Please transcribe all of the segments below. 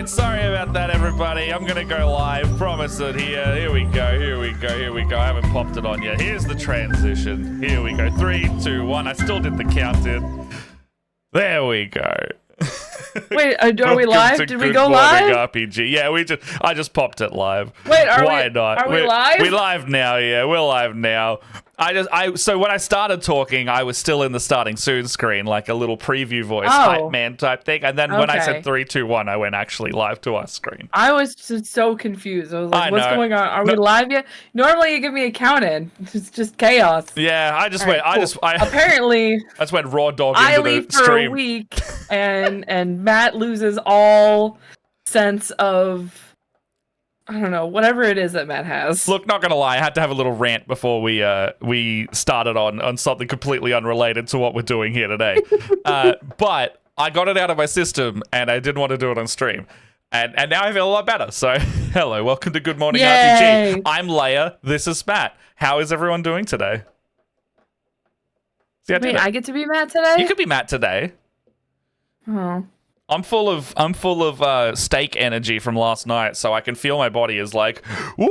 right, sorry about that, everybody. I'm gonna go live. Promise it. Here we go. I haven't popped it on yet. Here's the transition. Here we go. 3, 2, 1. I still did the count-in. There we go. Wait, are we live? Did we go live? RPG. Yeah, I just popped it live. Wait, Why not? Are we live? We're live now. Yeah, we're live now. So when I started talking, I was still in the starting soon screen, like a little preview voice hype man type thing. And then when I said 3, 2, 1, I went actually live to our screen. I was just so confused. I was like, what's going on? Are we live yet? Normally you give me a count in. It's just chaos. Yeah, I just went. Right, cool. Apparently I just went raw dog into the stream. For a week, and Matt loses all sense of, I don't know, whatever it is that Matt has. Look, not gonna lie, I had to have a little rant before we started on something completely unrelated to what we're doing here today. But I got it out of my system, and I didn't want to do it on stream. And now I feel a lot better. So, hello, welcome to Good Morning RPG. I'm Leia, this is Matt. How is everyone doing today? See, I get to be Matt today? You could be Matt today. Oh. I'm full of steak energy from last night, so I can feel my body is like, woo,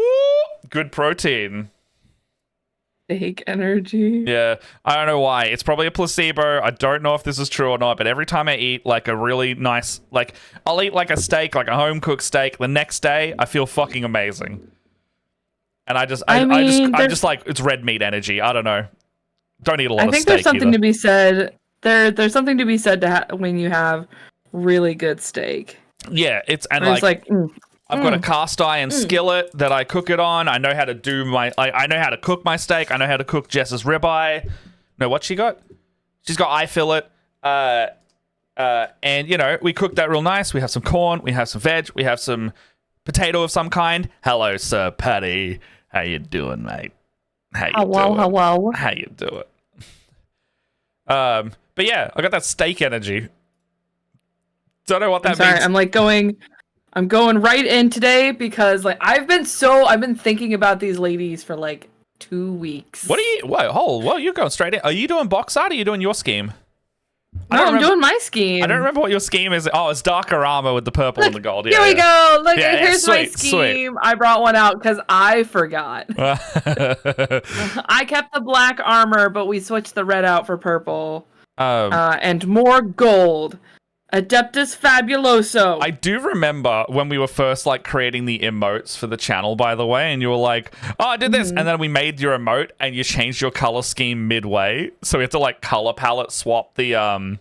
good protein. Steak energy? Yeah, I don't know why. It's probably a placebo. I don't know if this is true or not, but every time I eat like a really nice, like I'll eat like a steak, like a home cooked steak. The next day, I feel fucking amazing. And I just like it's red meat energy. I don't know. Don't eat a lot of steak. I think there's something to be said. There's something to be said when you have really good steak. Yeah, I've got a cast iron skillet that I cook it on. I know how to do I know how to cook my steak. I know how to cook Jess's ribeye. No, what she got? She's got eye fillet. And we cook that real nice. We have some corn. We have some veg. We have some potato of some kind. Hello, Sir Patty. How you doing, mate? Hello. How you doing? But yeah, I got that steak energy. Don't know what that means. I'm going right in today because I've been thinking about these ladies for 2 weeks. Whoa, you're going straight in. Are you doing box art or are you doing your scheme? No, I'm doing my scheme. I don't remember what your scheme is. Oh, it's darker armor with the purple and the gold. Yeah, here we go. Here's my scheme. Sweet. I brought one out because I forgot. I kept the black armor, but we switched the red out for purple. And more gold. Adeptus Fabuloso. I do remember when we were first creating the emotes for the channel, by the way, and you were like, "Oh, I did this," and then we made your emote and you changed your color scheme midway, so we had to color palette swap the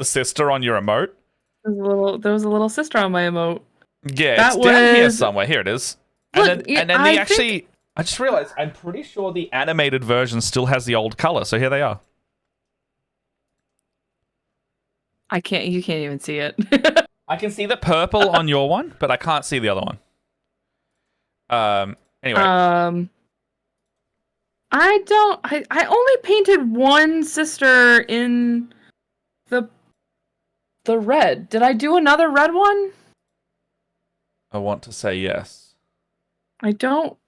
sister on your emote. There was a little sister on my emote. Yeah, it's down here somewhere. Here it is. I just realized I'm pretty sure the animated version still has the old color, so here they are. You can't even see it. I can see the purple on your one, but I can't see the other one. Anyway. I only painted one sister in the red. Did I do another red one? I want to say yes. I don't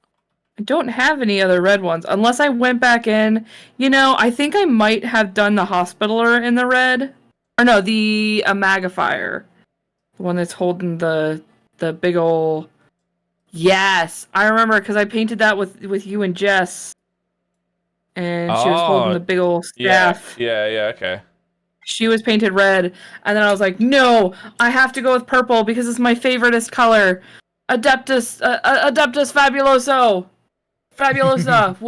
have any other red ones unless I went back in. I think I might have done the Hospitaller in the red. Or no, the Magnifier. The one that's holding the big ol'... Yes! I remember, because I painted that with you and Jess. And she was holding the big ol' staff. Yeah, okay. She was painted red. And then I was like, no! I have to go with purple, because it's my favoriteest color. Adeptus Fabuloso! Fabulosa!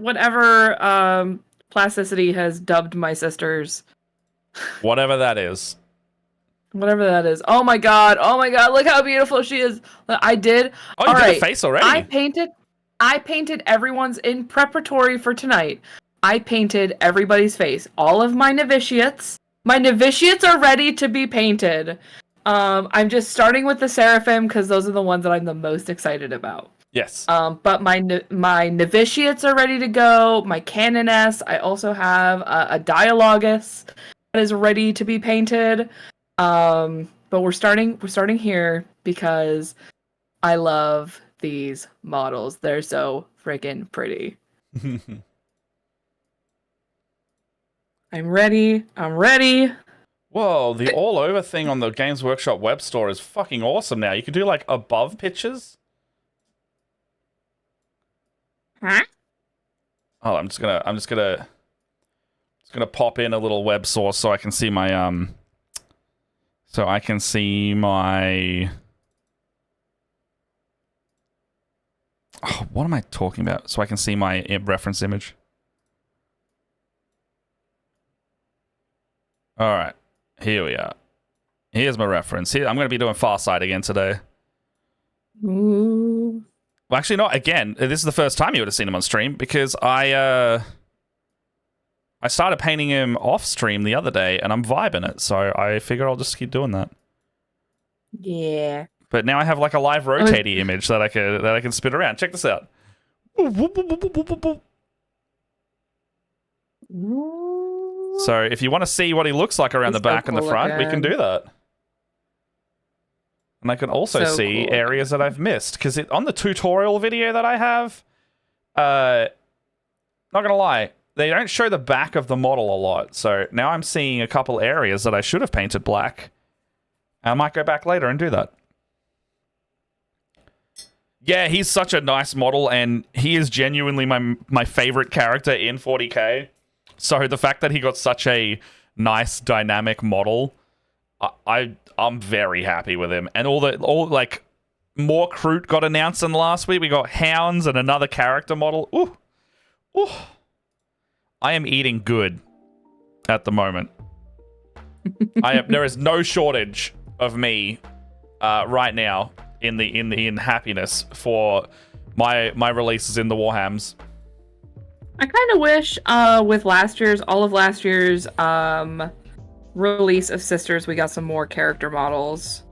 whatever plasticity has dubbed my sisters. Whatever that is. Oh my god, look how beautiful she is. I did. Oh, you did a face already. I painted everyone's in preparatory for tonight. I painted everybody's face. All of my novitiates. My novitiates are ready to be painted. I'm just starting with the Seraphim because those are the ones that I'm the most excited about. Yes. But my novitiates are ready to go. My canoness. I also have a dialogus that is ready to be painted. But we're starting here because I love these models. They're so freaking pretty. I'm ready. Whoa, the all over thing on the Games Workshop web store is fucking awesome now. You can do like above pictures. Huh? Oh, I'm just gonna pop in a little web source so I can see my oh, what am I talking about? So I can see my reference image. All right, here we are. Here's my reference. Here, I'm going to be doing Farsight again today. Ooh. Well, actually, not again. This is the first time you would have seen him on stream because I started painting him off stream the other day, and I'm vibing it. So I figure I'll just keep doing that. Yeah. But now I have like a live rotating image that I can spin around. Check this out. So if you want to see what he looks like around the back and the front, we can do that. And I can also see areas that I've missed. Because on the tutorial video that I have, not going to lie, they don't show the back of the model a lot. So now I'm seeing a couple areas that I should have painted black. I might go back later and do that. Yeah, he's such a nice model, and he is genuinely my favorite character in 40k. So the fact that he got such a nice dynamic model, I'm very happy with him. And all like more Kroot got announced in the last week. We got Hounds and another character model. Ooh. Ooh. I am eating good at the moment. There is no shortage of me right now in happiness for my releases in the Warhams. I kind of wish with all of last year's release of Sisters, we got some more character models.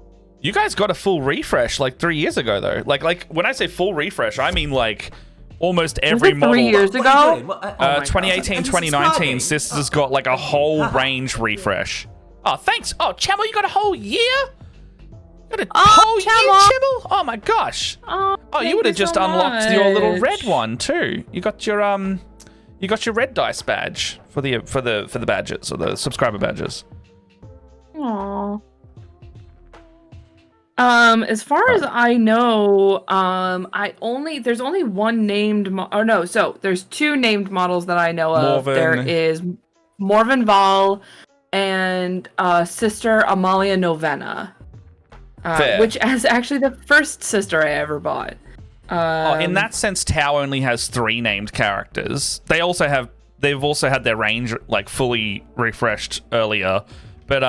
You guys got a full refresh like 3 years ago though. Like when I say full refresh, I mean like almost every model. 3 years ago? 2018, 2019, Sisters got like a whole range refresh. Oh, thanks. Oh, Chamel, you got a whole year? You got a whole year, Chamel? Oh my gosh. Oh, you would have just unlocked your little red one too. You got your red dice badge for the badges or the subscriber badges. Aww. As far as I know, there's only one named there's two named models that I know of. Morven. There is Morven Val and Sister Amalia Novena. Which is actually the first sister I ever bought. In that sense, Tau only has 3 named characters. They've also had their range like fully refreshed earlier, but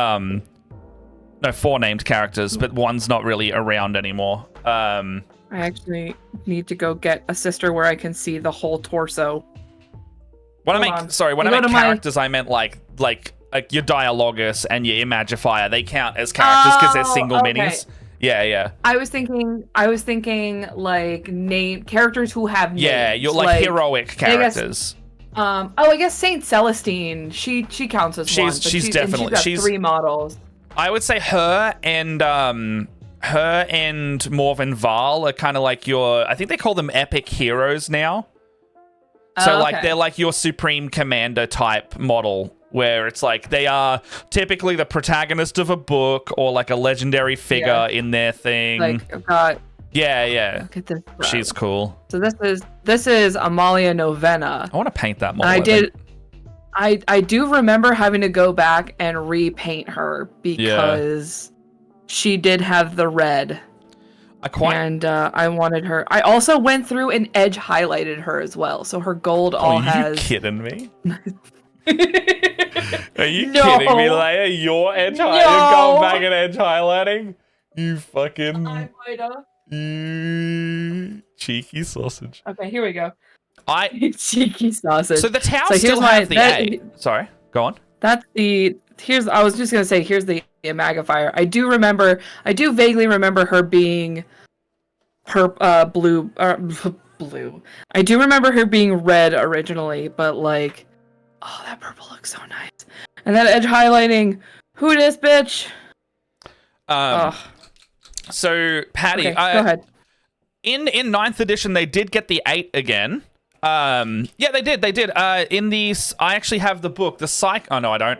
no, 4 named characters, but one's not really around anymore. I actually need to go get a sister where I can see the whole torso. When I meant characters, I meant like your Dialogus and your Imagifier. They count as characters because they're single minis. Yeah. I was thinking like name characters who have names. Yeah, you're like heroic characters. I guess Saint Celestine. She counts as one. But she's definitely she's got 3 models. I would say her and Morven Val are kind of like I think they call them epic heroes now. So like they're like your supreme commander type model, where it's like they are typically the protagonist of a book or like a legendary figure in their thing. Like I've got. Yeah. Look at this. Bro. She's cool. So this is Amalia Novena. I want to paint that model. I do remember having to go back and repaint her because she did have the red. I wanted her. I also went through and edge highlighted her as well, so her gold has. Are you kidding me? Are you kidding me, Leia? Your edge highlighting? Going back and edge highlighting? You fucking. I might have. You cheeky sausage. Okay, here we go. Cheeky sausage. So the Tau still have the A. Sorry, go on. That's the. I was just gonna say. Here's the Imagifier. I do vaguely remember her being her blue. Blue. I do remember her being red originally, but like, oh, that purple looks so nice. And that edge highlighting. Who this bitch? So Patty, okay, go ahead. In 9th edition, they did get the 8 again. Yeah, they did. In these, I actually have the book. Oh no, I don't.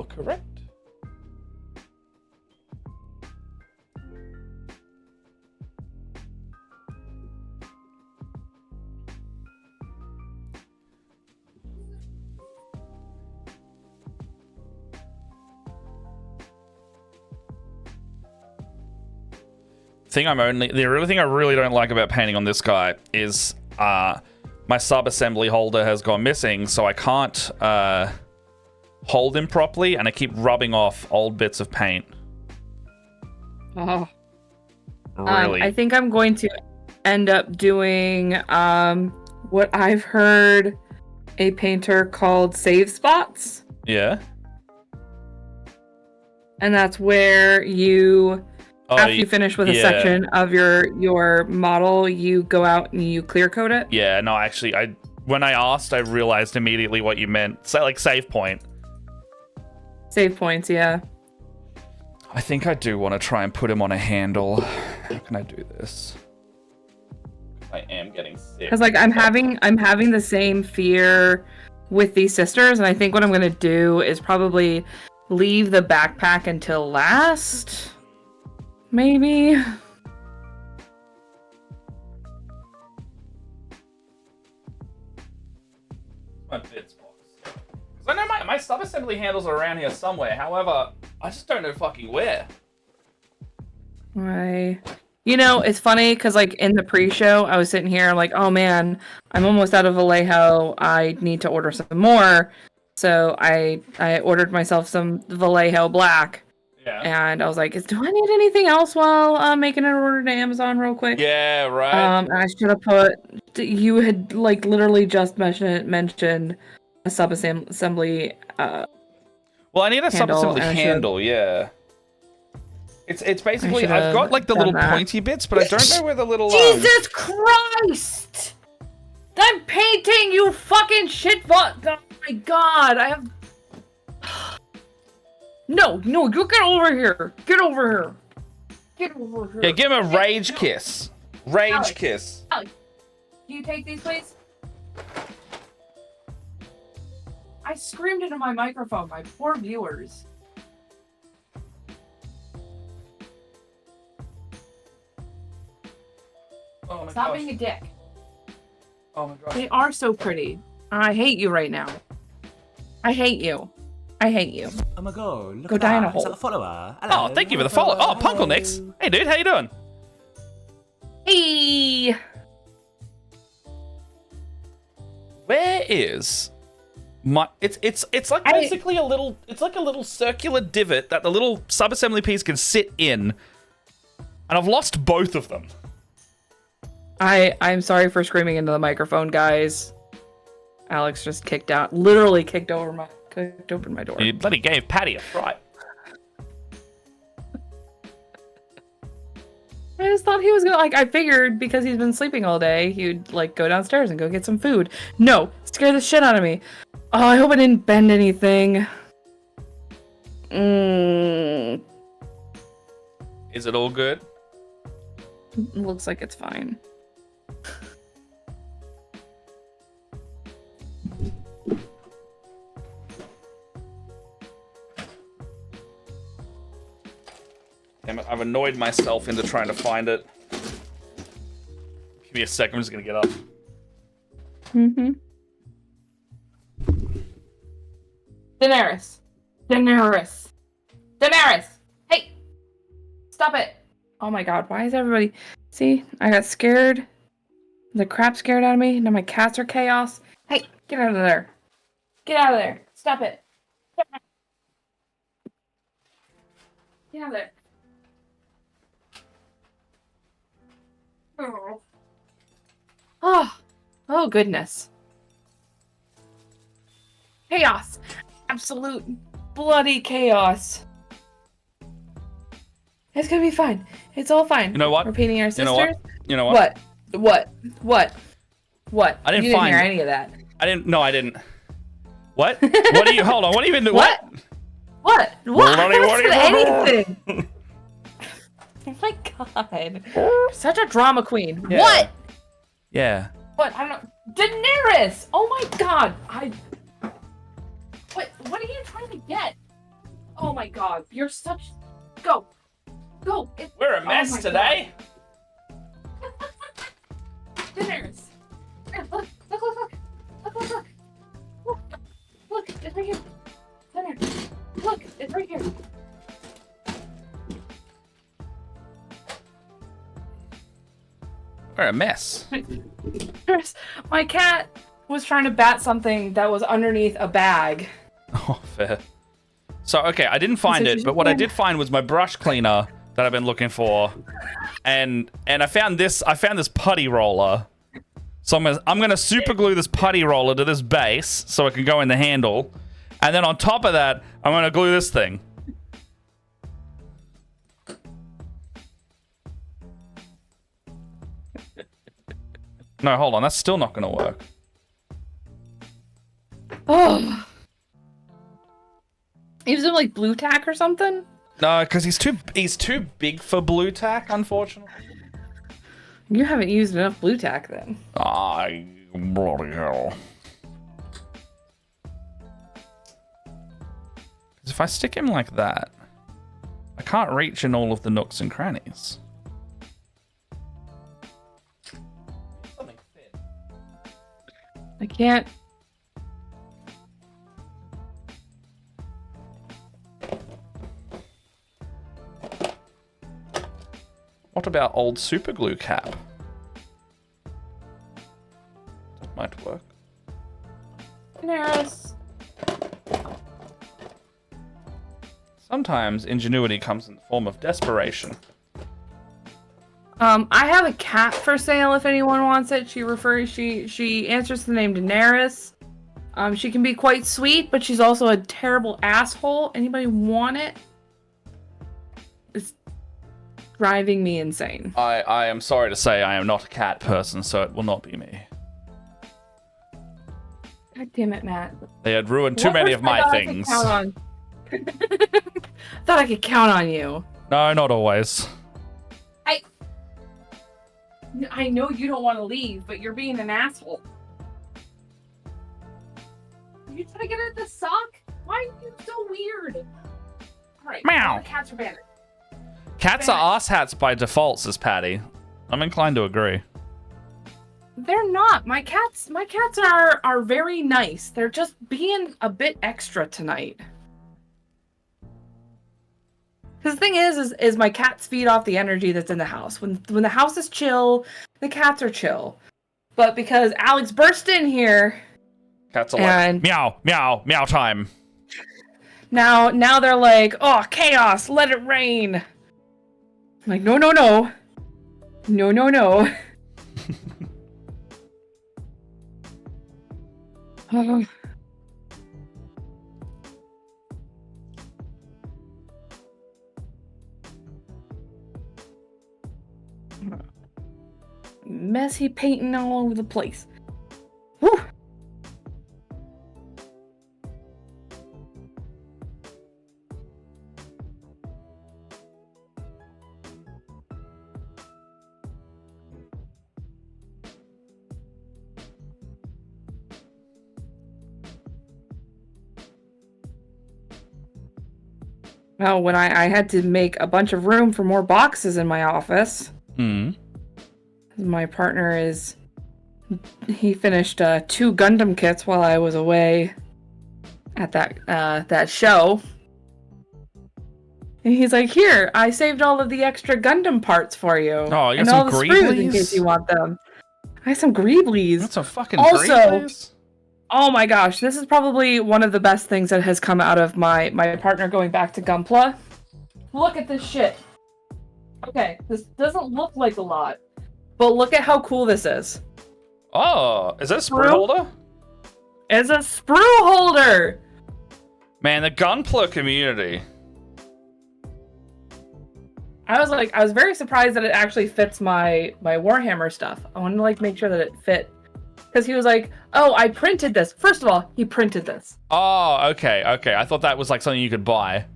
You're correct. The only thing I really don't like about painting on this guy is my sub-assembly holder has gone missing, so I can't hold him properly, and I keep rubbing off old bits of paint. Oh. Really? I think I'm going to end up doing what I've heard a painter called save spots. Yeah. And that's where you... After you finish with a section of your model, you go out and you clear coat it. Yeah, no, actually, when I asked, I realized immediately what you meant. So, like, save point. Save points, yeah. I think I do want to try and put him on a handle. How can I do this? I am getting sick. Because, like, I'm having the same fear with these sisters, and I think what I'm gonna do is probably leave the backpack until last. Maybe. My bits box. Because I know my sub-assembly handles are around here somewhere. However, I just don't know fucking where. Right. You know, it's funny because, like, in the pre-show, I was sitting here like, oh man, I'm almost out of Vallejo. I need to order some more. So I ordered myself some Vallejo Black. Yeah. And I was like, do I need anything else while making an order to Amazon real quick? Yeah, right. I should have put... You had, like, literally just mentioned a sub-assembly well, I need a sub-assembly handle, yeah. It's basically... I've got, like, the little pointy bits, but I don't know where the little... Jesus Christ! I'm painting, you fucking shitbot! Oh my god, I have... No, you get over here. Get over here. Get over here. Yeah, give him a rage kiss. Rage kiss. Alex, can you take these, please? I screamed into my microphone, my poor viewers. Oh my Stop gosh. being a dick. Oh my gosh. They are so pretty. I hate you right now. I hate you. I hate you. Oh my god, look Go at die in that. a hole. Is that the follower? Hello. Oh, thank you for the follow. Oh, Punkle Nix. Hey, dude, how you doing? Hey! Where is my... It's like basically a little... It's like a little circular divot that the little sub-assembly piece can sit in. And I've lost both of them. I'm sorry for screaming into the microphone, guys. Alex just literally kicked open my door. You bloody gave Patty a fright. I just thought he was gonna, like, I figured because he's been sleeping all day, he'd, like, go downstairs and go get some food. No, scare the shit out of me. Oh, I hope I didn't bend anything. Is it all good? Looks like it's fine. Damn it, I've annoyed myself into trying to find it. Give me a sec, I'm just gonna get up. Daenerys! Hey! Stop it! Oh my god, why is everybody... See, I got scared. The crap scared out of me. Now my cats are chaos. Hey, get out of there. Get out of there. Stop it. Get out of there. Oh goodness. Chaos. Absolute bloody chaos. It's gonna be fine. It's all fine. You know what? We're painting our sisters. You know what? What? I didn't you didn't find hear any of that. I didn't. What? What do you... Hold on, what even... What? What? What? I haven't said anything. Oh my god. You're such a drama queen. Yeah. What? Yeah. What? I don't know. Daenerys! Oh my god. What are you trying to get? Oh my god, you're such... Go. Go. We're a mess today. Dinners. Look. Look, it's right here. Dinner. Look, it's right here. We're a mess. My cat was trying to bat something that was underneath a bag. Oh, fair. So, okay, I didn't find it, but what I did find was my brush cleaner that I've been looking for, and I found this putty roller. So I'm gonna super glue this putty roller to this base so it can go in the handle, and then on top of that, I'm gonna glue this thing. No, hold on, that's still not gonna work. Oh. Use him like blue tack or something? No, because he's too big for blue tack, unfortunately. You haven't used enough blue tack then. Bloody hell. Because if I stick him like that, I can't reach in all of the nooks and crannies. Something fit. I can't. What about old super glue cap? That might work. Daenerys. Sometimes ingenuity comes in the form of desperation. I have a cat for sale if anyone wants it. She answers the name Daenerys. She can be quite sweet, but she's also a terrible asshole. Anybody want it? It's driving me insane. I am sorry to say I am not a cat person, so it will not be me. God damn it, Matt. They had ruined too many of my things. Thought I could count on you. No, not always. I know you don't want to leave, but you're being an asshole. You trying to get at the sock? Why are you so weird? Alright, Meow. the cats are banned. Cats are ass hats by default, says Patty. I'm inclined to agree. They're not. My cats are very nice. They're just being a bit extra tonight. Because the thing is my cats feed off the energy that's in the house. When the house is chill, the cats are chill. But because Alex burst in here, Cats are like, meow, meow, meow time. now they're like, oh, chaos, let it rain. I'm like, no. No. Messy painting all over the place. Whew. Well, when I had to make a bunch of room for more boxes in my office. My partner he finished 2 Gundam kits while I was away at that show. And he's like, here, I saved all of the extra Gundam parts for you. Oh, you got and some all the screws in Greeblies? case you want them. I have some Greeblies. That's a fucking Also, Greeblies? Oh my gosh, this is probably one of the best things that has come out of my partner going back to Gunpla. Look at this shit. Okay, this doesn't look like a lot, but look at how cool this is. Oh, is that a sprue holder? It's a sprue holder! Man, the Gunpla community. I was very surprised that it actually fits my Warhammer stuff. I wanted to make sure that it fit. Because he was like, oh, I printed this. First of all, he printed this. Oh, okay. I thought that was something you could buy.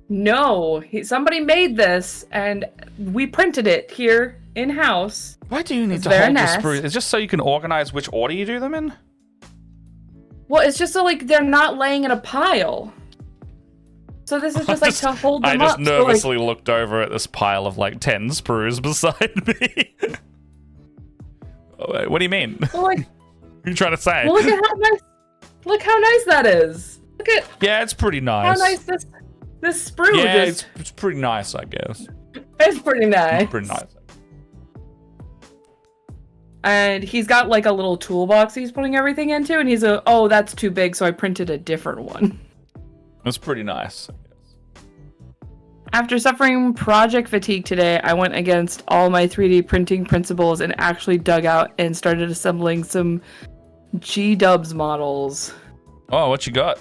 No, somebody made this, and we printed it here in-house. Why do you need to hold the sprue? It's just so you can organize which order you do them in? Well, it's just so they're not laying in a pile. So this is just like to hold them I just up. So, like, nervously looked over at this pile of like 10 sprues beside me. Oh, wait, what do you mean? so, like, What are you trying to say? well, look how nice that is. Look at Yeah, it's pretty nice. how nice this sprue Yeah, just. it's pretty nice, I guess. It's pretty nice. It's pretty nice. And he's got like a little toolbox he's putting everything into, and he's oh, that's too big, so I printed a different one. It's pretty nice, I guess. After suffering project fatigue today, I went against all my 3D printing principles and actually dug out and started assembling some G-dubs models. Oh, what you got?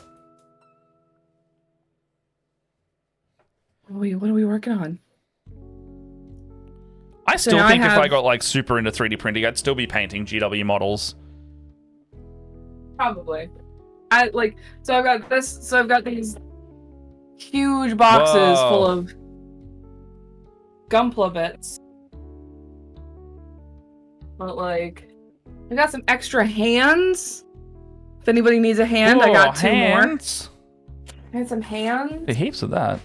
What are we working on? I still now think I if I have- got like super into 3D printing, I'd still be painting GW models. Probably. I've got this. So I've got these huge boxes Whoa. full of Gunpla bits. But like, I got some extra hands. If anybody needs a hand, I got two hands. more. I had some hands. There are heaps of that.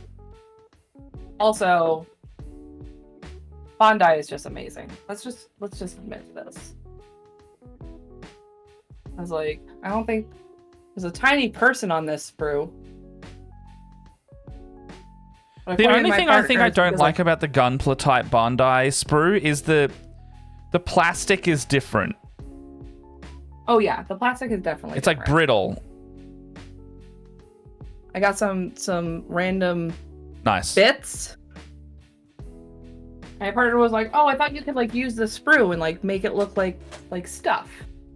Also, Bondi is just amazing. Let's just admit this. I was like, I don't think there's a tiny person on this sprue. But The according to only my thing I think I partner, don't it's like about the Gunpla type Bondi sprue is the plastic is different. Oh yeah, the plastic is definitely It's like different. brittle. I got some random Nice. bits. My partner was like, "Oh, I thought you could like use the sprue and like make it look like stuff."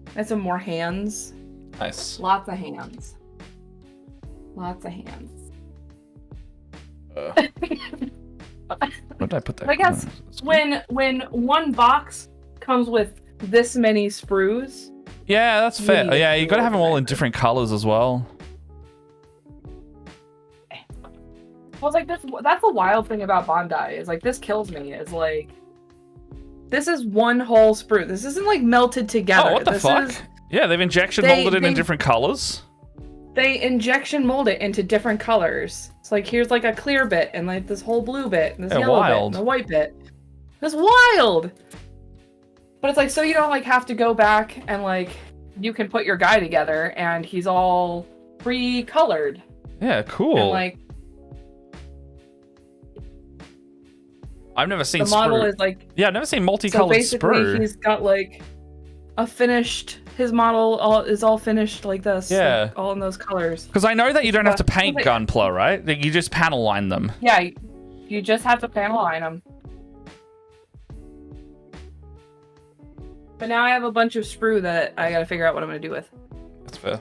I had some more hands. Nice. Lots of hands. Lots of hands. Where did I put that? I guess Oh, when one box comes with this many sprues, yeah, that's You fair. need Yeah, to you gotta have them all in organize it. different colors as well. I was like, that's the wild thing about Bondi is like this kills me. Is like this is one whole sprue. This isn't like melted together. Oh, what the This fuck? is- Yeah, they've injection They- molded it in they- different colors. They injection mold it into different colors. It's like here's like a clear bit and like this whole blue bit and this Yeah, yellow bit wild. and the white bit. That's wild. But it's like so you don't like have to go back and like you can put your guy together and he's all pre-colored Yeah, cool. and like I've never seen the model sprue. is like Yeah, I've never seen so multicolored basically sprue. he's got like a finished his model is all finished like this. Yeah. Like, all in those colors. Because I know that you don't have to paint Like- Gunpla, right? Like, you just panel line them. Yeah, you just have to panel line them. But now I have a bunch of sprue that I gotta figure out what I'm gonna do with. That's fair.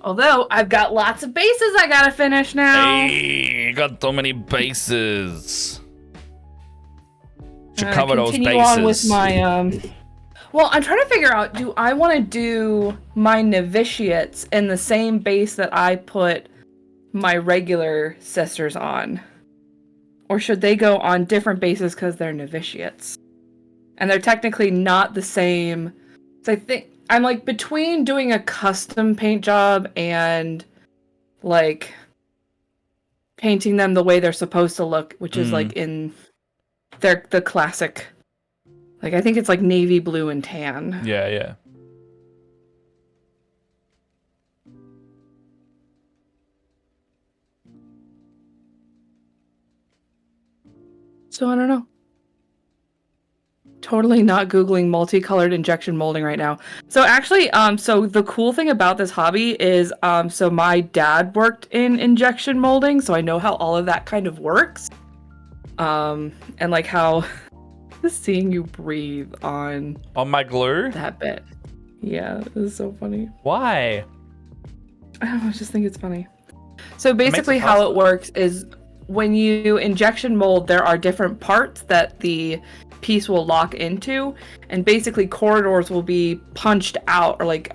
Although I've got lots of bases I gotta finish now. Hey, you got so many bases. Should And I cover those continue bases. on with my Well, I'm trying to figure out, do I want to do my novitiates in the same base that I put my regular sisters on? Or should they go on different bases because they're novitiates? And they're technically not the same. So I think I'm like between doing a custom paint job and like painting them the way they're supposed to look, which is like in the classic. Like, I think it's like navy blue and tan. Yeah, yeah. So I don't know. Totally not Googling multicolored injection molding right now. So actually, so the cool thing about this hobby is, so my dad worked in injection molding, so I know how all of that kind of works. And like how just seeing you breathe on my glue? that bit. Yeah, it is so funny. Why? I don't know, I just think it's funny. So basically it how possible. it works is when you injection mold, there are different parts that the piece will lock into, and basically corridors will be punched out or like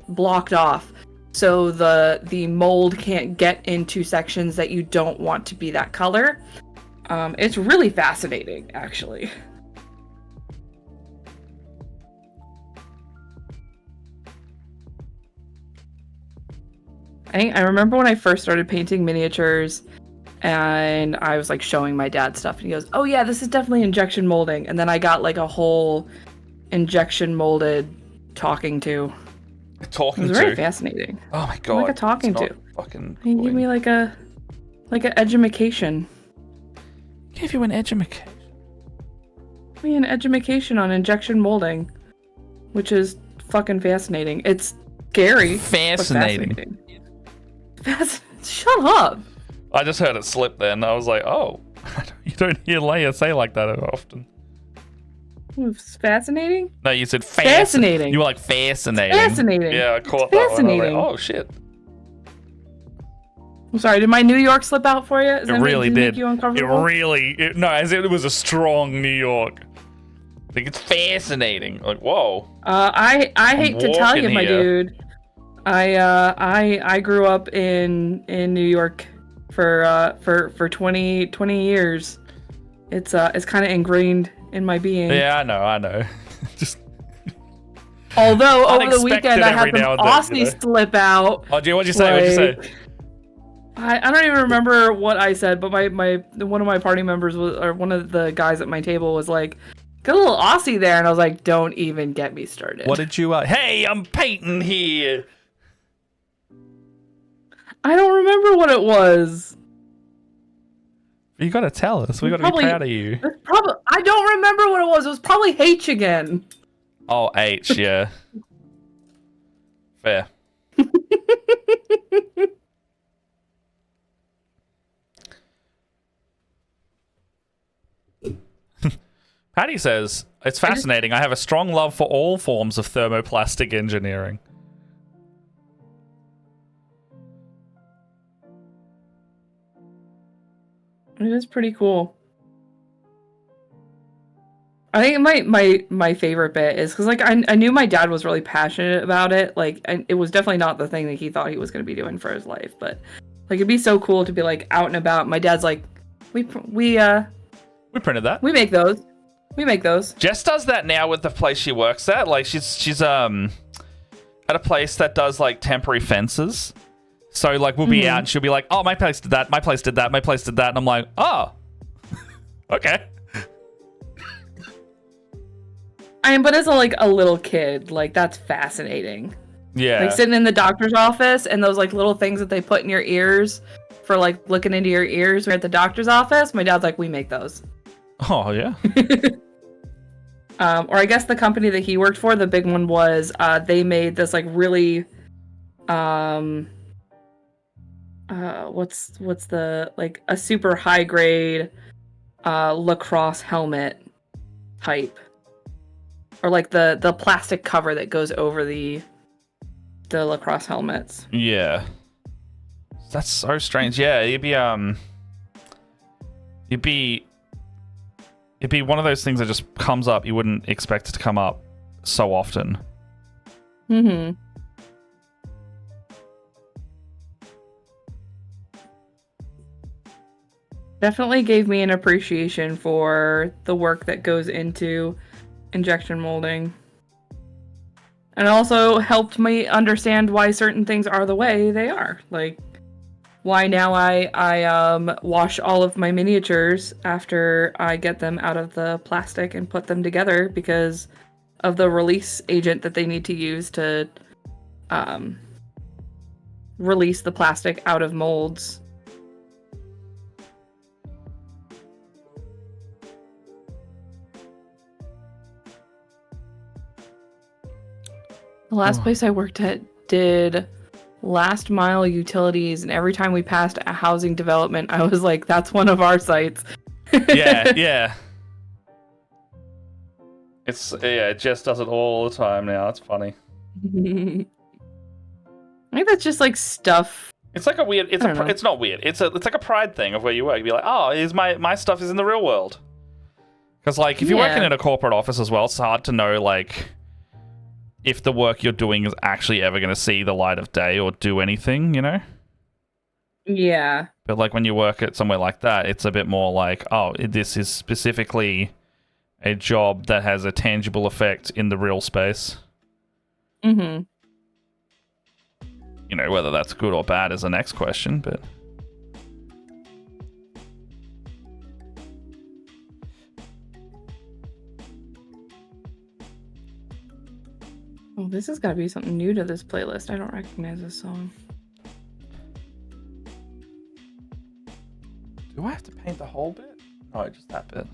blocked off so the mold can't get into sections that you don't want to be that color. It's really fascinating, actually. I remember when I first started painting miniatures, and I was like showing my dad stuff, and he goes, "Oh yeah, this is definitely injection molding." And then I got like a whole injection molded talking to. Talking It was to. very fascinating. Oh my god. Like a talking it's not to. Fucking. He gave me like an edumacation. Gave you an edumacation. Me an edumacation on injection molding, which is fucking fascinating. It's scary. Fascinating. Shut up. I just heard it slip then. I was like, oh, you don't hear Leia say like that often. It's fascinating? No, you said Fascinating. You were like fascinating. Fascinating. Yeah, I caught It's that one. I was fascinating. like, oh shit. I'm sorry, did my New York slip out for you? It really did. Make you uncomfortable? No, as it was a strong New York. I think it's fascinating. Like, whoa. I hate to tell you, walking my here. dude. I grew up in New York for 20 years. It's kind of ingrained in my being. Yeah, I know. Just Although over the Unexpected weekend I every had now some and then, Aussie you know? slip out. Oh, what'd you say? What'd you say? I don't even remember what I said, but my one of my party members was, or one of the guys at my table was like, "Got a little Aussie there," and I was like, "Don't even get me started." What did you? Hey, I'm Peyton here. I don't remember what it was. You gotta tell us. We gotta be proud of you. It's probably I don't remember what it was. It was probably H again. Oh, H, yeah. Fair. Patty says, it's fascinating. I have a strong love for all forms of thermoplastic engineering. It is pretty cool. I think my favorite bit is because like I knew my dad was really passionate about it. Like, and it was definitely not the thing that he thought he was going to be doing for his life. But like, it'd be so cool to be like out and about. My dad's like, we printed that. we make those. We make those. Jess does that now with the place she works at. Like she's at a place that does like temporary fences. So like we'll be out and she'll be like, "Oh, my place did that. My place did that. My place did that." And I'm like, "Oh, okay." I mean, but as a little kid, like that's fascinating. Yeah. Like sitting in the doctor's office and those like little things that they put in your ears for like looking into your ears when you're at the doctor's office. My dad's like, we make those. Oh yeah. Or I guess the company that he worked for, the big one was they made this like really what's the like a super high grade lacrosse helmet type. Or like the plastic cover that goes over the lacrosse helmets. Yeah. That's so strange. Yeah, it'd be one of those things that just comes up. You wouldn't expect it to come up so often. Mm-hmm. Definitely gave me an appreciation for the work that goes into injection molding. And also helped me understand why certain things are the way they are. Like why now I wash all of my miniatures after I get them out of the plastic and put them together because of the release agent that they need to use to release the plastic out of molds. The last place I worked at did last mile utilities, and every time we passed a housing development, I was like, that's one of our sites. Yeah. It just does it all the time now. It's funny. I think that's just like stuff. It's like a weird. It's not weird. It's like a pride thing of where you work. You'd be like, oh, my stuff is in the real world. Because like if you're working in a corporate office as well, it's hard to know like if the work you're doing is actually ever going to see the light of day or do anything, you know? Yeah. But like when you work at somewhere like that, it's a bit more like, oh, this is specifically a job that has a tangible effect in the real space. Mm-hmm. You know, whether that's good or bad is the next question, but... Oh, this has got to be something new to this playlist. I don't recognize this song. Do I have to paint the whole bit? No, just that bit.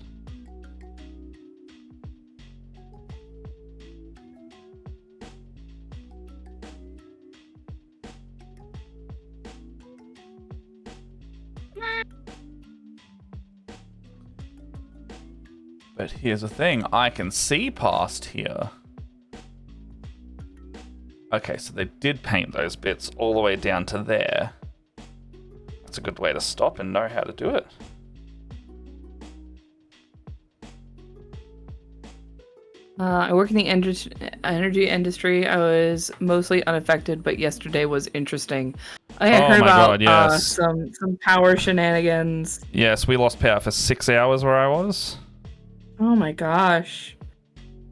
But here's the thing, I can see past here. Okay, so they did paint those bits all the way down to there. That's a good way to stop and know how to do it. I work in the energy industry. I was mostly unaffected, but yesterday was interesting. I had heard about some power shenanigans. Yes, we lost power for 6 hours where I was. Oh my gosh.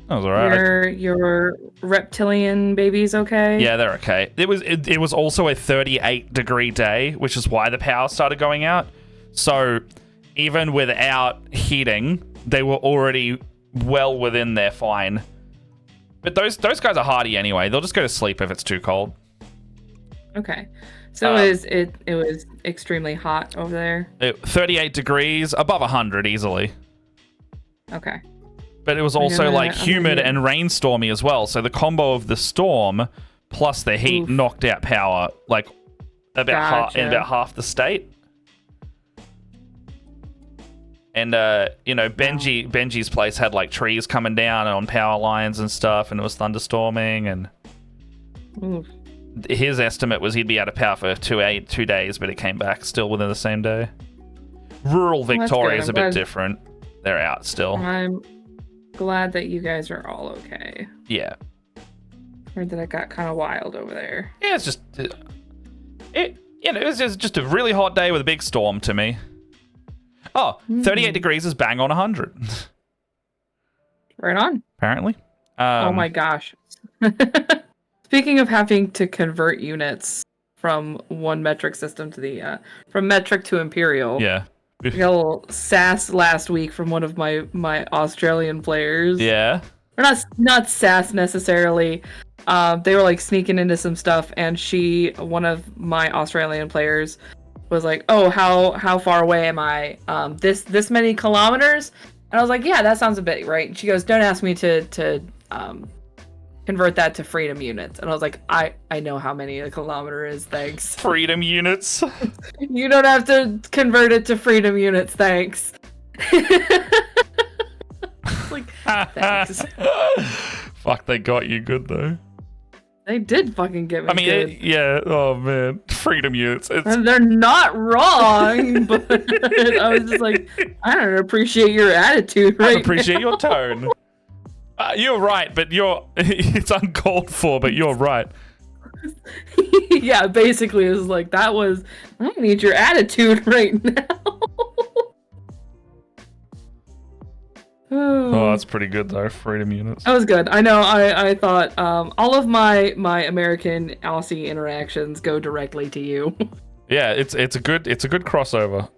That was alright. Your reptilian babies okay? Yeah, they're okay. It was also a 38-degree day, which is why the power started going out. So even without heating, they were already well within their fine. But those guys are hardy anyway. They'll just go to sleep if it's too cold. Okay. So it was extremely hot over there? 38 degrees, above 100 easily. Okay. But it was also like humid and rainstormy as well. So the combo of the storm plus the heat knocked out power like in about half the state. And Benji's place had like trees coming down on power lines and stuff, and it was thunderstorming. And his estimate was he'd be out of power for 2 days, but it came back still within the same day. Rural Victoria is a bit different. They're out still. I'm glad that you guys are all okay. Yeah. Heard that it got kind of wild over there. Yeah, it's just it was just a really hot day with a big storm to me. Oh, 38 degrees is bang on 100. Right on. Apparently. Oh my gosh. Speaking of having to convert units from one metric system to the from metric to imperial. Yeah. I got a little sass last week from one of my Australian players. Yeah. Or not sass necessarily. They were like sneaking into some stuff, and one of my Australian players was like, "Oh, how far away am I? This many kilometers?" And I was like, "Yeah, that sounds a bit right." And she goes, "Don't ask me to convert that to freedom units." And I was like, I know how many a kilometer is, thanks. Freedom units? You don't have to convert it to freedom units, thanks. Like, thanks. Fuck, they got you good though. They did fucking get me good. Yeah, oh man. Freedom units. And they're not wrong, but I was just like, I don't appreciate your attitude right I appreciate your tone. You're right, but it's uncalled for, but you're right. Yeah, basically, it was like, I don't need your attitude right now. Oh, that's pretty good though, freedom units. That was good. I know, I thought all of my American Aussie interactions go directly to you. Yeah, it's a good crossover.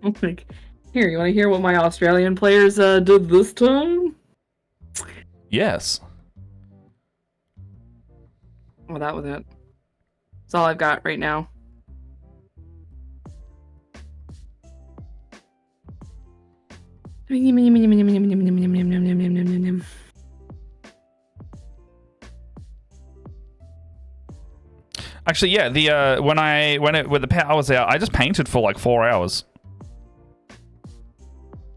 I'm like, here, you want to hear what my Australian players did this time? Yes. Well, that was it. That's all I've got right now. Actually, yeah, when the power was out, I just painted for like 4 hours.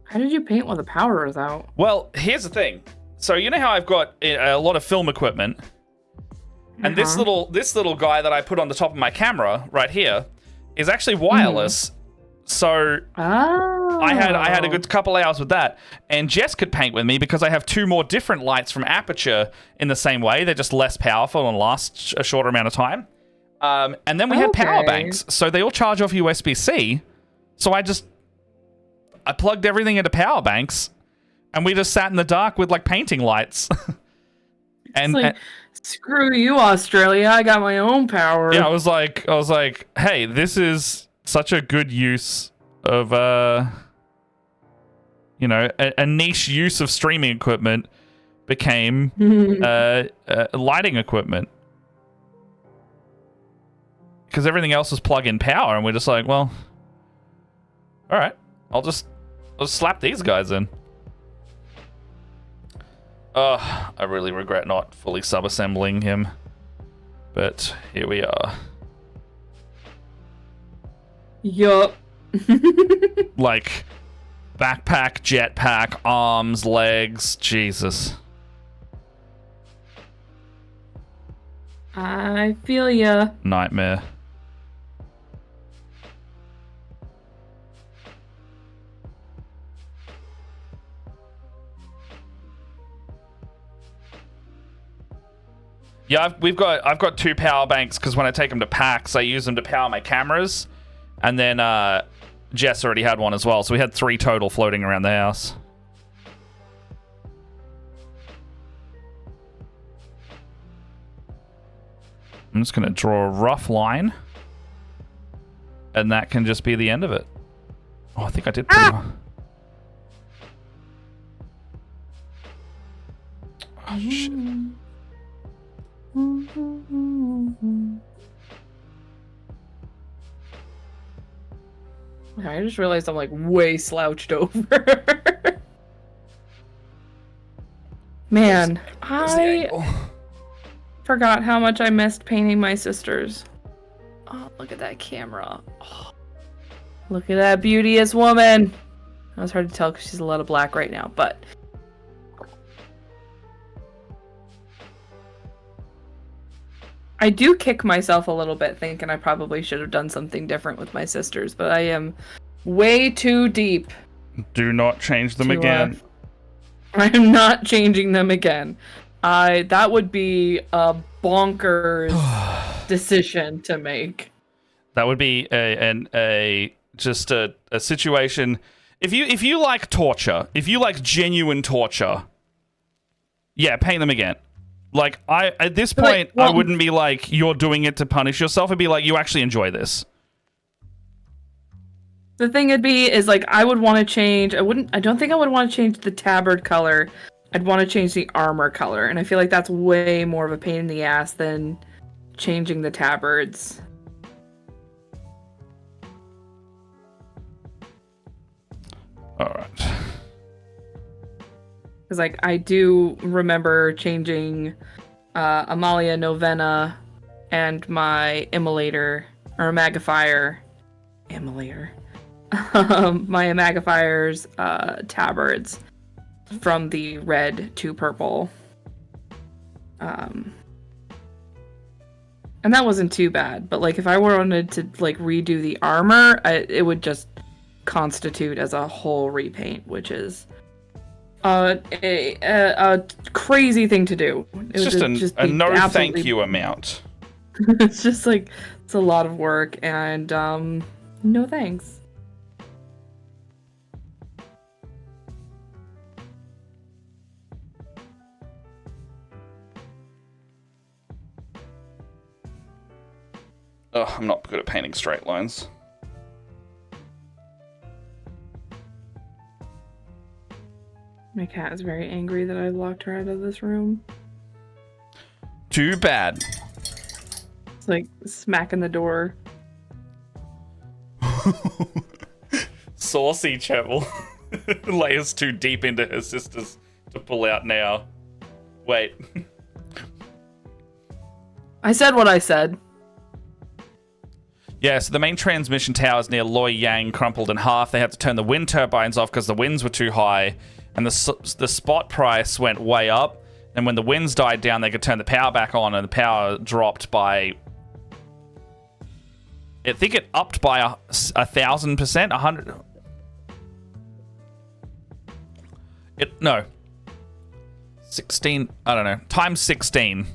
How did you paint while the power was out? Well, here's the thing. So you know how I've got a lot of film equipment, and this little guy that I put on the top of my camera right here is actually wireless. So I had a good couple hours with that, and Jess could paint with me because I have 2 more different lights from Aperture in the same way. They're just less powerful and last a shorter amount of time. And then we had power banks, so they all charge off USB-C. So I plugged everything into power banks, and we just sat in the dark with like painting lights. And, like, screw you, Australia. I got my own power. yeah, I was like, hey, this is such a good use of a niche use of streaming equipment became lighting equipment. Because everything else was plug-in power, and we're just like, well, all right, I'll just slap these guys in. I really regret not fully subassembling him, but here we are. Yup. Like, backpack, jetpack, arms, legs, Jesus. I feel ya. Nightmare. Yeah, I've got 2 power banks because when I take them to PAX, I use them to power my cameras, and then Jess already had one as well, so we had 3 total floating around the house. I'm just gonna draw a rough line, and that can just be the end of it. Oh, I think I did pretty well. Oh, shit. I just realized I'm like way slouched over. Man, I forgot how much I missed painting my sisters. Oh, look at that camera. Oh, look at that beauteous woman. That was hard to tell because she's a lot of black right now, but I do kick myself a little bit thinking I probably should have done something different with my sisters, but I am way too deep. Do not change them again. I'm not changing them again. That would be a bonkers decision to make. That would be a situation. If you like torture, if you like genuine torture, yeah, paint them again. Like, at this point, I wouldn't be like, you're doing it to punish yourself. It'd be like, you actually enjoy this. The thing it'd be is, like, I would want to change... I don't think I would want to change the tabard color. I'd want to change the armor color. And I feel like that's way more of a pain in the ass than changing the tabards. Alright. Because, like, I do remember changing Amalia Novena and my Immolator, or Magnifier. Immolator. My Magnifiers tabards from the red to purple. And that wasn't too bad, but, like, if I wanted to, like, redo the armor, it would just constitute as a whole repaint, which is a crazy thing to do. It's just a no thank you amount. It's just like, it's a lot of work, and no thanks. Oh, I'm not good at painting straight lines. My cat is very angry that I locked her out of this room. Too bad. It's like smacking the door. Saucy Chevel. Layers too deep into her sisters to pull out now. Wait. I said what I said. Yeah, so the main transmission towers near Loy Yang crumpled in half. They had to turn the wind turbines off because the winds were too high. And the spot price went way up. And when the winds died down, they could turn the power back on, and the power dropped by... I think it upped by 1,000%, 100... No. 16, I don't know. Times 16.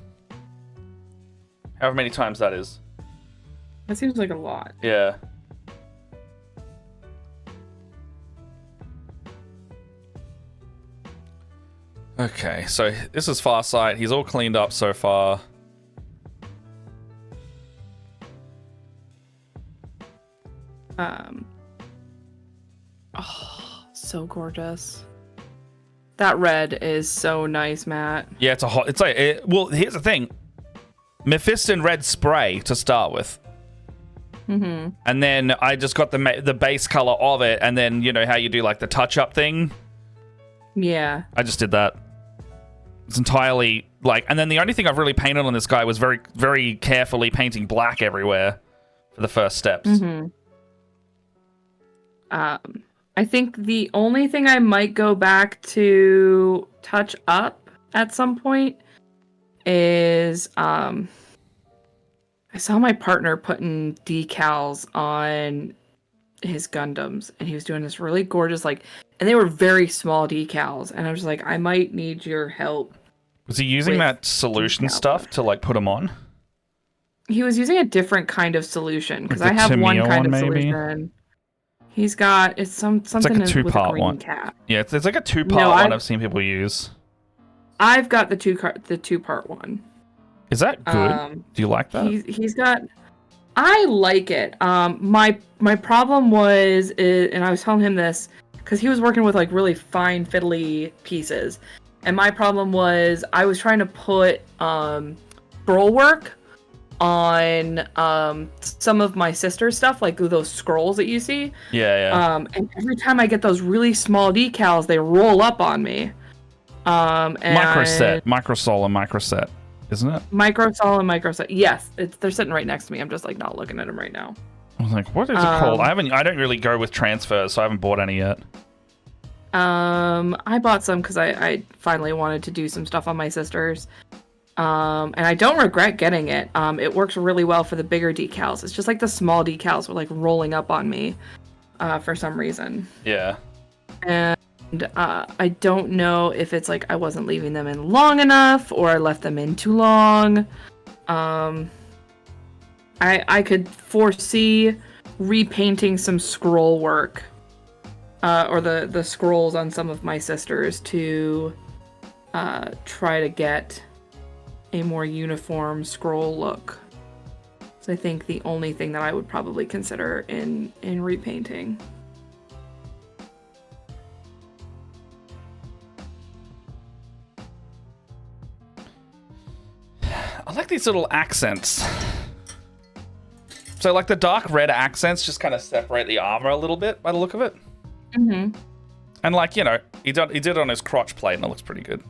However many times that is. That seems like a lot. Yeah. Okay, so this is Farsight. He's all cleaned up so far. Oh, so gorgeous. That red is so nice, Matt. Yeah, it's like well, here's the thing. Mephiston red spray to start with. Mm-hmm. And then I just got the base color of it, and then you know how you do like the touch-up thing? Yeah. I just did that. It's entirely like, and then the only thing I've really painted on this guy was very, very carefully painting black everywhere for the first steps. Mm-hmm. I think the only thing I might go back to touch up at some point is I saw my partner putting decals on his Gundams, and he was doing this really gorgeous, like, and they were very small decals, and I was like, I might need your help. Was he using that solution stuff to like put them on? He was using a different kind of solution, because Like I have one kind of maybe? Solution. He's got something It's like a with a two-part green one. cap. Yeah, it's like a two-part one I've seen people use. I've got the two-part one. Is that good? Do you like that? He's got. I like it. My problem was, and I was telling him this because he was working with like really fine fiddly pieces, and my problem was I was trying to put scroll work on some of my sister's stuff, like those scrolls that you see. Yeah. And every time I get those really small decals, they roll up on me. And Microsol and Microset, isn't it? Microsol and Microset. Yes, they're sitting right next to me. I'm just like not looking at them right now. I was like, what is it called? I don't really go with transfers, so I haven't bought any yet. I bought some because I finally wanted to do some stuff on my sister's. And I don't regret getting it. It works really well for the bigger decals. It's just like the small decals were like rolling up on me for some reason. Yeah. And I don't know if it's like I wasn't leaving them in long enough or I left them in too long. I could foresee repainting some scroll work or the scrolls on some of my sisters to try to get a more uniform scroll look. So I think the only thing that I would probably consider in repainting. I like these little accents. So like the dark red accents just kind of separate the armor a little bit by the look of it. Mm-hmm. And like, you know, he did it on his crotch plate and it looks pretty good.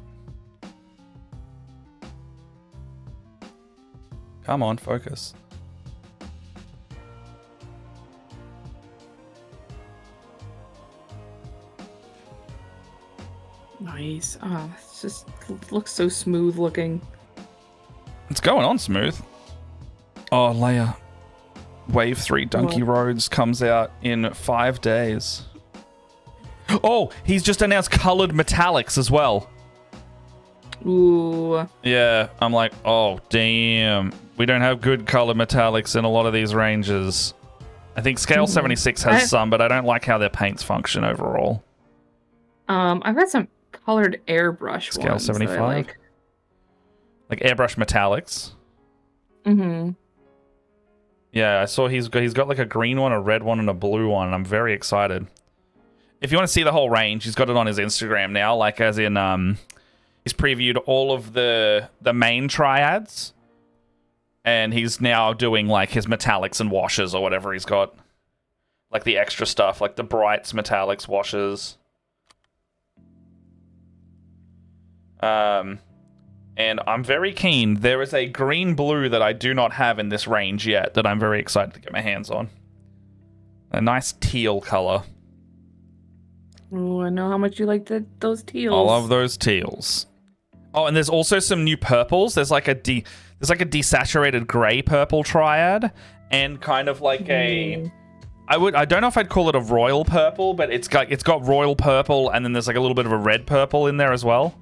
Come on, focus. Nice. Oh, it looks so smooth looking. It's going on smooth. Oh, Leia. Wave 3 Donkey Roads comes out in 5 days. Oh, he's just announced colored metallics as well. Ooh. Yeah, I'm like, oh, damn. We don't have good color metallics in a lot of these ranges. I think Scale 76 has some, but I don't like how their paints function overall. I've got some colored airbrush Scale ones 75? that I like airbrush metallics? Mm-hmm. Yeah, I saw he's got like a green one, a red one, and a blue one, and I'm very excited. If you want to see the whole range, he's got it on his Instagram now, like as in, he's previewed all of the main triads. And he's now doing like his metallics and washes or whatever he's got. Like the extra stuff, like the brights, metallics, washes. And I'm very keen. There is a green blue that I do not have in this range yet that I'm very excited to get my hands on. A nice teal color. Oh, I know how much you like those teals. I love those teals. Oh, and there's also some new purples. There's like a desaturated gray purple triad, and kind of like a. I don't know if I'd call it a royal purple, but it's got royal purple, and then there's like a little bit of a red purple in there as well.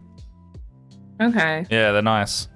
Okay. Yeah, they're nice.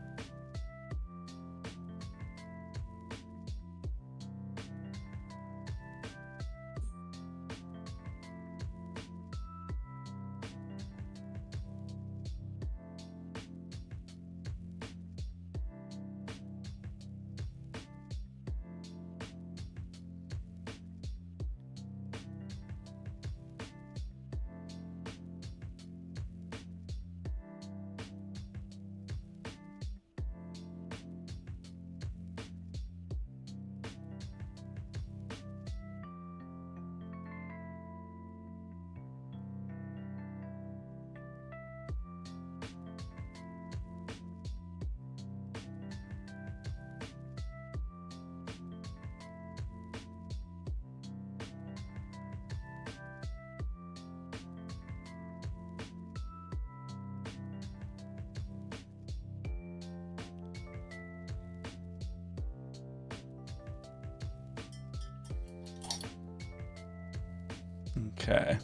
Okay.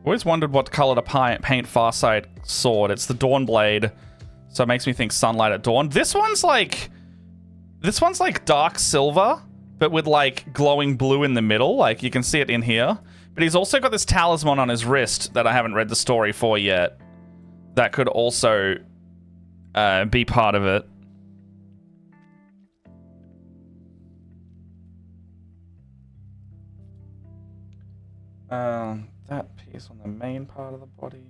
Always wondered what color to paint Farsight sword. It's the Dawn Blade, so it makes me think Sunlight at Dawn. This one's like dark silver, but with like glowing blue in the middle. Like you can see it in here. But he's also got this talisman on his wrist that I haven't read the story for yet. That could also be part of it. That piece on the main part of the body.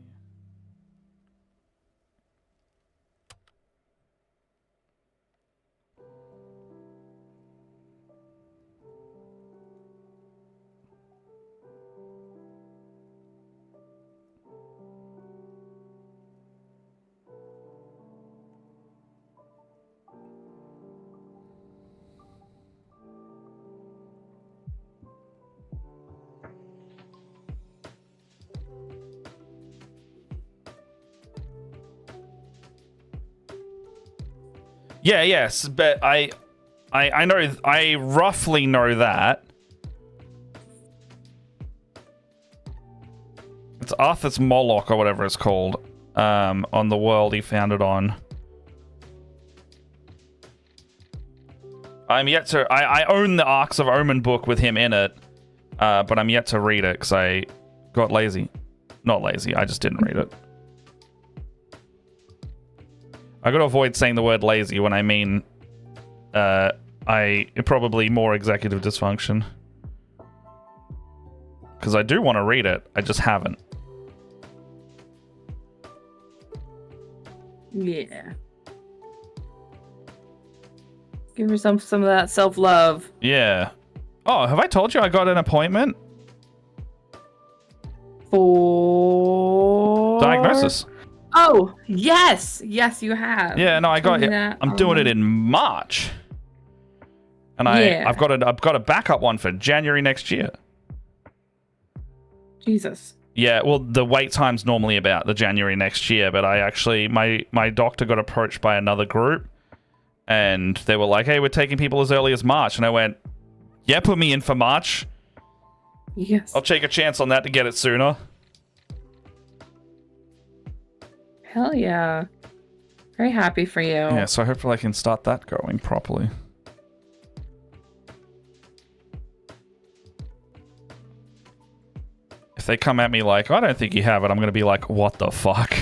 Yeah, yes, but I know, I roughly know that. It's Arthur's Moloch or whatever it's called, on the world he founded on. I'm yet to, I own the Arcs of Omen book with him in it, but I'm yet to read it because I got lazy. Not lazy, I just didn't read it. I gotta avoid saying the word lazy when I mean probably more executive dysfunction. Because I do want to read it, I just haven't. Yeah. Give yourself some of that self-love. Yeah. Oh, have I told you I got an appointment? For... Diagnosis. Oh, yes. Yes, you have. Yeah, no, I got it. that. I'm doing it in March. And I've got a backup one for January next year. Jesus. Yeah, well, the wait time's normally about the January next year, but I actually, my doctor got approached by another group, and they were like, hey, we're taking people as early as March. And I went, yeah, put me in for March. Yes. I'll take a chance on that to get it sooner. Hell yeah. Very happy for you. Yeah, so hopefully I can start that going properly. If they come at me like, I don't think you have it, I'm going to be like, what the fuck?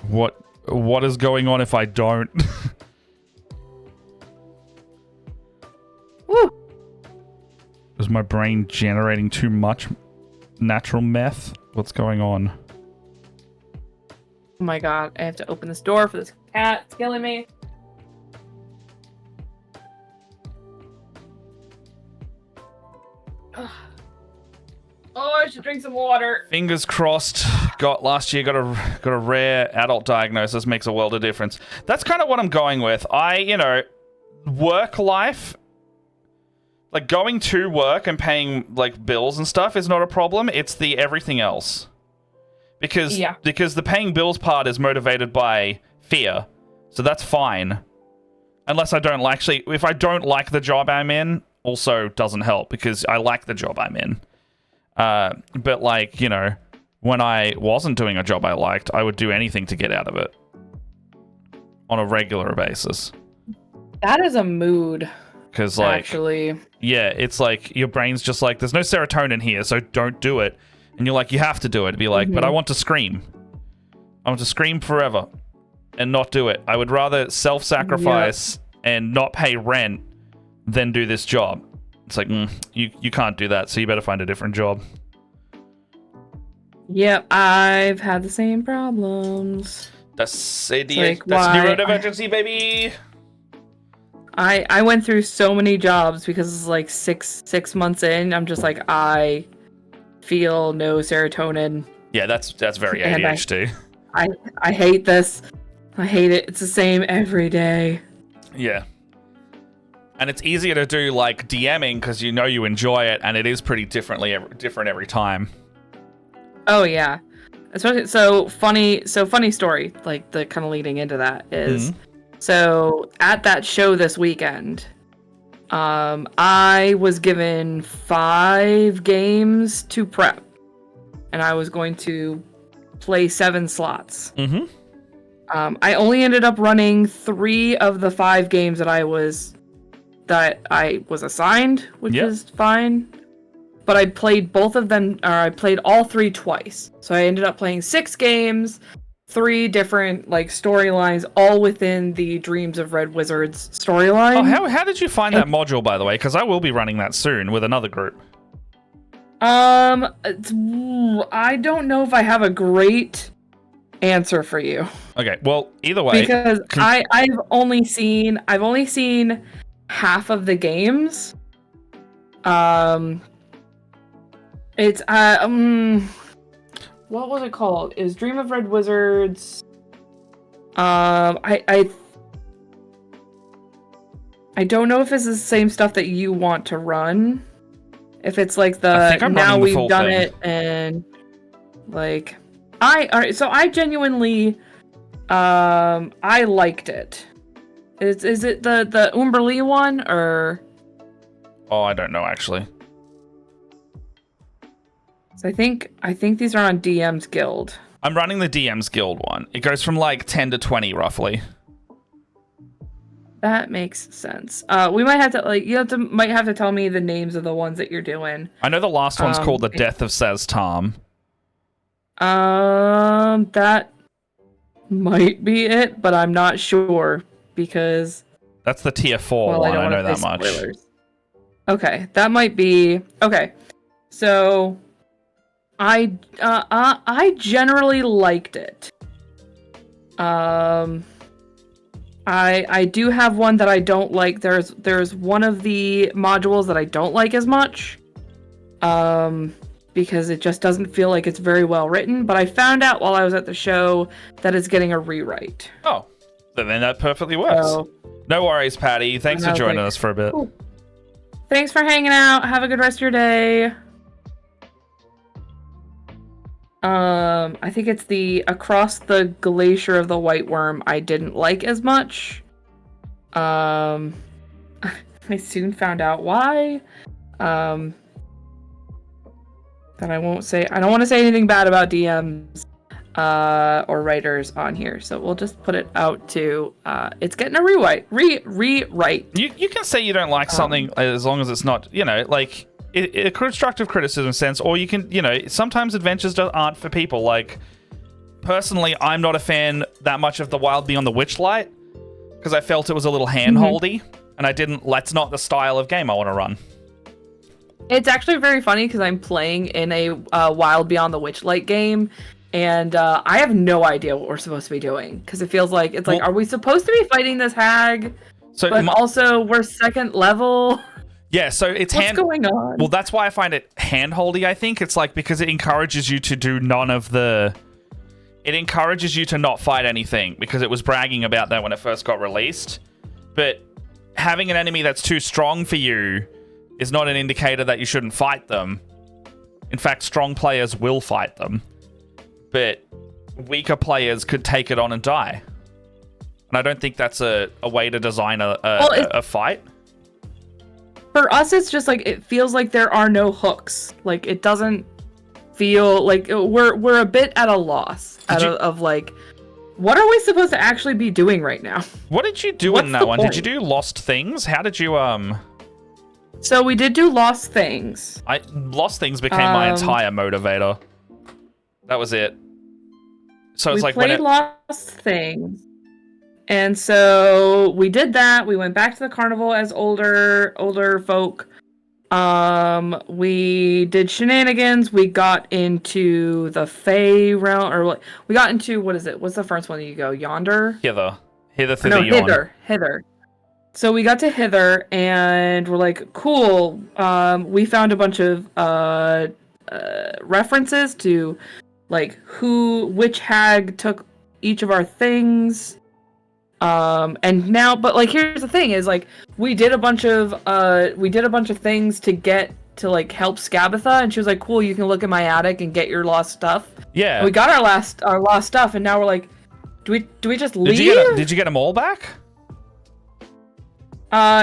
What is going on if I don't? Woo! Is my brain generating too much natural meth? What's going on? Oh my god, I have to open this door for this cat. It's killing me. Ugh. Oh, I should drink some water. Fingers crossed. Last year got a rare adult diagnosis. Makes a world of difference. That's kind of what I'm going with. Work life, like going to work and paying like bills and stuff is not a problem. It's the everything else. Because the paying bills part is motivated by fear. So that's fine. Unless I don't if I don't like the job I'm in, also doesn't help because I like the job I'm in. But like, when I wasn't doing a job I liked, I would do anything to get out of it on a regular basis. That is a mood. Because like, actually, yeah, it's like your brain's just like, there's no serotonin here, so don't do it. And you're like, you have to do it. Be like, but I want to scream. I want to scream forever and not do it. I would rather self-sacrifice and not pay rent than do this job. It's like, you can't do that, so you better find a different job. Yep, I've had the same problems. That's neurodivergency, baby. I went through so many jobs because it's like six months in. I'm just like, I feel no serotonin. Yeah, that's very ADHD. I hate this. I hate it. It's the same every day. Yeah. And it's easier to do like DMing because you enjoy it, and it is pretty different every time. Oh yeah, especially funny story, like the kind of leading into that is, so at that show this weekend, I was given 5 games to prep, and I was going to play 7 slots. I only ended up running 3 of the 5 games that I was assigned, which is fine. But I played both of them, or I played all 3 twice. So I ended up playing 6 games, 3 different like storylines, all within the Dreams of Red Wizards storyline. Oh, how did you find that module, by the way? Because I will be running that soon with another group. I don't know if I have a great answer for you. Okay, well, either way, because I've only seen half of the games. It's what was it called? Is Dream of Red Wizards? I don't know if this is the same stuff that you want to run. If it's like now we've done it, and like so I genuinely I liked it. Is it the Umberlee one, or? Oh, I don't know actually. So I think these are on DM's Guild. I'm running the DM's Guild one. It goes from like 10 to 20 roughly. That makes sense. We might have to might have to tell me the names of the ones that you're doing. I know the last one's called The Death of Saztam. That might be it, but I'm not sure because that's the tier 4 one. I know that much. Spoilers. Okay, that might be okay. So I generally liked it. I do have one that I don't like. There's one of the modules that I don't like as much. Because it just doesn't feel like it's very well written. But I found out while I was at the show that it's getting a rewrite. Oh, then that perfectly works. So, no worries, Patty. Thanks for joining us for a bit. Cool. Thanks for hanging out. Have a good rest of your day. I think it's the Across the Glacier of the White Worm I didn't like as much. I soon found out why. That I won't say. I don't want to say anything bad about DMs or writers on here, so we'll just put it out to it's getting a rewrite. You can say you don't like something as long as it's not, like a constructive criticism sense, or you can, sometimes adventures aren't for people. Like, personally, I'm not a fan that much of the Wild Beyond the Witchlight because I felt it was a little hand-holdy, and that's not the style of game I want to run. It's actually very funny because I'm playing in a Wild Beyond the Witchlight game, and I have no idea what we're supposed to be doing because it feels like are we supposed to be fighting this hag? But also we're 2nd level. Yeah, so it's what's going on? Well, that's why I find it hand-holdy. I think it's like because it encourages you to do none of the. It encourages you to not fight anything because it was bragging about that when it first got released. But having an enemy that's too strong for you is not an indicator that you shouldn't fight them. In fact, strong players will fight them. But weaker players could take it on and die. And I don't think that's a way to design a fight. For us, it's just like, it feels like there are no hooks. Like, it doesn't feel like we're a bit at a loss of like, what are we supposed to actually be doing right now? What did you do in that one? Did you do Lost Things? How did you, So we did do Lost Things. Lost Things became my entire motivator. That was it. So it's we like played Lost Things. And so we did that. We went back to the carnival as older folk. We did shenanigans. We got into the Fey realm, or we got into, what is it? What's the first one that you go? Yonder? Hither through the yawn. Hither. So we got to Hither, and we're like, cool. We found a bunch of references to like which hag took each of our things. And now, but like, here's the thing is like, we did a bunch of things to get to like help Scabatha, and she was like, "Cool, you can look in my attic and get your lost stuff." Yeah. And we got our lost stuff, and now we're like, do we just leave? Did you get them all back?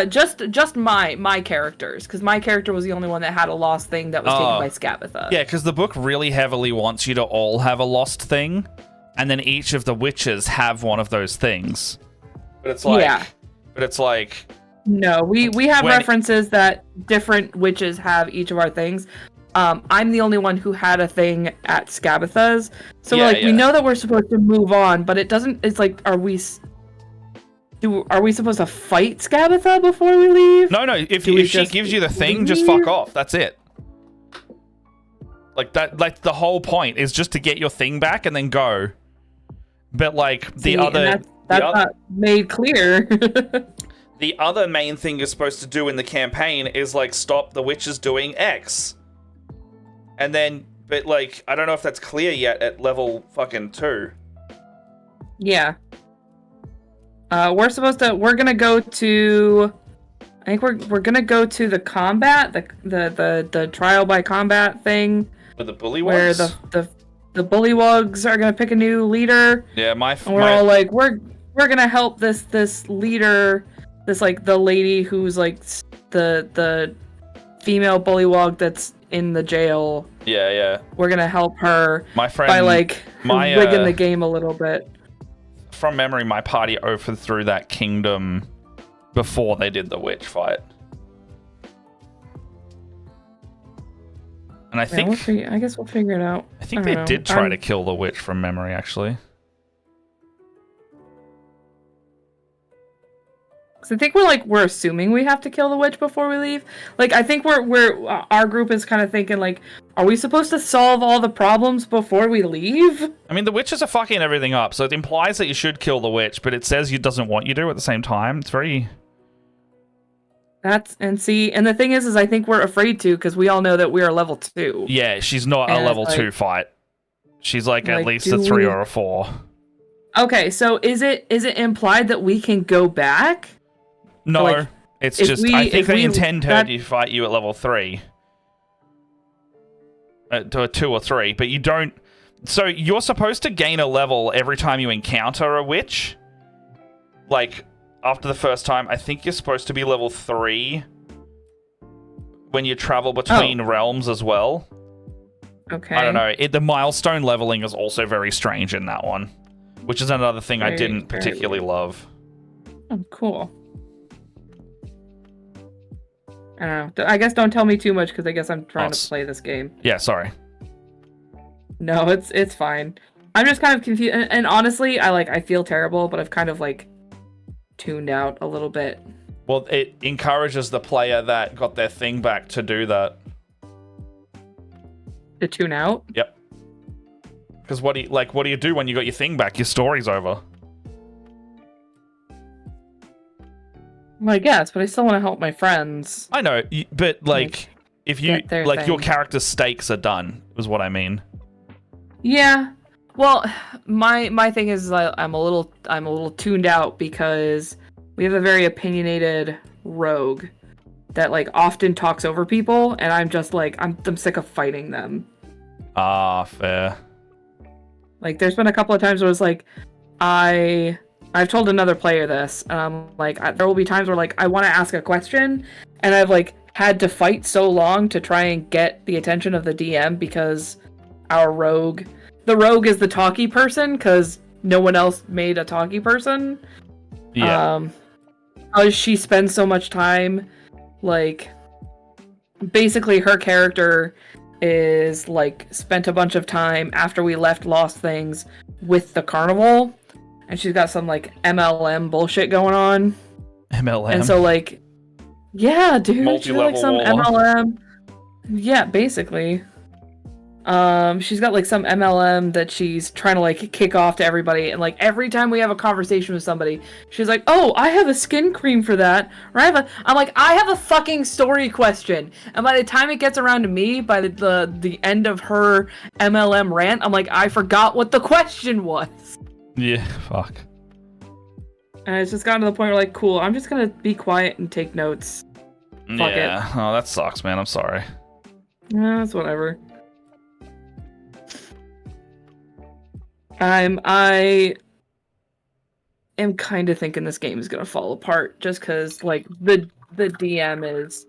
Just my characters, because my character was the only one that had a lost thing that was taken by Scabatha. Yeah, because the book really heavily wants you to all have a lost thing, and then each of the witches have one of those things. But it's like, yeah. But it's like, no, we have references that different witches have each of our things. I'm the only one who had a thing at Scabatha's, so we know that we're supposed to move on, but it doesn't. It's like, are we supposed to fight Scabatha before we leave? No. If she gives you the thing, just fuck off. That's it. Like that. Like the whole point is just to get your thing back and then go. But like that's not made clear. The other main thing you're supposed to do in the campaign is like stop the witches doing X. And then, but like, I don't know if that's clear yet at level fucking 2. Yeah. We're gonna go to, I think we're gonna go to the combat, the trial by combat thing. With the bullywugs? Where the bullywugs are gonna pick a new leader. Yeah, and we're all like, we're gonna help this leader, this like the lady who's like the female bullywug that's in the jail. Yeah. We're gonna help her my friend, by like rigging the game a little bit. From memory, my party overthrew that kingdom before they did the witch fight. And I think I guess we'll figure it out. I think they did try to kill the witch from memory, actually. I think we're assuming we have to kill the witch before we leave. Like, I think our group is kind of thinking like, are we supposed to solve all the problems before we leave? I mean, the witches are fucking everything up, so it implies that you should kill the witch, but it says it doesn't want you to at the same time. It's very... And the thing is I think we're afraid to, because we all know that we are level 2. Yeah, she's not a level 2 fight. She's like at least a 3 or a 4. Okay, so is it implied that we can go back? No, like, it's just, I think they intend her to fight you at level 3. To a 2 or 3, but you don't... So you're supposed to gain a level every time you encounter a witch. Like, after the first time, I think you're supposed to be level 3 when you travel between realms as well. Okay. I don't know. The milestone leveling is also very strange in that one, which is another thing I didn't particularly love. Oh, cool. I don't know. I guess don't tell me too much, because I guess I'm trying to play this game. Yeah, sorry. No, it's fine. I'm just kind of confused, and honestly, I feel terrible, but I've kind of like tuned out a little bit. Well, it encourages the player that got their thing back to do that. To tune out? Yep. Because what do you do when you got your thing back? Your story's over. Well, I guess, but I still want to help my friends. I know, but like if you like your thing. character's stakes are done, is what I mean. Yeah. Well, my thing is I'm a little tuned out, because we have a very opinionated rogue that like often talks over people, and I'm just like I'm sick of fighting them. Ah, fair. Like, there's been a couple of times where it's like I've told another player this, and I'm like, there will be times where like I want to ask a question, and I've like had to fight so long to try and get the attention of the DM, because the rogue is the talky person, because no one else made a talky person. Yeah. Because she spends so much time, like, basically her character is like spent a bunch of time after we left Lost Things with the carnival. And she's got some, like, MLM bullshit going on. MLM? And so, like... Yeah, dude. She's got, like, some Multi-level MLM... Yeah, basically. She's got, like, some MLM that she's trying to, like, kick off to everybody. And, like, every time we have a conversation with somebody, she's like, oh, I have a skin cream for that. Or I'm like, I have a fucking story question. And by the time it gets around to me, by the end of her MLM rant, I'm like, I forgot what the question was. Yeah, fuck. And it's just gotten to the point where, like, cool, I'm just gonna be quiet and take notes. Fuck yeah. It. Oh, that sucks, man. I'm sorry. That's whatever. I am kind of thinking this game is gonna fall apart just because like the DM is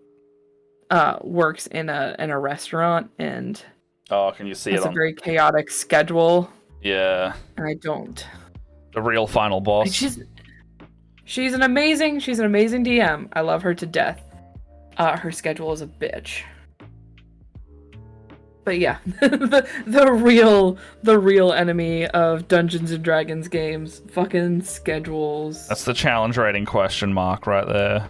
works in a restaurant and Oh, can you see it's it a on? very chaotic schedule, Yeah, and I don't. the real final Like, boss. she's an amazing DM. I love her to death. Her schedule is a bitch. But yeah, the real enemy of Dungeons and Dragons games, fucking schedules. That's the challenge rating question mark right there.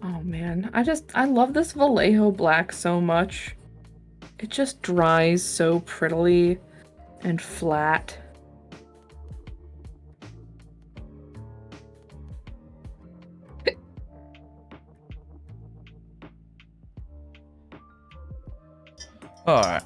Oh man, I love this Vallejo black so much. It just dries so prettily and flat. All right.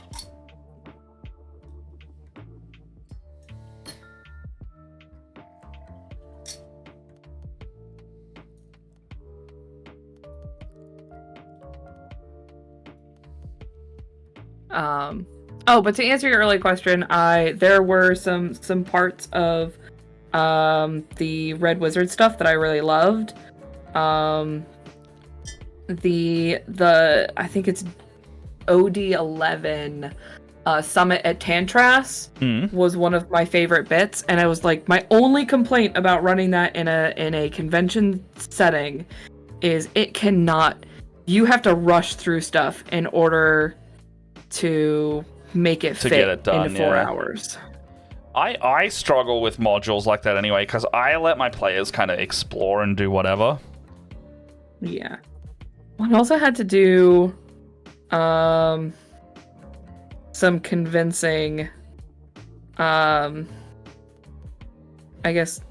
Oh, but to answer your earlier question, there were some parts of the Red Wizard stuff that I really loved. The I think it's OD11 Summit at Tantras was one of my favorite bits, and I was like, my only complaint about running that in a convention setting is you have to rush through stuff in order to make it fit get it done, into 4 yeah. hours. I struggle with modules like that anyway, because I let my players kind of explore and do whatever. Yeah. Well, I also had to do some convincing I guess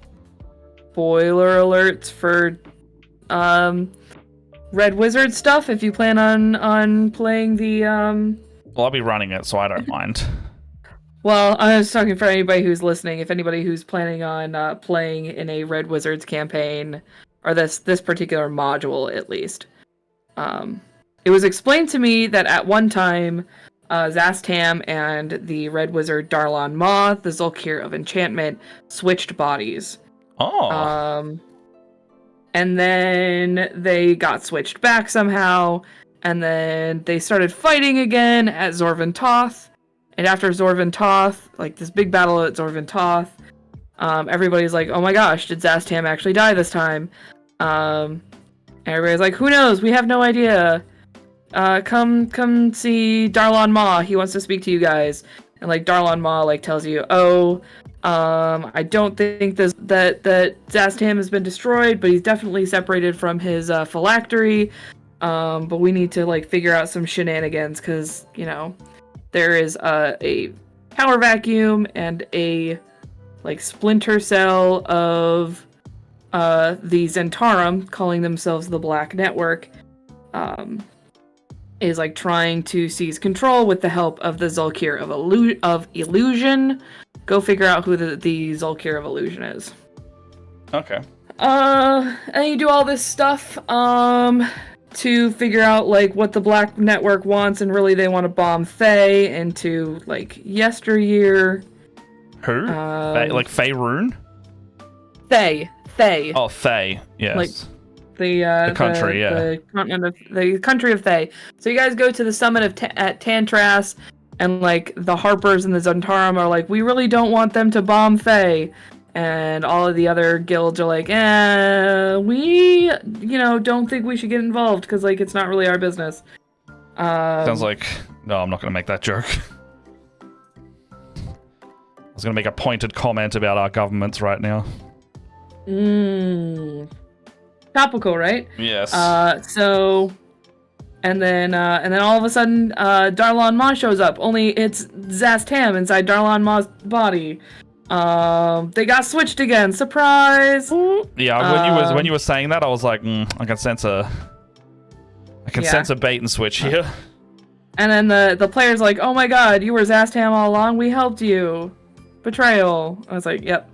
spoiler alerts for Red Wizard stuff if you plan on playing the Well, I'll be running it, so I don't mind. Well, I was talking for anybody who's listening. If anybody who's planning on playing in a Red Wizards campaign, or this particular module at least, it was explained to me that at one time, Zastam and the Red Wizard Darlon Maw, the Zulkir of Enchantment, switched bodies. Oh. And then they got switched back somehow, and then they started fighting again at Zorvan Toth. And after Zorvan Toth, like this big battle at Zorvan Toth, everybody's like, oh my gosh, did Zastam actually die this time? And everybody's like, who knows? We have no idea. Come see Darlon Maw. He wants to speak to you guys. And like Darlon Maw like tells you, I don't think that Zastam has been destroyed, but he's definitely separated from his phylactery. But we need to like figure out some shenanigans because, you know, there is a power vacuum and a like splinter cell of the Zentarum, calling themselves the Black Network, is like trying to seize control with the help of the Zulkir of Illusion. Go figure out who the Zulkir of Illusion is. Okay. And you do all this stuff to figure out like what the Black Network wants, and really they want to bomb Faye into like yesteryear. Who? Like Faerun? Faye. Oh, Faye. Yes. Like the country, yeah. The continent of the country of Faye. So you guys go to the summit of at Tantras, and like the Harpers and the Zentarum are like, we really don't want them to bomb Faye. And all of the other guilds are like, we, don't think we should get involved because, like, it's not really our business. Sounds like... No, I'm not going to make that joke. I was going to make a pointed comment about our governments right now. Topical, right? Yes. And then all of a sudden, Darlon Maw shows up. Only it's Zastam inside Darlon Maw's body. They got switched again. Surprise! Yeah, when you were saying that, I was like, I can sense a bait and switch here. And then the player's like, oh my god, you were Zastam all along, we helped you. Betrayal. I was like, yep.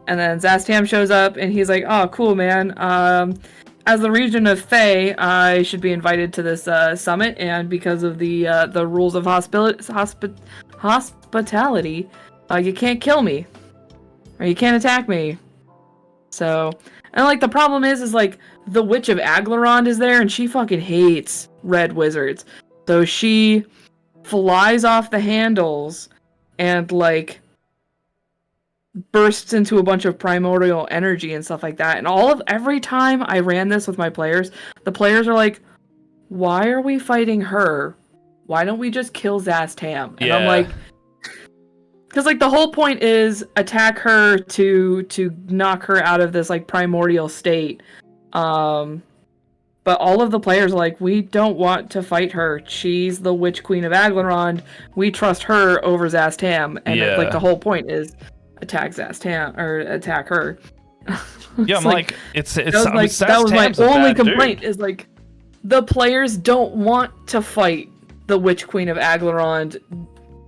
And then Zastam shows up and he's like, oh, cool, man. As the region of Thay, I should be invited to this summit, and because of the rules of hospitality, you can't kill me. Or you can't attack me. So, and like the problem is like the Witch of Aglarond is there and she fucking hates red wizards. So she flies off the handles and like bursts into a bunch of primordial energy and stuff like that. And every time I ran this with my players, the players are like, why are we fighting her? Why don't we just kill Zastam? And I'm like, because like the whole point is attack her to knock her out of this like primordial state. But all of the players are like, we don't want to fight her. She's the Witch Queen of Aglarond. We trust her over Zastam. And it's, like the whole point is attack Zastam or attack her. Yeah, I'm like it's that was my only complaint is like the players don't want to fight the Witch Queen of Aglarond.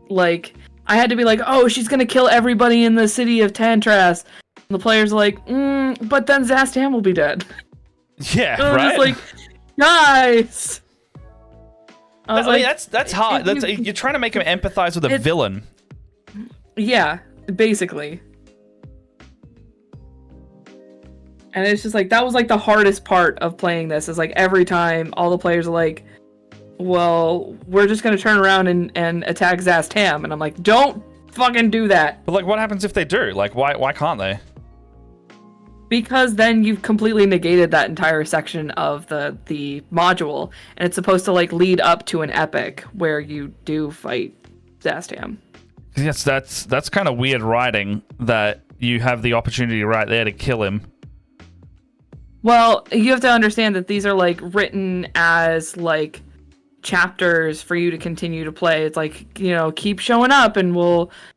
Like I had to be like, oh, she's gonna kill everybody in the city of Tantras. And the players are like, but then Zastam will be dead. Yeah, and right. It's like, guys. I mean, that's hard. You're trying to make him empathize with a villain. Yeah, basically. And it's just like that was like the hardest part of playing this. Is like every time all the players are like, well, we're just gonna turn around and attack Zastam, and I'm like, don't fucking do that. But like, what happens if they do? Like, why can't they? Because then you've completely negated that entire section of the module, and it's supposed to like lead up to an epic where you do fight Zastam. Yes, that's kind of weird writing that you have the opportunity right there to kill him. Well, you have to understand that these are like written as like chapters for you to continue to play. It's like, you know, keep showing up and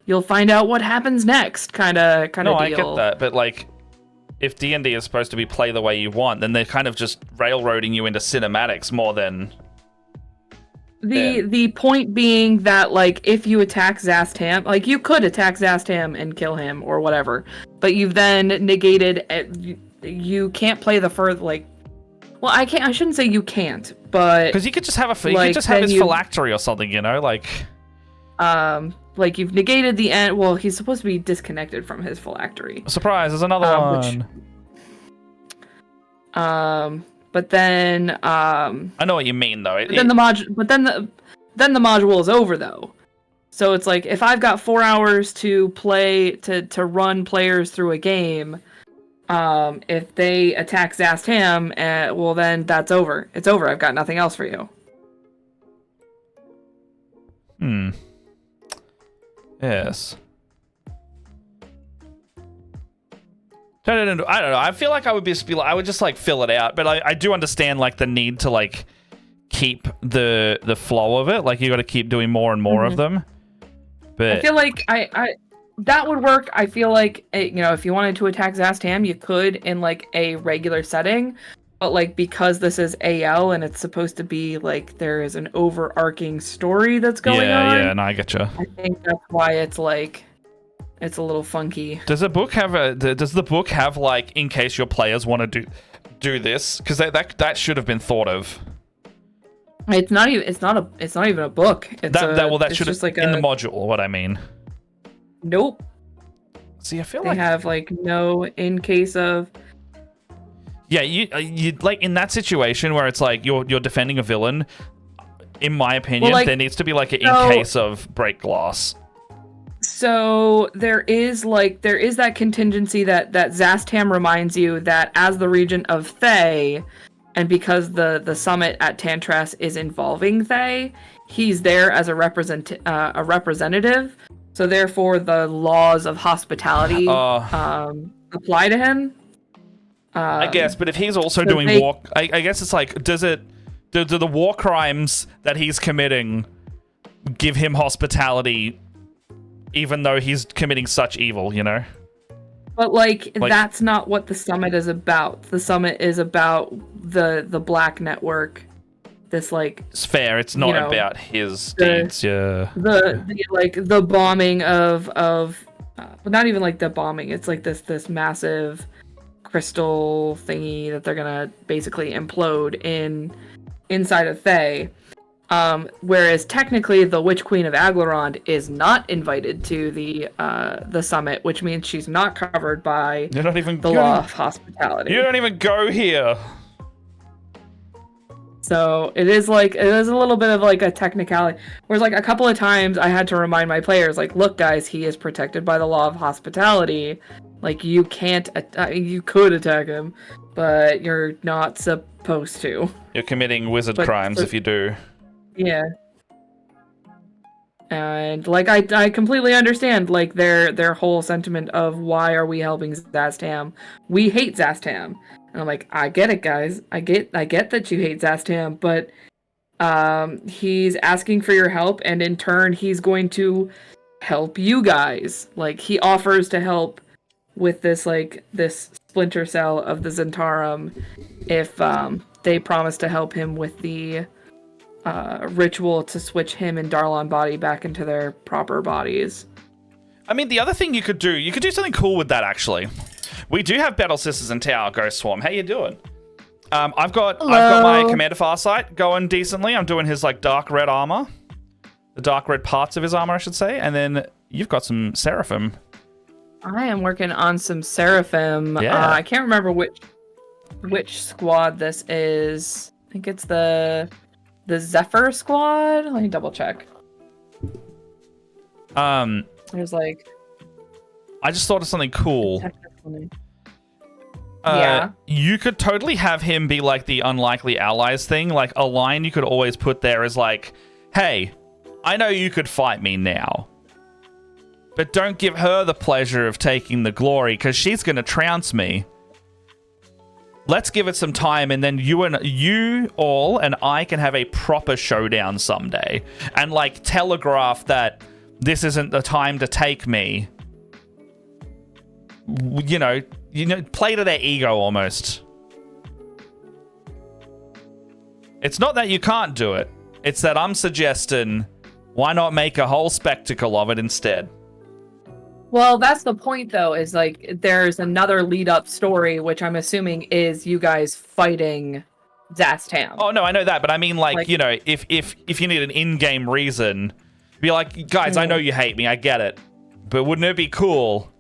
you'll find out what happens next kind of deal. No, I get that, but like if D&D is supposed to be play the way you want, then they're kind of just railroading you into cinematics more than the point being that like if you attack Zastam, like you could attack Zastam and kill him or whatever, but you've then negated you can't play the further like. Well, I shouldn't say you can't, but because you could just have you could just have his phylactery or something, you know, like you've negated the end. Well, he's supposed to be disconnected from his phylactery. Surprise! There's another one. But then I know what you mean though. Then the module is over though. So it's like if I've got 4 hours to play to run players through a game. If they attack Zastam, well then that's over. It's over. I've got nothing else for you. Yes. No. I don't know. I feel like I would just like fill it out, but I do understand like the need to like keep the flow of it. Like you got to keep doing more and more of them. But I feel like I that would work. I feel like, you know, if you wanted to attack Zastam, you could in like a regular setting, but like because this is AL and it's supposed to be like there is an overarching story that's going on. Yeah, no, I getcha. I think that's why it's like it's a little funky. Does the book have like in case your players want to do this? Because that should have been thought of. It's not even a book. That should have like in the module. What I mean. Nope. See, I feel they have like no in case of. Yeah, you like in that situation where it's like you're defending a villain. In my opinion, there needs to be like an in case of break glass. So there is that contingency that Zastam reminds you that as the region of Thay, and because the summit at Tantras is involving Thay, he's there as a representative. So therefore, the laws of hospitality apply to him. I guess, but if he's also doing war, I guess it's like, do the war crimes that he's committing give him hospitality, even though he's committing such evil? You know. But like that's not what the summit is about. The summit is about the Black Network this like It's fair. It's not you know, about his the- deeds. Yeah. the bombing of but not even like the bombing. It's like this massive crystal thingy that they're gonna basically implode inside of Thay. Whereas technically the Witch Queen of Aglarond is not invited to the summit, which means she's not covered by You're not even the law of hospitality. You don't even go here. So it is a little bit of like a technicality. Whereas like a couple of times I had to remind my players, like, look guys, he is protected by the law of hospitality. Like you can't, you could attack him, but you're not supposed to. You're committing wizard crimes if you do. Yeah. And like I completely understand like their whole sentiment of why are we helping Zastam? We hate Zastam. And I'm like, I get it, guys. I get that you hate Zastam, but he's asking for your help, and in turn, he's going to help you guys. Like, he offers to help with this splinter cell of the Zentarum if they promise to help him with the ritual to switch him and Darlon body back into their proper bodies. I mean, the other thing you could do something cool with that, actually. We do have Battle Sisters and Tower Ghost Swarm. How you doing? I've got my Commander Farsight going decently. I'm doing his like dark red armor, the dark red parts of his armor, I should say. And then you've got some Seraphim. I am working on some Seraphim. Yeah. I can't remember which squad this is. I think it's the Zephyr squad. Let me double check. There's like. I just thought of something cool. Yeah. You could totally have him be like the unlikely allies thing. Like a line you could always put there is like, hey, I know you could fight me now, but don't give her the pleasure of taking the glory because she's going to trounce me. Let's give it some time, and then you all and I can have a proper showdown someday and like telegraph that this isn't the time to take me. You know, play to their ego almost. It's not that you can't do it. It's that I'm suggesting, why not make a whole spectacle of it instead? Well, that's the point, though, is like there's another lead-up story, which I'm assuming is you guys fighting Zastam. Oh no, I know that, but I mean, like you know, if you need an in-game reason, be like, guys, I know you hate me, I get it, but wouldn't it be cool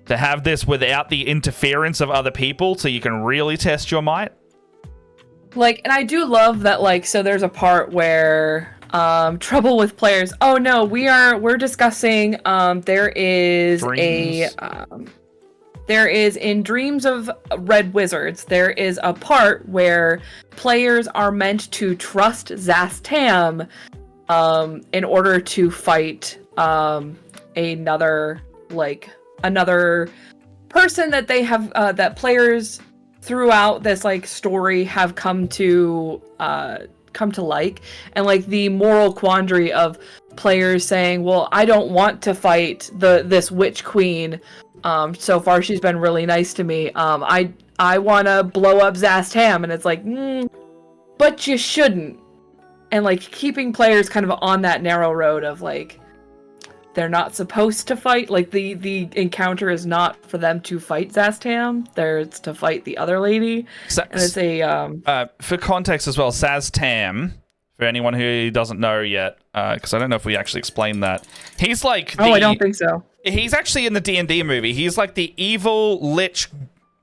to have this without the interference of other people so you can really test your might? Like, and I do love that, like, so there's a part where trouble with players. Oh no, we're discussing there is Dreams. there is in Dreams of Red Wizards, there is a part where players are meant to trust Zastam in order to fight another person that they have that players throughout this like story have come to like, and like the moral quandary of players saying, well, I don't want to fight this witch queen, so far she's been really nice to me, I want to blow up Zastam, and it's like, but you shouldn't. And like keeping players kind of on that narrow road of like, they're not supposed to fight. Like the encounter is not for them to fight Zastam. It's to fight the other lady. And it's a for context as well, Zastam, for anyone who doesn't know yet, because I don't know if we actually explained that. He's like I don't think so. He's actually in the D&D movie. He's like the evil lich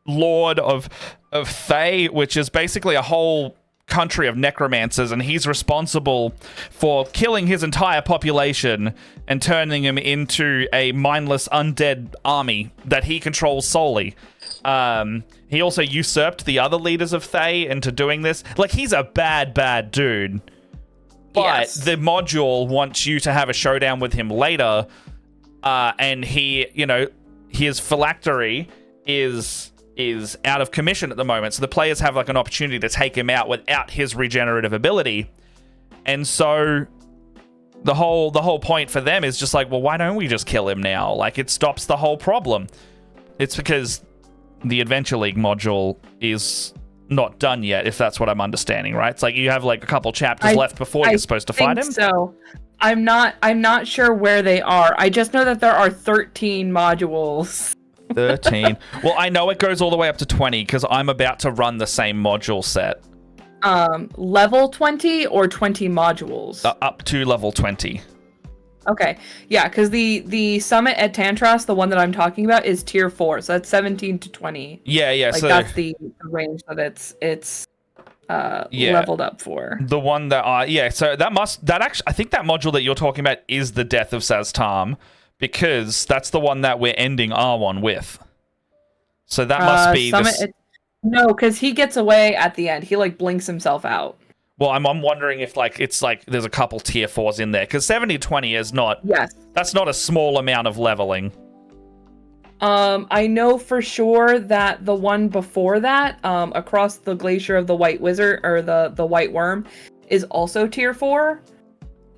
lord of Thay, which is basically a whole country of necromancers, and he's responsible for killing his entire population and turning him into a mindless undead army that he controls solely. He also usurped the other leaders of Thay into doing this. Like, he's a bad dude. But yes. The module wants you to have a showdown with him later, and he, you know, his phylactery is out of commission at the moment, so the players have like an opportunity to take him out without his regenerative ability. And so the whole point for them is just like, well, why don't we just kill him now? Like, it stops the whole problem. It's because the Adventure League module is not done yet, if that's what I'm understanding, right? It's like you have like a couple chapters left before you're supposed to fight him. So I'm not sure where they are. I just know that there are 13 modules. 13. Well, I know it goes all the way up to 20 because I'm about to run the same module set. Level 20 or 20 modules? Up to level 20. Okay. Yeah, because the summit at Tantras, the one that I'm talking about, is tier 4, so that's 17 to 20. Yeah. Like so that's the range that it's leveled up for. The one that so that actually, I think that module that you're talking about is the Death of Saztam, because that's the one that we're ending R1 with. So that must be summit. No, because he gets away at the end. He like blinks himself out. Well, I'm wondering if like it's like there's a couple tier 4s in there, because 70-20 is not. Yes. That's not a small amount of leveling. I know for sure that the one before that, across the glacier of the White Wizard or the White Worm, is also tier 4.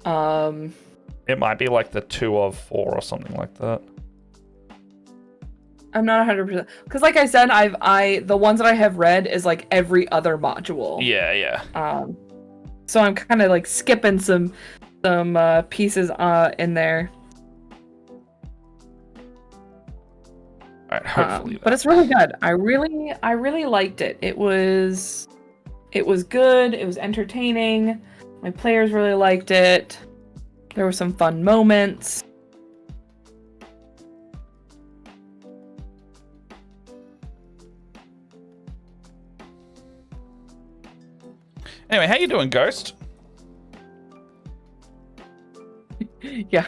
It might be like the 2 of 4 or something like that. I'm not 100%, because like I said, the ones that I have read is like every other module. Yeah. So I'm kind of like skipping some pieces in there. All right, hopefully. But it's really good. I really liked it. It was good. It was entertaining. My players really liked it. There were some fun moments. Anyway, how you doing, Ghost? Yeah.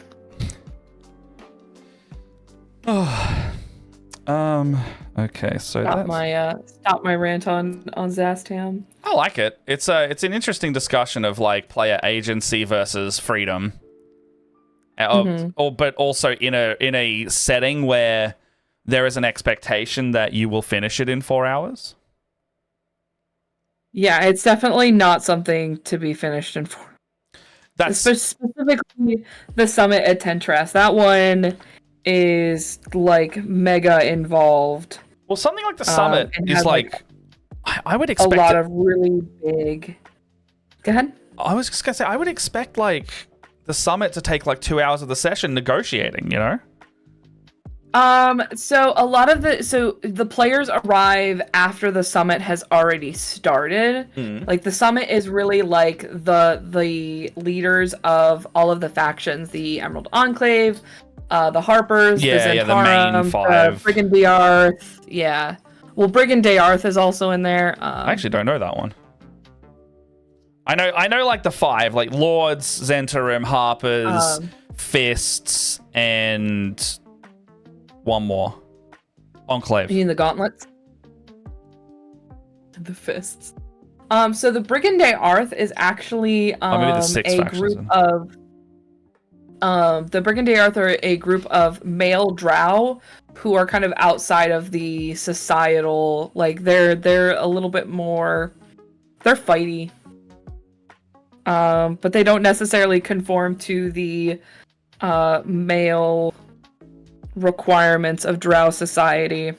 Okay, so stop my rant on Zastam. I like it. It's an interesting discussion of like player agency versus freedom. But also in a setting where there is an expectation that you will finish it in 4 hours. Yeah, it's definitely not something to be finished in 4. That's specifically the summit at Tentras. That one is like mega involved. Well, something like the summit is like I would a expect lot of really big. Go ahead. I was just gonna say I would expect like the summit to take like 2 hours of the session negotiating, you know? So a lot of the players arrive after the summit has already started. Like the summit is really like the leaders of all of the factions, the Emerald Enclave, the Harpers, the Zentarum, the main 5. Brigand Dearth. Yeah. Well, Brigand Dearth is also in there. I actually don't know that one. I know like the 5, like Lords, Zentarum, Harpers, Fists, and one more. Enclave. You mean the gauntlets? The fists. So the Brigand Dearth is actually maybe the 6 a group of the Brigand Dearth are a group of male drow who are kind of outside of the societal, like they're a little bit more, they're fighty. But they don't necessarily conform to the male requirements of drow society.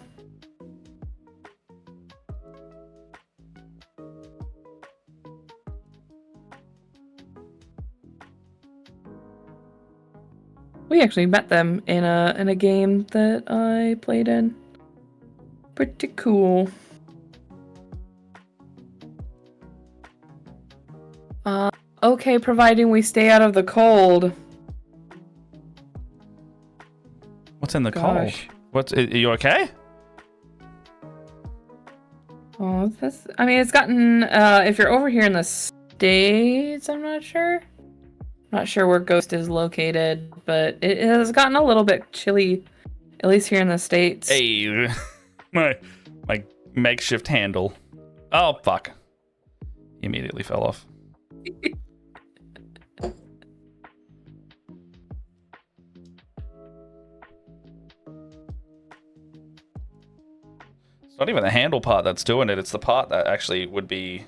We actually met them in a game that I played in. Pretty cool. Okay, providing we stay out of the cold. What's in the Gosh. cold? Are you okay? Oh, I mean, it's gotten, if you're over here in the States, I'm not sure. Not sure where Ghost is located, but it has gotten a little bit chilly, at least here in the States. Hey, my makeshift handle. Oh, fuck. He immediately fell off. It's not even the handle part that's doing it. It's the part that actually would be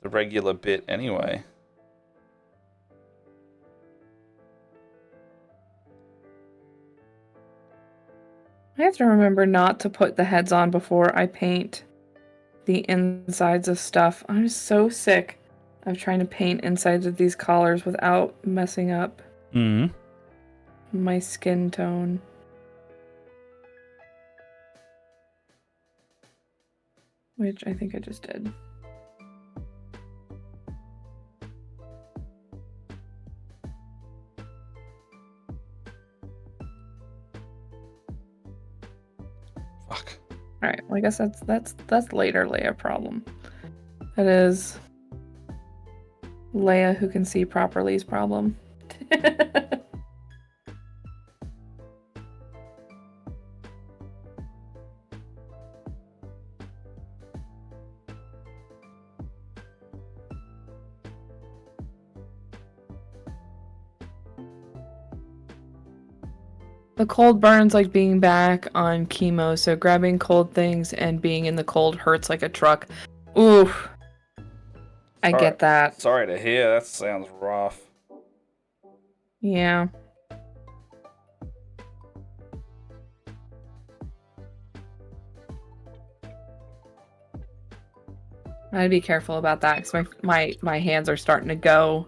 the regular bit anyway. I have to remember not to put the heads on before I paint. the insides of stuff. I'm so sick of trying to paint insides of these collars without messing up my skin tone. Which I think I just did. Fuck. All right. Well, I guess that's later Leia problem. That is Leia who can see properly's problem. The cold burns like being back on chemo, so grabbing cold things and being in the cold hurts like a truck. Oof. I get that. Sorry to hear. That sounds rough. Yeah. I'd be careful about that because my hands are starting to go.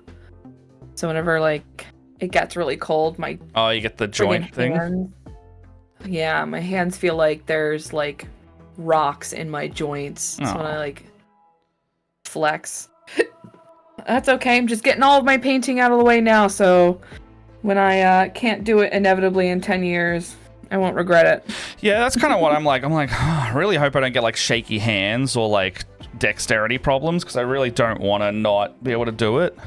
So whenever like it gets really cold, my You get the joint thing? hands, yeah, my hands feel like there's like rocks in my joints. So when I like flex. That's okay. I'm just getting all of my painting out of the way now, so when I can't do it inevitably in 10 years, I won't regret it. Yeah, that's kind of what I'm like. I really hope I don't get like shaky hands or like dexterity problems because I really don't want to not be able to do it.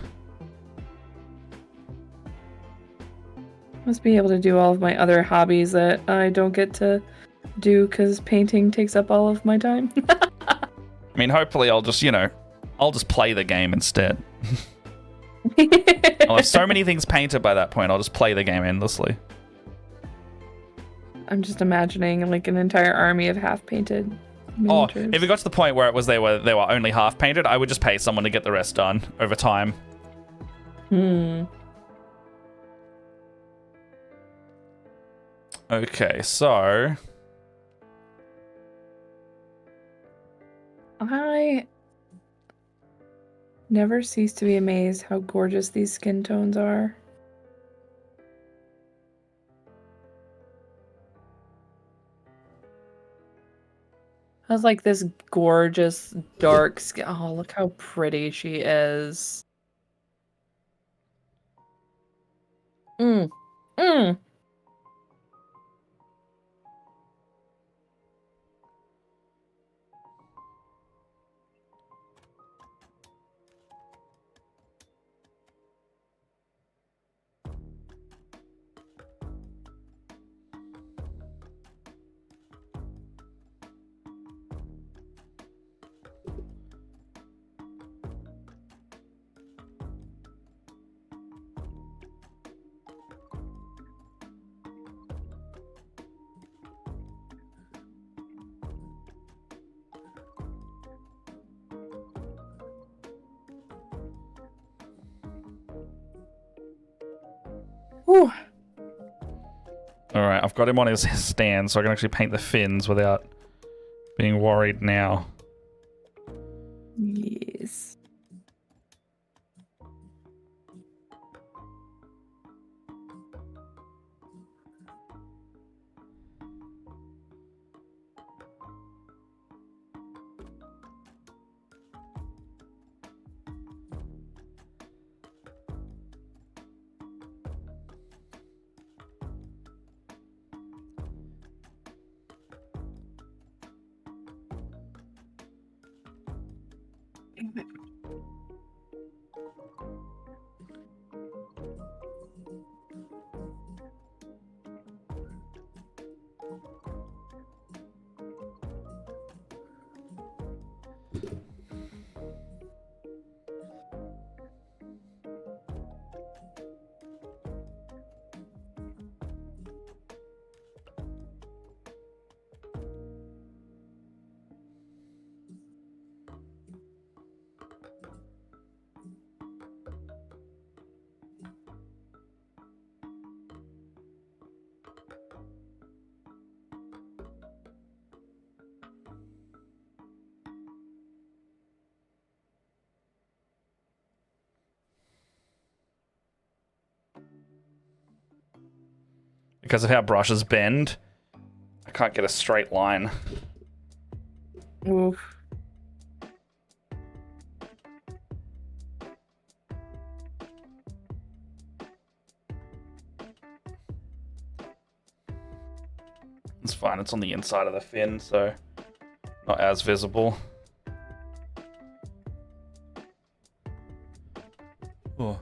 Must be able to do all of my other hobbies that I don't get to do because painting takes up all of my time. I mean, hopefully I'll just play the game instead. I'll have so many things painted by that point, I'll just play the game endlessly. I'm just imagining like an entire army of half-painted miniatures. If it got to the point where they were only half painted, I would just pay someone to get the rest done over time. Okay, so I never cease to be amazed how gorgeous these skin tones are. Has like this gorgeous dark skin. Oh, look how pretty she is. Mm. Mm. Whew. Alright, I've got him on his stand so I can actually paint the fins without being worried now. Yes. because of how brushes bend. I can't get a straight line. Oof. It's fine. It's on the inside of the fin, so not as visible. Oh.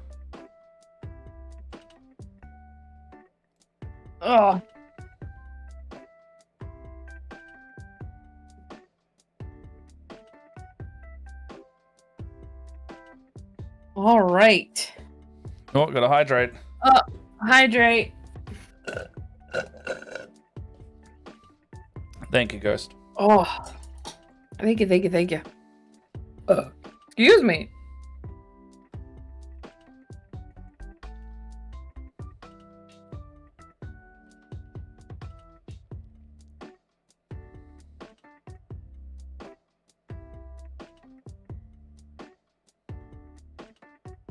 Oh. All right. Oh, gotta hydrate. Hydrate. Thank you, Ghost. Oh. Thank you, thank you, thank you. Excuse me.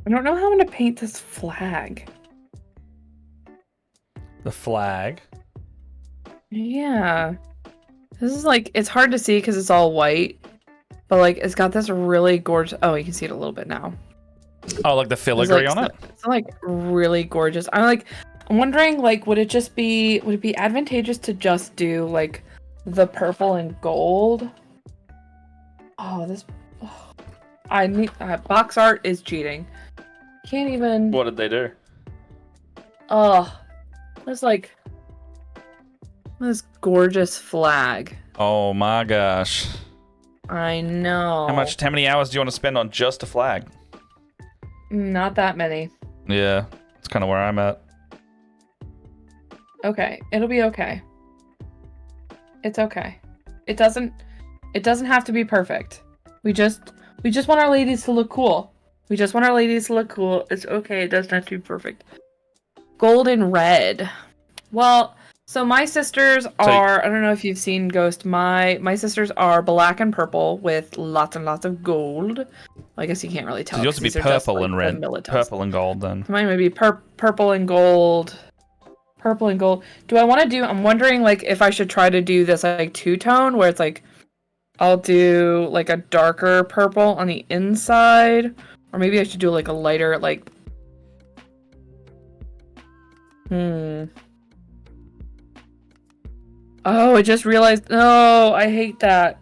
I don't know how I'm gonna paint this flag. The flag. Yeah. This is like, it's hard to see because it's all white. But like, it's got this really gorgeous, oh, you can see it a little bit now. Oh, like the filigree on it? It's like really gorgeous. I'm wondering, like, would it be advantageous to just do like the purple and gold? Oh, I need, box art is cheating. Can't even. What did they do? Oh, there's like this gorgeous flag. Oh my gosh. I know. How many hours do you want to spend on just a flag? Not that many. Yeah, it's kind of where I'm at. Okay, it'll be okay. It's okay. It doesn't have to be perfect. We just want our ladies to look cool. We just want our ladies to look cool. It's okay. It doesn't have to be perfect. Gold and red. Well, so my sisters are, I don't know if you've seen Ghost. My sisters are black and purple with lots and lots of gold. Well, I guess you can't really tell. So yours would be purple and red. Purple and gold then. Mine would be purple and gold. Purple and gold. I'm wondering like if I should try to do this like two-tone where it's like I'll do like a darker purple on the inside. Or maybe I should do like a lighter, like... Oh, I just realized... No, I hate that.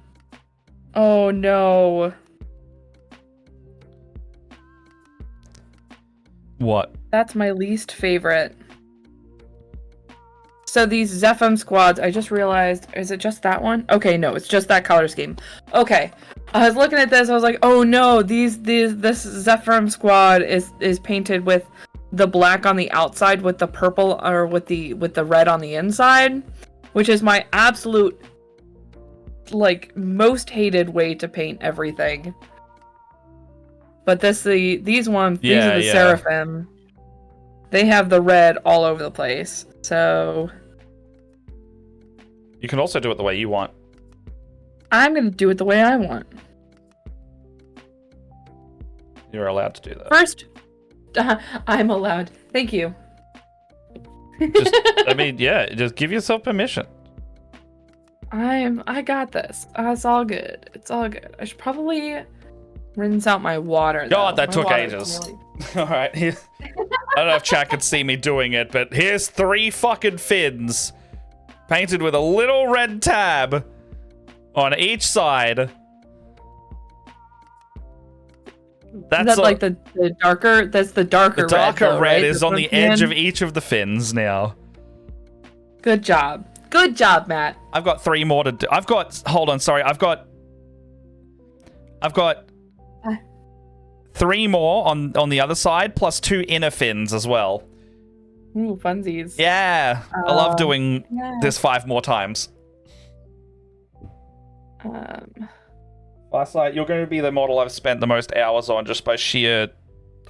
Oh, no. What? That's my least favorite. So these Seraphim squads, I just realized... Is it just that one? Okay, no, it's just that color scheme. Okay. I was looking at this, I was like, oh no, this Seraphim squad is painted with the black on the outside with the purple or with the red on the inside, which is my absolute like most hated way to paint everything. But these are the Seraphim. They have the red all over the place. So you can also do it the way you want. I'm going to do it the way I want. You're allowed to do that. First, I'm allowed. Thank you. Just give yourself permission. I got this. It's all good. It's all good. I should probably rinse out my water. God, that My took water's ages. really- All right. I don't know if chat could see me doing it, but here's 3 fucking fins painted with a little red tab on each side. That's like the darker. That's the darker. The darker red, though, red right? is The on the pumpkin. edge of each of the fins now. Good job. Good job, Matt. I've got 3 more to do. Hold on, sorry. I've got 3 more on the other side, plus 2 inner fins as well. Ooh, funsies. Yeah, I love doing yeah. this 5 more times. Farsight, you're going to be the model I've spent the most hours on just by sheer...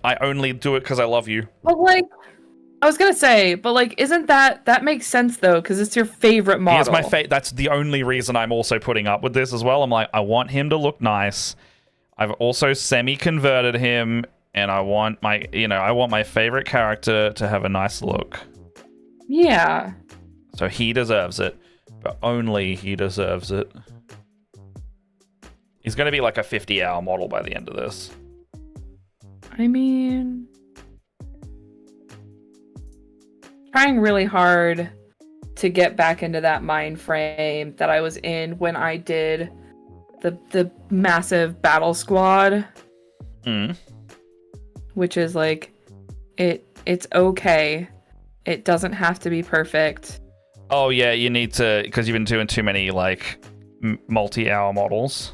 I only do it because I love you. But like, I was gonna say, but like, isn't that makes sense though? Because it's your favorite model. Here's my that's the only reason I'm also putting up with this as well. I'm like, I want him to look nice. I've also semi-converted him, and I want my favorite character to have a nice look. Yeah. So he deserves it, but only he deserves it. He's going to be like a 50-hour model by the end of this. I mean, trying really hard to get back into that mind frame that I was in when I did the massive battle squad. Which is like, it's okay. It doesn't have to be perfect. Oh yeah, you need to, because you've been doing too many like multi-hour models.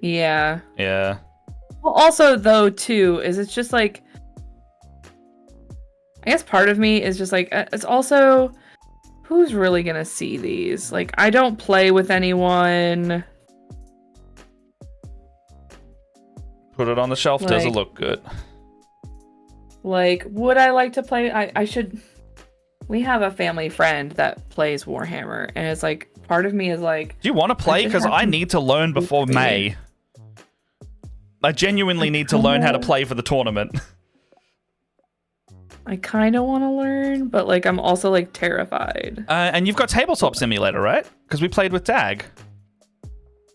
Yeah. Yeah. Well, also though too is it's just like, I guess part of me is just like, it's also, who's really gonna see these? Like, I don't play with anyone. Put it on the shelf. Does it look good? Like, would I like to play? I should. We have a family friend that plays Warhammer, and it's like, part of me is like, do you want to play? Because I need to learn before May. I genuinely need to learn how to play for the tournament. I kind of want to learn, but like, I'm also like terrified. And you've got Tabletop Simulator, right? Because we played with Dag.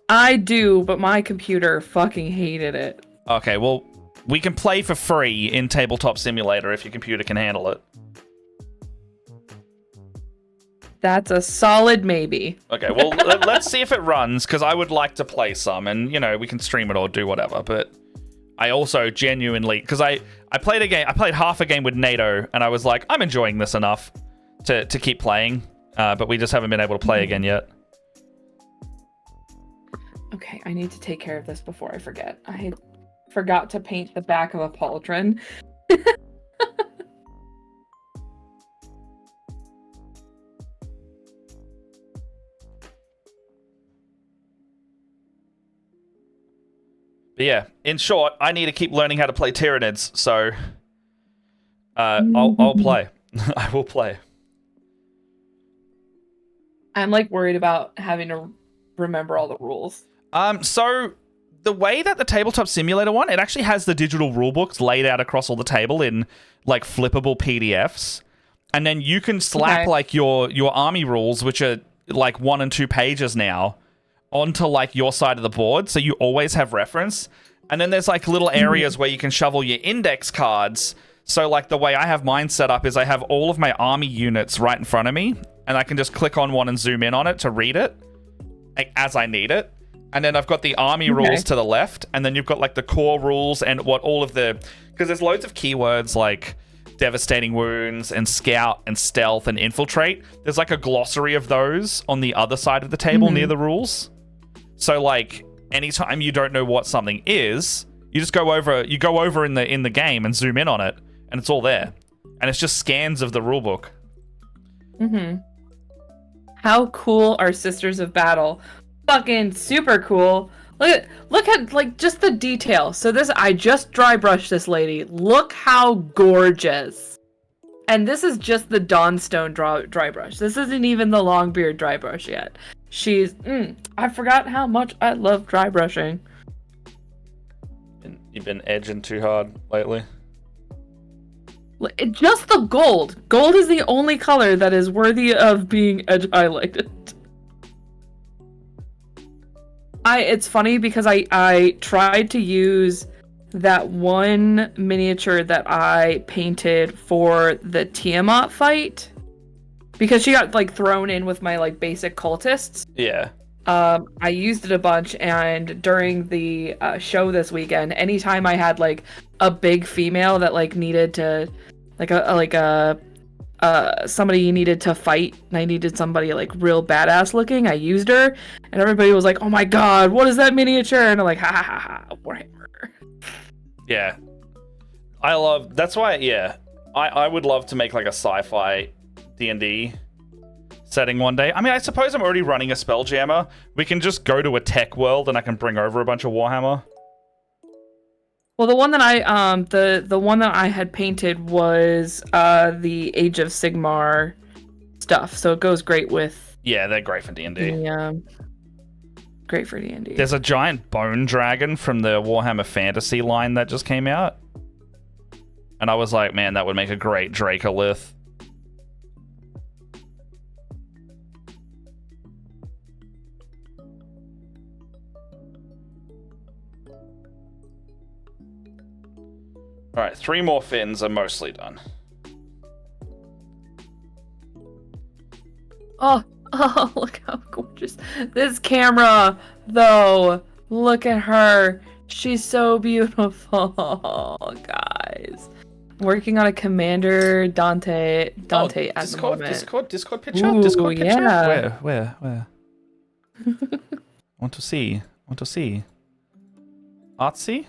I do, but my computer fucking hated it. Okay, well, we can play for free in Tabletop Simulator if your computer can handle it. That's a solid maybe. Okay, well, let's see if it runs, because I would like to play some, and, you know, we can stream it or do whatever, but I also genuinely, because I played a game, I played half a game with NATO, and I was like, I'm enjoying this enough to keep playing, but we just haven't been able to play again yet. Okay, I need to take care of this before I forget. I forgot to paint the back of a pauldron. But yeah, in short, I need to keep learning how to play Tyranids, so I'll play. I will play. I'm like worried about having to remember all the rules. So the way that the Tabletop Simulator one, it actually has the digital rulebooks laid out across all the table in like flippable PDFs, and then you can slap like your army rules, which are like 1 and 2 pages now, onto like your side of the board, so you always have reference. And then there's like little areas where you can shovel your index cards. So like the way I have mine set up is I have all of my army units right in front of me, and I can just click on one and zoom in on it to read it like, as I need it. And then I've got the army rules to the left, and then you've got like the core rules and what all of the, because there's loads of keywords like devastating wounds and scout and stealth and infiltrate. There's like a glossary of those on the other side of the table near the rules. So like anytime you don't know what something is, you just go over in the game and zoom in on it, and it's all there. And it's just scans of the rulebook. How cool are Sisters of Battle? Fucking super cool. Look at like just the detail. So this, I just dry brushed this lady. Look how gorgeous. And this is just the Dawnstone dry brush. This isn't even the Longbeard dry brush yet. She's I forgot how much I love dry brushing. You've been edging too hard lately. Just the gold. Gold is the only color that is worthy of being edge highlighted. It's funny because I tried to use that one miniature that I painted for the Tiamat fight, because she got like thrown in with my like basic cultists. Yeah. I used it a bunch, and during the show this weekend, anytime I had like a big female that like needed to somebody you needed to fight, and I needed somebody like real badass looking, I used her, and everybody was like, oh my god, what is that miniature? And I'm like, ha ha ha ha, Warhammer. Yeah. That's why, yeah. I would love to make like a sci-fi D&D setting one day. I mean, I suppose I'm already running a Spelljammer. We can just go to a tech world and I can bring over a bunch of Warhammer. Well, the one that the one that I had painted was the Age of Sigmar stuff, so it goes great with. Yeah, they're great for D&D. Yeah, great for D&D. There's a giant bone dragon from the Warhammer Fantasy line that just came out, and I was like, man, that would make a great Dracolith. All right, 3 more fins are mostly done. Oh, look how gorgeous. This camera, though. Look at her. She's so beautiful, guys. Working on a Commander Dante at the moment. Discord picture? Ooh, Discord picture? yeah. Where? Want to see. Artsy?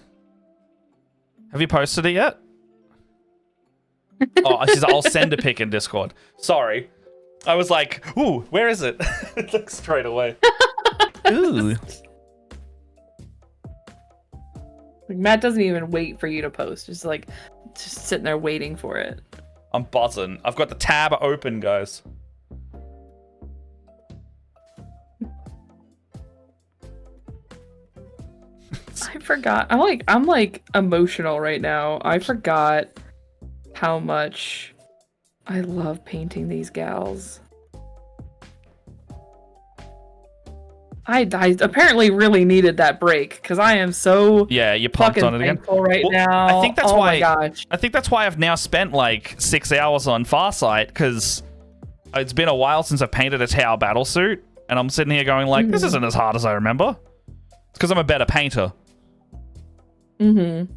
Have you posted it yet? Oh, she's I'll send a pic in Discord. Sorry. I was like, ooh, where is it? Like straight away. Ooh. Like, Matt doesn't even wait for you to post. Just sitting there waiting for it. I'm buzzing. I've got the tab open, guys. I forgot. I'm like emotional right now. I forgot how much I love painting these gals. I apparently really needed that break because I am so you pumped fucking on it again thankful right now. I think that's oh why. My gosh. I think that's why I've now spent like 6 hours on Farsight because it's been a while since I've painted a Tower battlesuit, and I'm sitting here going like, this isn't as hard as I remember. It's because I'm a better painter. Mm-hmm.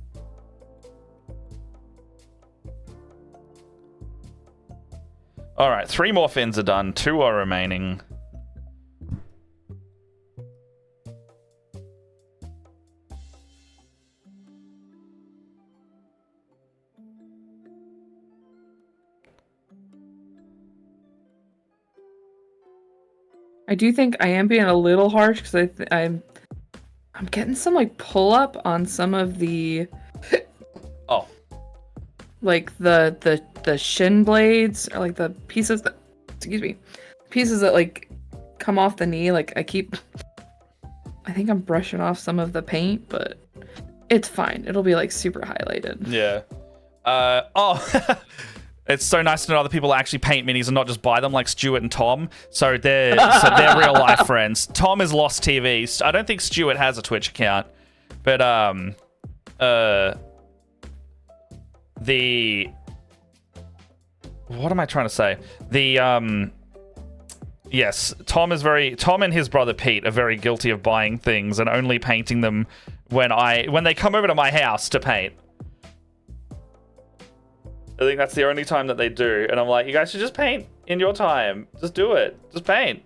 All right, 3 more fins are done. 2 are remaining. I do think I am being a little harsh because I'm getting some like pull up on some of the like the shin blades or like the pieces that like come off the knee. Like I think I'm brushing off some of the paint, but it's fine. It'll be like super highlighted. Yeah. It's so nice to know other people actually paint minis and not just buy them, like Stuart and Tom. So they're real life friends. Tom is Lost TV. I don't think Stuart has a Twitch account, but what am I trying to say? Yes, Tom and his brother Pete are very guilty of buying things and only painting them when they come over to my house to paint. I think that's the only time that they do. And I'm like, you guys should just paint in your time. Just do it. Just paint.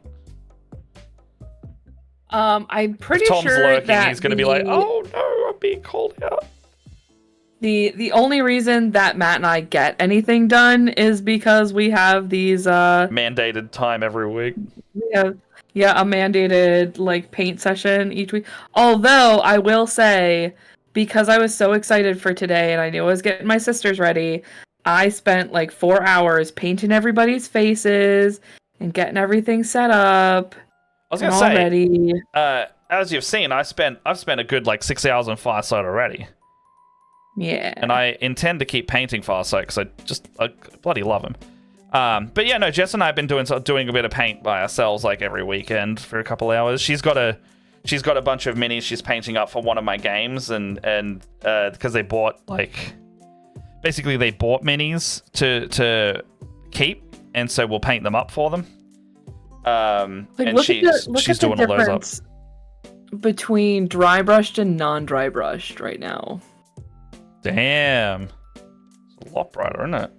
I'm pretty Tom's sure lurking, that he's going to be like, oh no, I'm being called out. The only reason that Matt and I get anything done is because we have these mandated time every week. We have a mandated like paint session each week. Although I will say, because I was so excited for today and I knew I was getting my sisters ready, I spent like 4 hours painting everybody's faces and getting everything set up. I was gonna say, ready. As you've seen, I've spent a good like 6 hours on Farsight already. Yeah. And I intend to keep painting Farsight because I bloody love him. But yeah, no, Jess and I have been doing a bit of paint by ourselves like every weekend for a couple hours. She's got a bunch of minis she's painting up for one of my games, and because they bought basically they bought minis to keep, and so we'll paint them up for them. And she's doing all those up. Between dry brushed and non-dry brushed right now. Damn. It's a lot brighter, isn't it?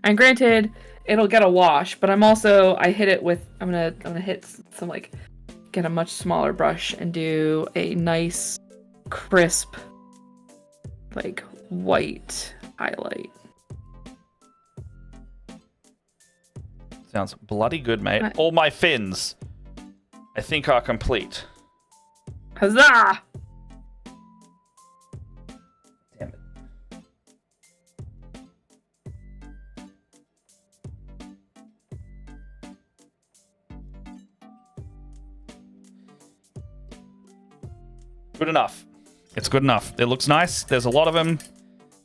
And granted, it'll get a wash, but I'm gonna hit some get a much smaller brush and do a nice crisp white highlight. Sounds bloody good, mate. All my fins, I think, are complete. Huzzah! Damn it. Good enough. It's good enough. It looks nice. There's a lot of them.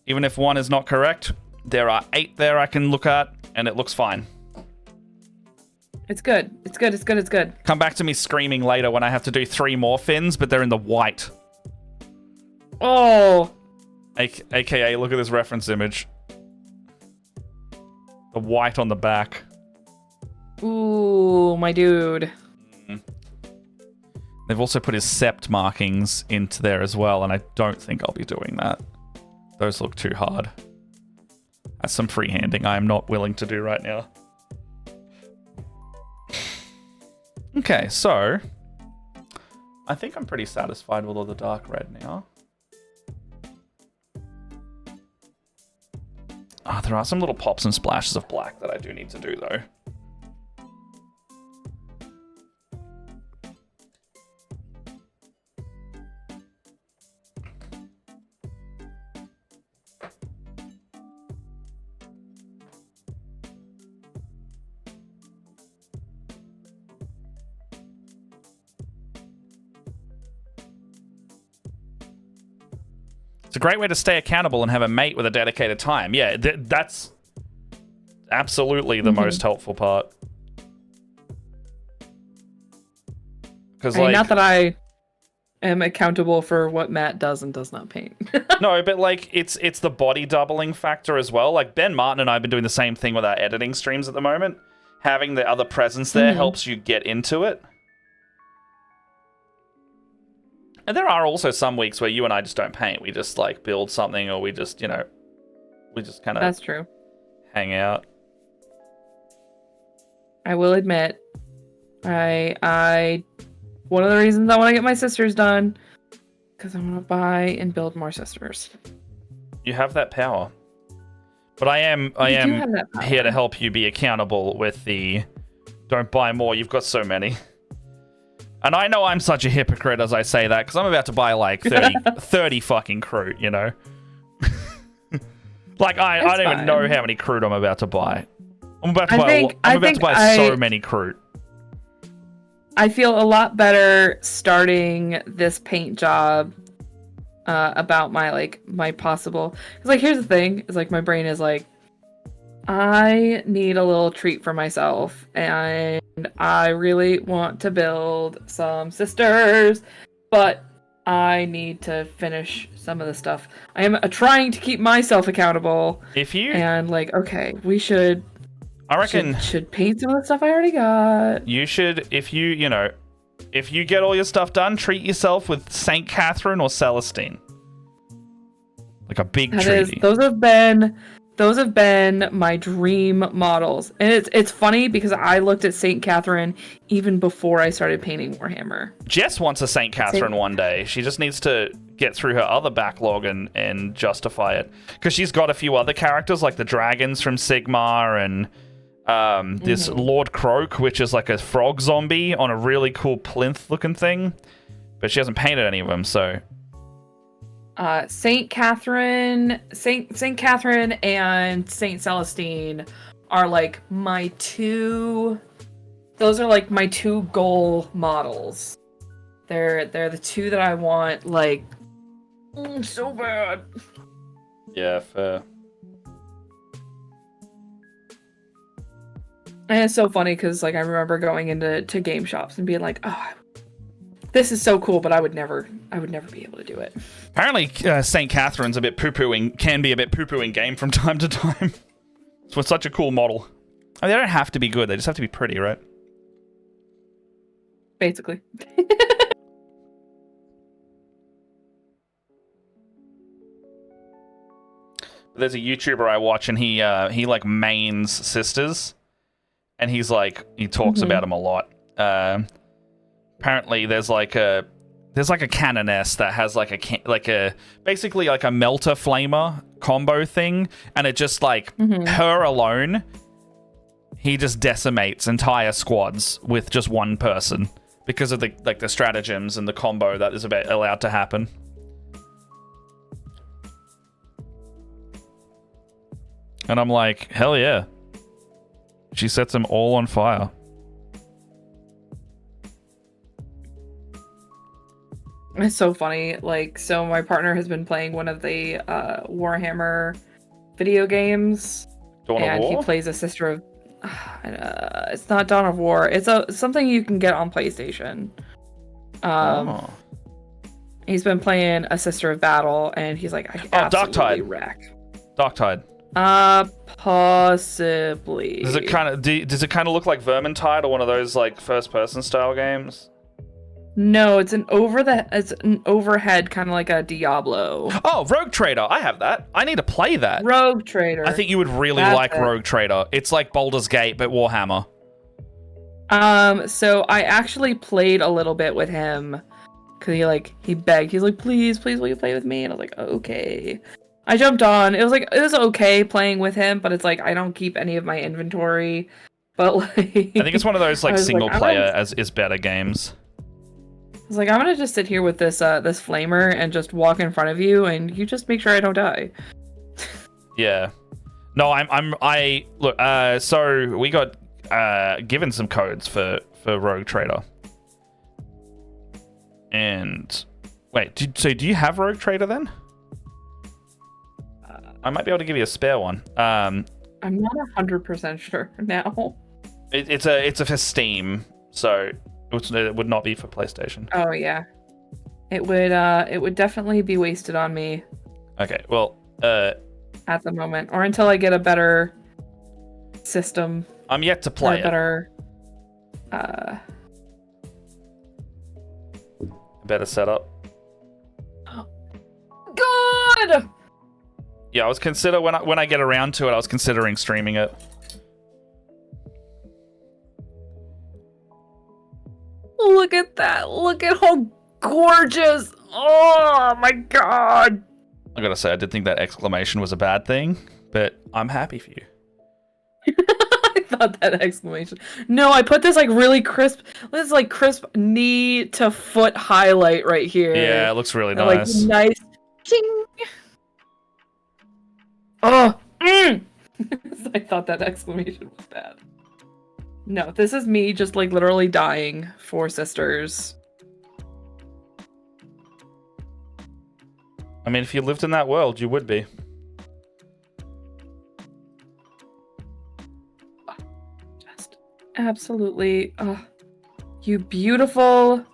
Even if one is not correct, there are 8 there I can look at, and it looks fine. It's good. It's good. It's good. It's good. Come back to me screaming later when I have to do 3 more fins, but they're in the white. Oh. AKA, look at this reference image. The white on the back. Ooh, my dude. They've also put his sept markings into there as well, and I don't think I'll be doing that. Those look too hard. That's some freehanding I am not willing to do right now. Okay, so I think I'm pretty satisfied with all the dark red now. Oh, there are some little pops and splashes of black that I do need to do, though. It's a great way to stay accountable and have a mate with a dedicated time. Yeah, that's absolutely the most helpful part. Because, like, not that I am accountable for what Matt does and does not paint. No, but like it's the body doubling factor as well. Like Ben Martin and I have been doing the same thing with our editing streams at the moment. Having the other presence there helps you get into it. And there are also some weeks where you and I just don't paint. We just like build something, or we just, you know, we just kind of That's true. Hang out. I will admit, I one of the reasons I want to get my sisters done, because I want to buy and build more sisters. You have that power. But I am here to help you be accountable with the don't buy more. You've got so many. And I know I'm such a hypocrite as I say that, because I'm about to buy like 30 fucking Kroot, you know? Like, I don't even know how many Kroot I'm about to buy. I'm about to buy so many Kroot. I feel a lot better starting this paint job about my possible... Because, like, here's the thing, is like, my brain is like, I need a little treat for myself, and I really want to build some sisters, but I need to finish some of the stuff. I am trying to keep myself accountable. And like, okay, we should. I reckon should paint some of the stuff I already got. You should, if you get all your stuff done, treat yourself with Saint Catherine or Celestine, like a big treaty. Those have been my dream models. And it's funny because I looked at St. Catherine even before I started painting Warhammer. Jess wants a St. Catherine one day. She just needs to get through her other backlog and justify it. Because she's got a few other characters, like the dragons from Sigmar and this Lord Croak, which is like a frog zombie on a really cool plinth-looking thing. But she hasn't painted any of them, so... Saint Catherine and Saint Celestine are like my two. Those are like my two goal models. They're the two that I want like so bad. Yeah, fair. And it's so funny because like I remember going into game shops and being like, oh, this is so cool, but I would never be able to do it. Apparently, St. Catherine's can be a bit poo-poo in game from time to time. It's such a cool model. I mean, they don't have to be good, they just have to be pretty, right? Basically. There's a YouTuber I watch, and he like mains sisters, and he talks about them a lot. Apparently, there's like a canoness that has basically like a melter flamer combo thing, and it just like her alone, he just decimates entire squads with just one person because of the stratagems and the combo that is allowed to happen. And I'm like, hell yeah. She sets them all on fire. It's so funny. Like, so my partner has been playing one of the Warhammer video games. Dawn of War? He plays a sister of it's not Dawn of War. It's something you can get on PlayStation. He's been playing A Sister of Battle, and he's like, I absolutely wreck. Darktide. Possibly. Does it kind of look like Vermintide or one of those like first-person style games? No, it's an overhead kind of like a Diablo. Oh, Rogue Trader. I have that. I need to play that. Rogue Trader. I think you would really like Rogue Trader. It's like Baldur's Gate, but Warhammer. So I actually played a little bit with him because he begged. He's like, please, will you play with me? And I was like, okay. I jumped on. It was okay playing with him, but it's like I don't keep any of my inventory. But like, I think it's one of those like single player is better games. I was like, I'm gonna just sit here with this flamer and just walk in front of you, and you just make sure I don't die. Yeah. No, I look. So we got given some codes for Rogue Trader. And wait, do you have Rogue Trader then? I might be able to give you a spare one. I'm not 100% sure now. It's for Steam, so it would not be for PlayStation. Oh yeah, it would definitely be wasted on me. Okay, well, at the moment, or until I get a better system. I'm yet to play it. Better setup. God. Yeah, I was when I get around to it, I was considering streaming it. Look at that! Look at how gorgeous! Oh my god! I gotta say, I did think that exclamation was a bad thing, but I'm happy for you. I thought that exclamation. No, I put this really crisp knee to foot highlight right here. Yeah, it looks really nice. Nice. Ching. Oh. I thought that exclamation was bad. No, this is me just literally dying for sisters. I mean, if you lived in that world, you would be. Just absolutely. You beautiful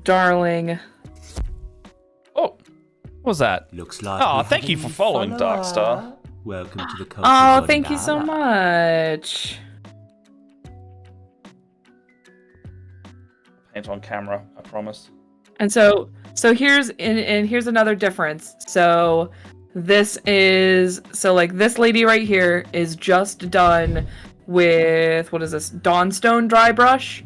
darling. Oh, what was that? Looks like. Oh, thank you for following, Darkstar. Welcome to the Oh, thank you so much. Paint on camera, I promise. And so here's another difference. So this lady right here is just done with, what is this, Dawnstone dry brush,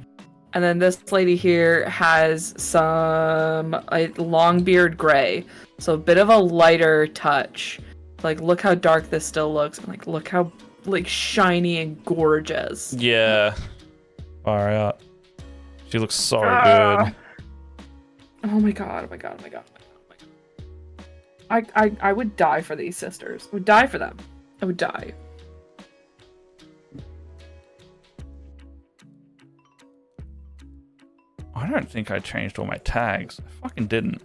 and then this lady here has some Longbeard gray, so a bit of a lighter touch. Look how dark this still looks, and look how shiny and gorgeous. Yeah. Far out. She looks so good. Oh my god, oh my god, oh my god. I would die for these sisters. I would die for them. I would die. I don't think I changed all my tags. I fucking didn't.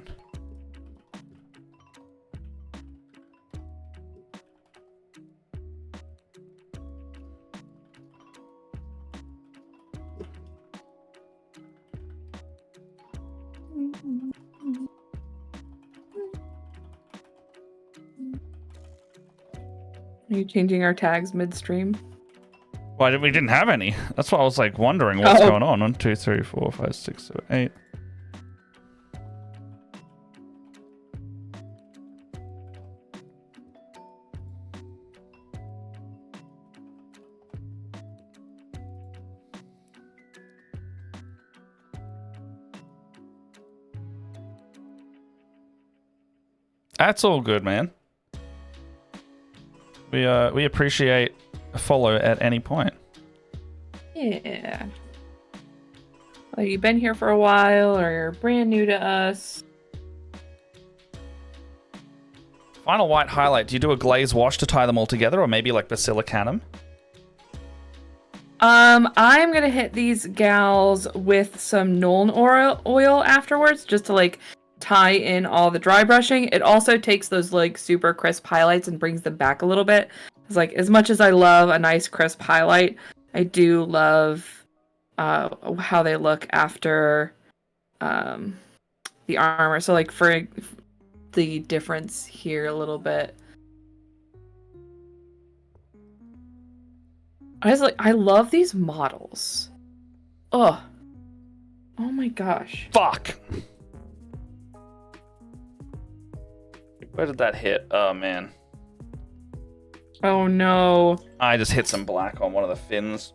Are you changing our tags midstream? Well, we didn't have any. That's why I was wondering what's going on. 1, 2, 3, 4, 5, 6, 7, 8. That's all good, man. We appreciate a follow at any point. Yeah. Whether you've been here for a while or you're brand new to us. Final white highlight. Do you do a glaze wash to tie them all together, or maybe basilicanum? I'm gonna hit these gals with some Nuln oil afterwards, just to tie in all the dry brushing. It also takes those super crisp highlights and brings them back a little bit. It's as much as I love a nice crisp highlight, I do love how they look after the armor. So like for the difference here a little bit. I love these models. Oh my gosh. Fuck. Where did that hit? Oh man. Oh no. I just hit some black on one of the fins.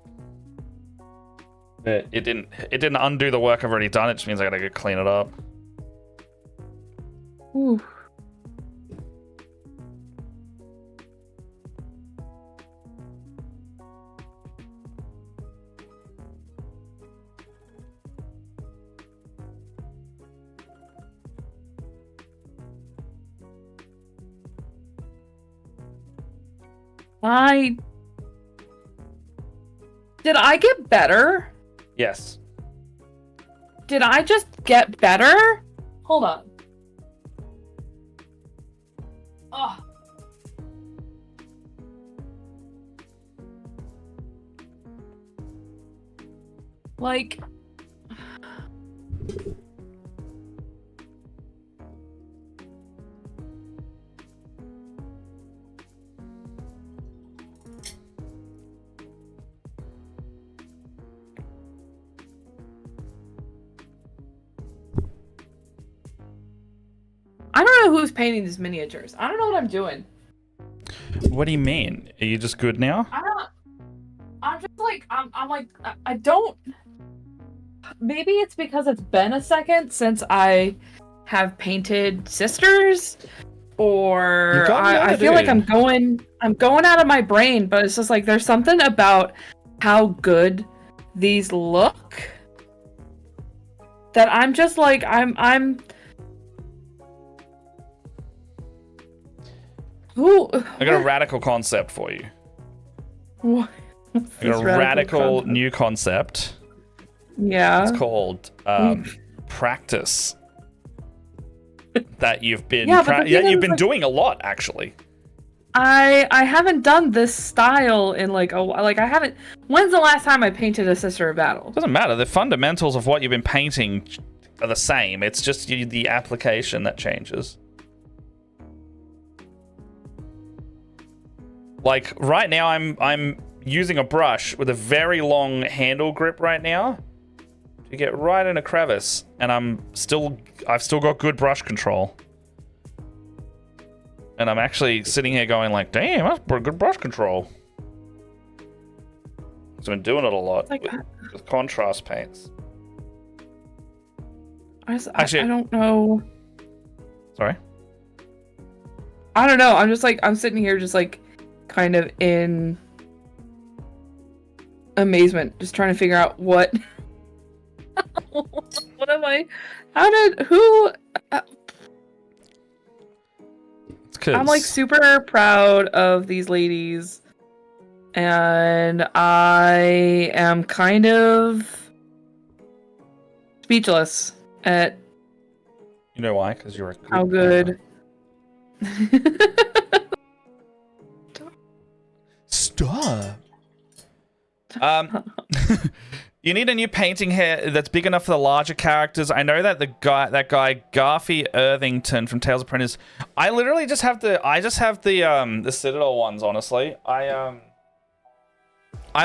It didn't undo the work I've already done. It just means I gotta go clean it up. Ooh. Did I get better? Yes. Did I just get better? Hold on. Oh. Like... I don't know who's painting these miniatures. I don't know what I'm doing. What do you mean? Are you just good now? I'm just like, I'm like, I don't... Maybe it's because it's been a second since I have painted sisters, or I feel like I'm going out of my brain, but it's just like, there's something about how good these look that I'm just like, I'm Who? I got a radical concept for you. What? I got a radical new concept. Yeah. It's called practice. That you've been you've been doing a lot, actually. I haven't done this style in like I haven't. When's the last time I painted a Sister of Battle? Doesn't matter. The fundamentals of what you've been painting are the same. It's just the application that changes. Like right now, I'm using a brush with a very long handle grip right now to get right in a crevice, and I've still got good brush control. And I'm actually sitting here going like, damn, that's pretty good brush control. So I've been doing it a lot with contrast paints. I don't know. Sorry? I don't know. I'm just like, I'm sitting here just like kind of in amazement, just trying to figure out what am I, I'm like super proud of these ladies, and I am kind of speechless at You know why? Because you're a good how good. Stop. You need a new painting here that's big enough for the larger characters. I know that that guy Garfy Irvington from Tales of Printers. I literally just have the Citadel ones. Honestly, I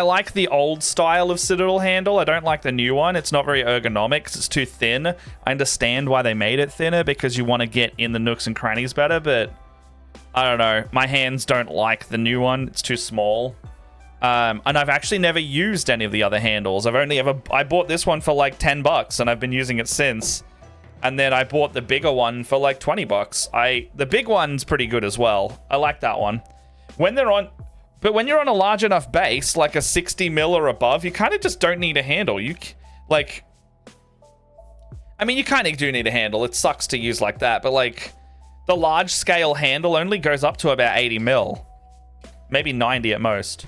like the old style of Citadel handle. I don't like the new one. It's not very ergonomic 'cause it's too thin. I understand why they made it thinner, because you want to get in the nooks and crannies better, but I don't know. My hands don't like the new one. It's too small. And I've actually never used any of the other handles. I bought this one for like $10 and I've been using it since. And then I bought the bigger one for like $20. The big one's pretty good as well. I like that one. But when you're on a large enough base, like a 60 mil or above, you kind of just don't need a handle. You kind of do need a handle. It sucks to use like that, but like the large scale handle only goes up to about 80 mil, maybe 90 at most.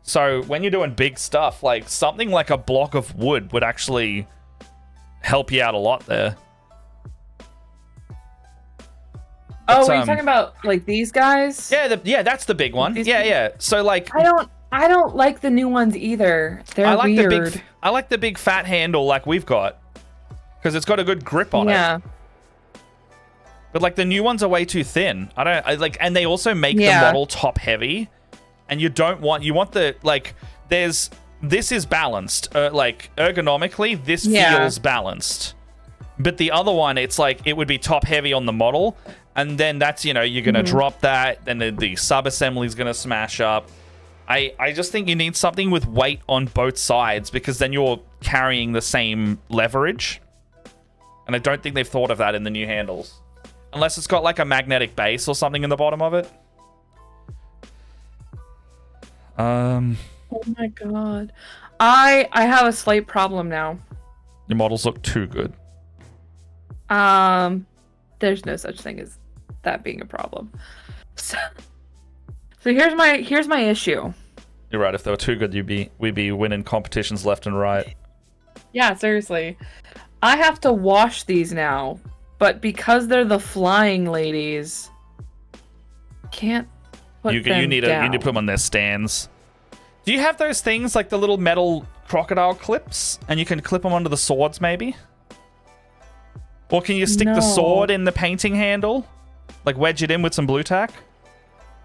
So when you're doing big stuff, like something like a block of wood would actually help you out a lot there. Oh, are you talking about like these guys? Yeah, that's the big one. Yeah. So like, I don't like the new ones either. They're weird. I like the big fat handle like we've got, because it's got a good grip on it. But like the new ones are way too thin. And they also make the model top heavy, and you want the like. This is balanced. Like ergonomically, this feels balanced. But the other one, it's like it would be top heavy on the model, and then that's you're gonna drop that, and then the sub assembly is gonna smash up. I just think you need something with weight on both sides, because then you're carrying the same leverage. And I don't think they've thought of that in the new handles. Unless it's got like a magnetic base or something in the bottom of it. Oh my god. I have a slight problem now. Your models look too good. There's no such thing as that being a problem. So here's my issue. You're right. If they were too good, we'd be winning competitions left and right. Yeah, seriously. I have to wash these now, but because they're the flying ladies, can't put them down. You need to put them on their stands. Do you have those things like the little metal crocodile clips, and you can clip them onto the swords, maybe? Or can you stick the sword in the painting handle, like wedge it in with some blue tack?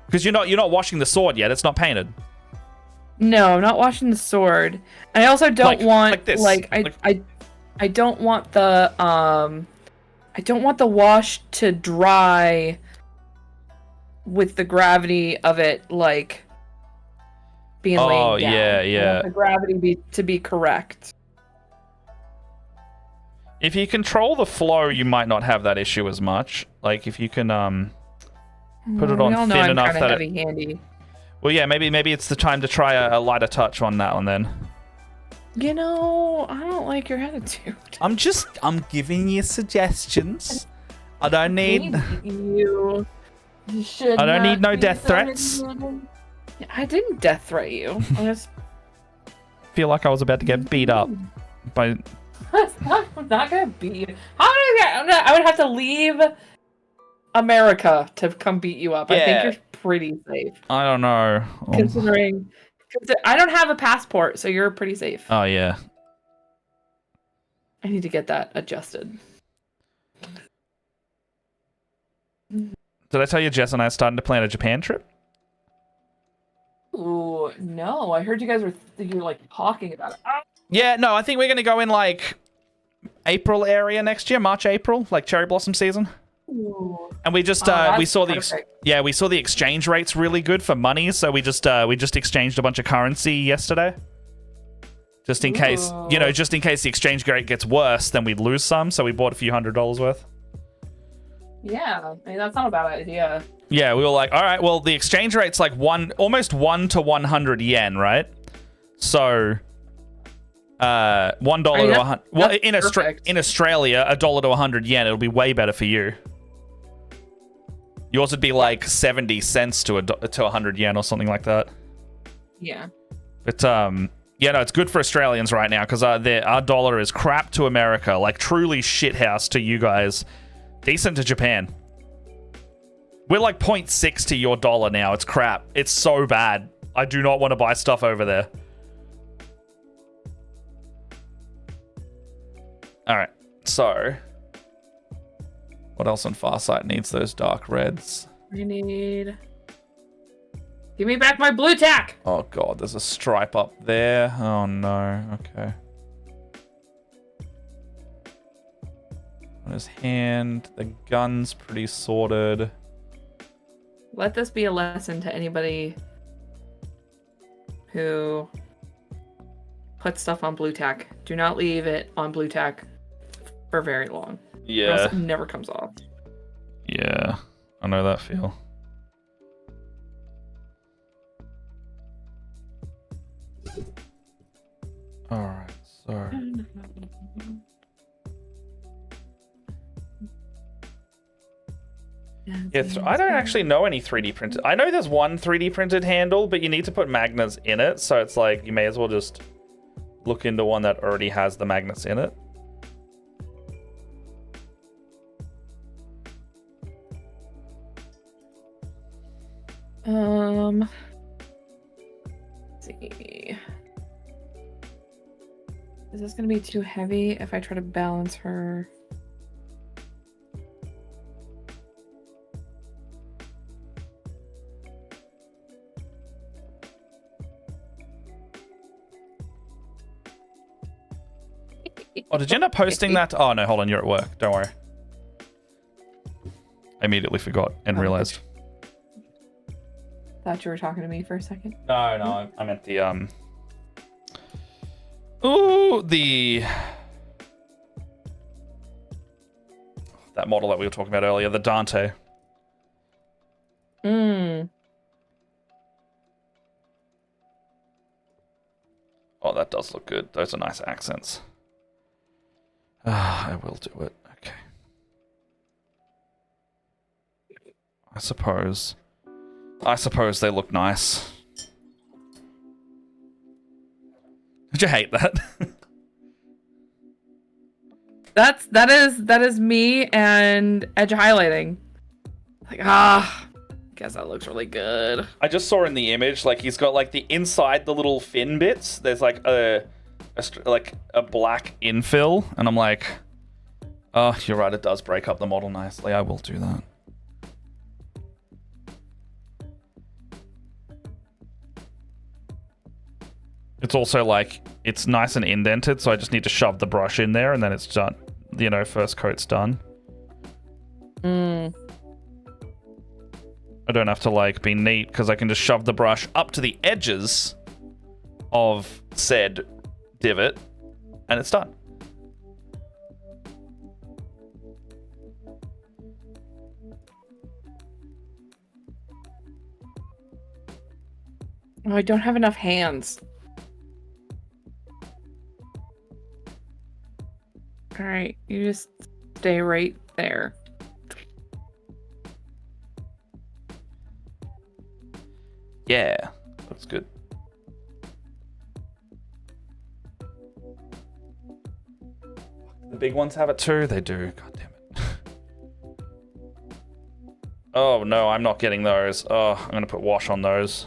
Because you're not washing the sword yet; it's not painted. No, I'm not washing the sword. I also don't want I don't want the wash to dry with the gravity of it like being laid down. Yeah. I want the gravity to be correct. If you control the flow, you might not have that issue as much. Like if you can put it on thin enough that heavy-handy. Well, yeah, maybe it's the time to try a lighter touch on that one then. I don't like your attitude. I'm giving you suggestions. I don't need you. I don't need no death threats. I didn't death threat you. I just feel like I was about to get beat up by. I'm not gonna beat you. I would have to leave America to come beat you up. Yeah. I think you're pretty safe. I don't know. Considering I don't have a passport, so you're pretty safe. Oh yeah. I need to get that adjusted. Did I tell you Jess and I are starting to plan a Japan trip? Ooh, no. I heard you guys were like talking about it. Yeah, no, I think we're gonna go in like April area next year, March, April, like cherry blossom season. Ooh. And we just we saw the exchange rates really good for money, so we just exchanged a bunch of currency yesterday. Just in case, just in case the exchange rate gets worse, then we'd lose some, so we bought a few $100s worth. Yeah, I mean that's not a bad idea. Yeah, we were like, all right, well the exchange rate's like almost 1 to 100 yen, right? So $1 to 100. Well, in Australia, $1 to 100 yen, it'll be way better for you. Yours would be like 70 cents to 100 yen or something like that. Yeah. But yeah, no, it's good for Australians right now because our dollar is crap to America, like truly shithouse to you guys, decent to Japan. We're like 0.6 to your dollar now. It's crap. It's so bad. I do not want to buy stuff over there. All right, so what else on Farsight needs those dark reds? Give me back my blue tack. Oh god, there's a stripe up there. Oh no. Okay. On his hand, the gun's pretty sorted. Let this be a lesson to anybody who puts stuff on blue tack. Do not leave it on blue tack for very long. Yeah. Or else it never comes off. Yeah. I know that feel. Alright, so yeah, I don't actually know any 3D printed. I know there's one 3D printed handle, but you need to put magnets in it, so it's like you may as well just look into one that already has the magnets in it. this gonna be too heavy if I try to balance her? Oh, did you end up posting that? Oh, no, hold on. You're at work. Don't worry. I immediately forgot and realized. Thought you were talking to me for a second. No, I meant the, Ooh, that model that we were talking about earlier, the Dante. Hmm. Oh, that does look good. Those are nice accents. I will do it. Okay. I suppose they look nice. Did you hate that? that is me and edge highlighting. Like, guess that looks really good. I just saw in the image, like, he's got, like, the inside the little fin bits. There's, like, a black infill. And I'm like, oh, you're right. It does break up the model nicely. I will do that. It's also, like, it's nice and indented. So I just need to shove the brush in there. And then it's done. You know, first coat's done. I don't have to, like, be neat because I can just shove the brush up to the edges of said divot and it's done. Oh, I don't have enough hands. All right, you just stay right there. Yeah, looks good. The big ones have it too. They do. God damn it. Oh no, I'm not getting those. Oh, I'm gonna put wash on those.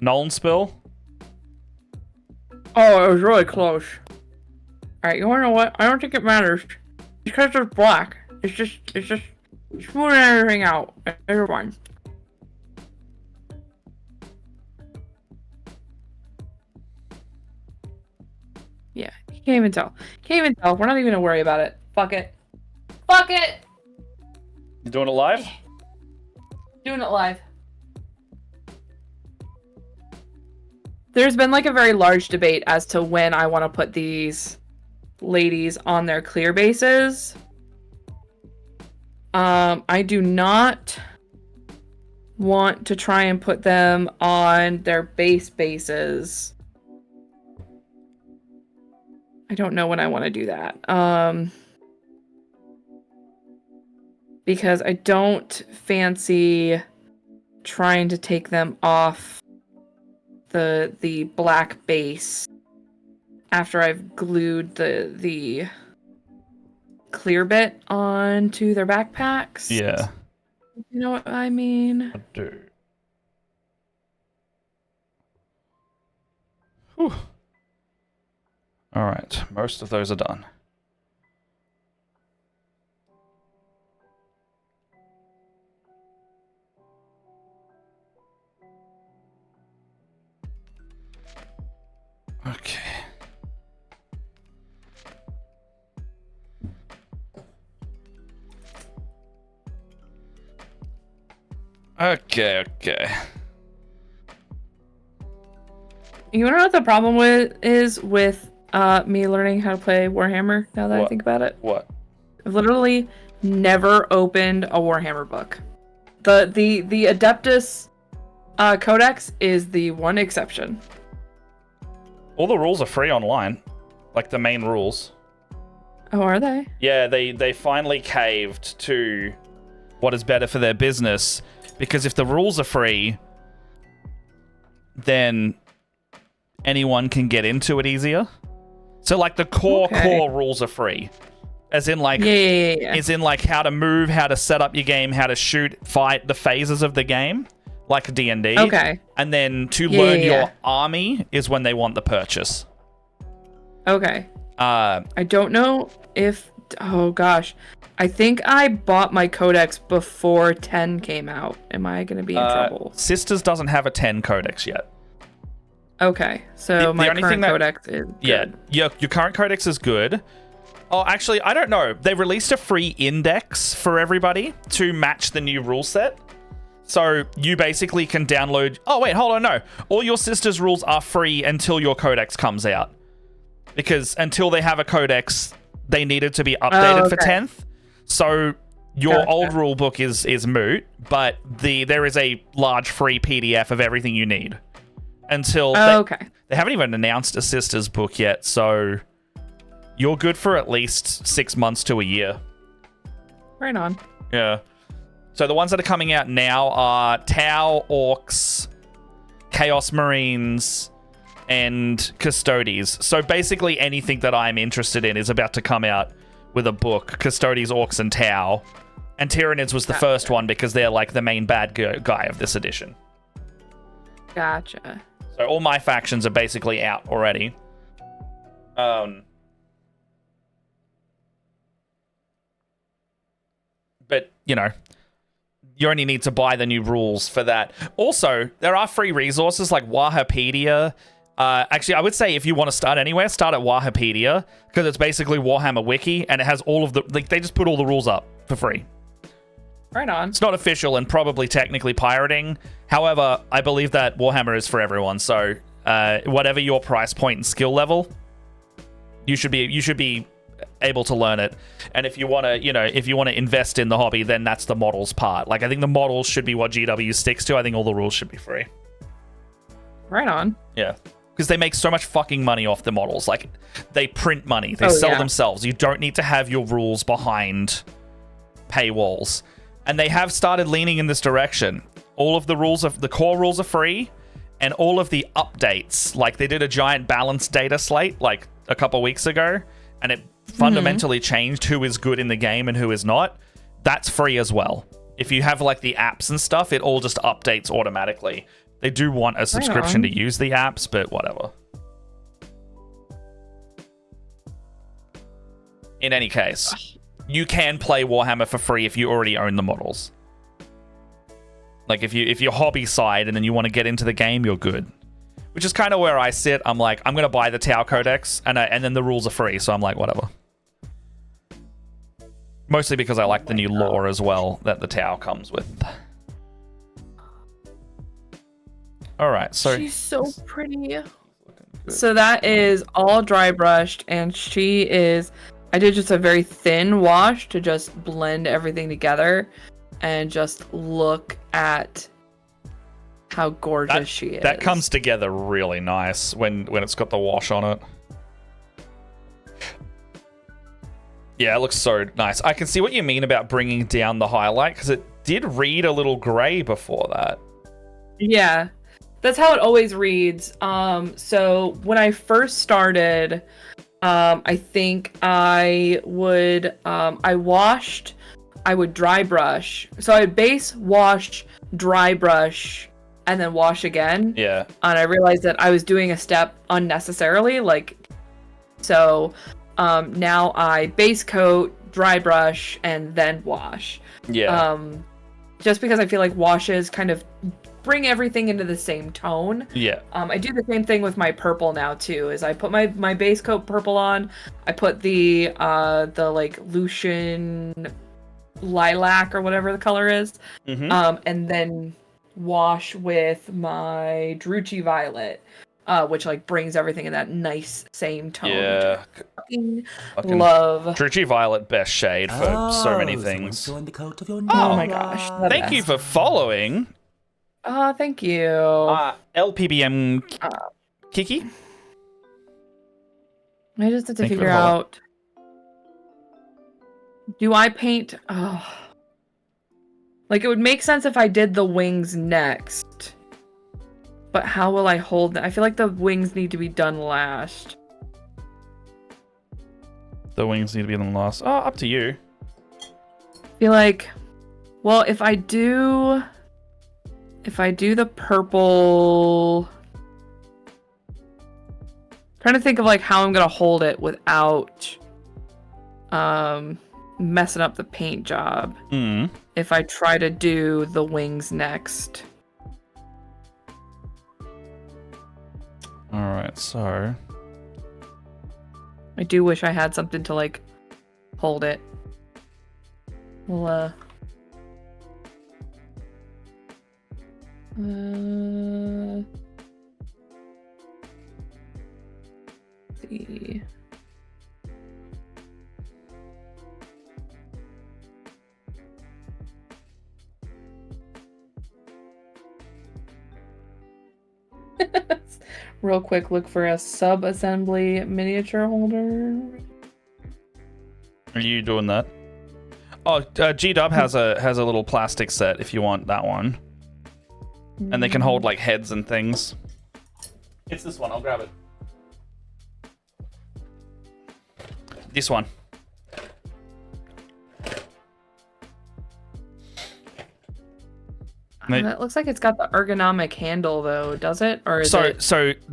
Nolan spill? Oh, it was really close. Alright, you wanna know what? I don't think it matters. Because it's black. It's just smoothing everything out. It's fine. Yeah, you can't even tell. Can't even tell. We're not even gonna worry about it. Fuck it. Fuck it! You doing it live? Doing it live. There's been like a very large debate as to when I want to put these ladies on their clear bases. I do not want to try and put them on their base bases. I don't know when I want to do that. Because I don't fancy trying to take them off the black base after I've glued the clear bit onto their backpacks. Yeah. You know what I mean? I do. Whew. All right, most of those are done. Okay. Okay. You wanna know what the problem is with me learning how to play Warhammer now that I think about it? What? I've literally never opened a Warhammer book. The Adeptus Codex is the one exception. All the rules are free online, like the main rules. Oh, are they? Yeah, they finally caved to what is better for their business, because if the rules are free, then anyone can get into it easier. So like the core rules are free. As in like as in like how to move, how to set up your game, how to shoot, fight, the phases of the game, like D&D. Okay. And then to learn your army is when they want the purchase. Okay. I don't know if oh gosh. I think I bought my codex before 10 came out. Am I going to be in trouble? Sisters doesn't have a 10 codex yet. Okay. So my current codex is good. Yeah, your current codex is good. Oh, actually, I don't know. They released a free index for everybody to match the new rule set. So you basically can download... Oh, wait, hold on, no. All your sisters' rules are free until your codex comes out. Because until they have a codex, they needed to be updated for 10th. So your old rule book is moot, but there is a large free PDF of everything you need. Until... They haven't even announced a sisters book yet, so... You're good for at least 6 months to a year. Right on. Yeah. So the ones that are coming out now are Tau, Orcs, Chaos Marines, and Custodes. So basically anything that I'm interested in is about to come out with a book. Custodes, Orcs, and Tau. And Tyranids was the first one because they're like the main bad guy of this edition. Gotcha. So all my factions are basically out already. But, you know, you only need to buy the new rules for that. Also, there are free resources like Warhampedia. Actually, I would say if you want to start anywhere, start at Warhampedia, because it's basically Warhammer Wiki, and it has all of the... Like, they just put all the rules up for free. Right on. It's not official and probably technically pirating. However, I believe that Warhammer is for everyone, so whatever your price point and skill level, you should be able to learn it. And if you want to invest in the hobby, then that's the models part. Like, I think the models should be what GW sticks to. I think all the rules should be free. Right on. Yeah, because they make so much fucking money off the models. Like, they print money, they sell themselves. You don't need to have your rules behind paywalls, and they have started leaning in this direction. All of the rules of the core rules are free, and all of the updates, like they did a giant balance data slate like a couple weeks ago, and it fundamentally changed who is good in the game and who is not. That's free as well. If you have like the apps and stuff, it all just updates automatically. They do want a subscription to use the apps, but whatever. In any case, you can play Warhammer for free if you already own the models. Like if you're hobby side and then you want to get into the game, you're good. Which is kind of where I sit. I'm like, I'm going to buy the Tau Codex, and then the rules are free, so I'm like, whatever. Mostly because I like the new lore as well that the Tau comes with. Alright, so... She's so pretty. So that is all dry brushed, and she is... I did just a very thin wash to just blend everything together, and just look at how gorgeous she is. That comes together really nice when it's got the wash on it. Yeah, it looks so nice. I can see what you mean about bringing down the highlight, because it did read a little gray before that. Yeah, that's how it always reads. So when I first started, I think I would dry brush. So I would base, wash, dry brush, and then wash again. Yeah. And I realized that I was doing a step unnecessarily. So now I base coat, dry brush, and then wash. Yeah. Just because I feel like washes kind of bring everything into the same tone. Yeah. I do the same thing with my purple now too. Is I put my base coat purple on. I put the like Lucian lilac or whatever the color is, and then wash with my Druchii violet, which like brings everything in that nice same tone. Yeah. Fucking love Druchii violet, best shade for so many things. The coat of your oh my gosh. Thank you for following. Oh, thank you. LPBM Kiki? I just have to figure out. Do I paint? Oh. Like, it would make sense if I did the wings next. But how will I hold them? I feel like the wings need to be done last. the wings need to be on the last. Oh, up to you. Feel like, well, if I do the purple, trying to think of like how I'm gonna hold it without messing up the paint job. If I try to do the wings next. All right, so I do wish I had something to like hold it. Well, let's see. Real quick, look for a sub-assembly miniature holder. are you doing that? Oh, G-Dub has a little plastic set if you want that one. And they can hold like heads and things. It's this one, I'll grab it. This one. It looks like it's got the ergonomic handle though, does it? Or is So it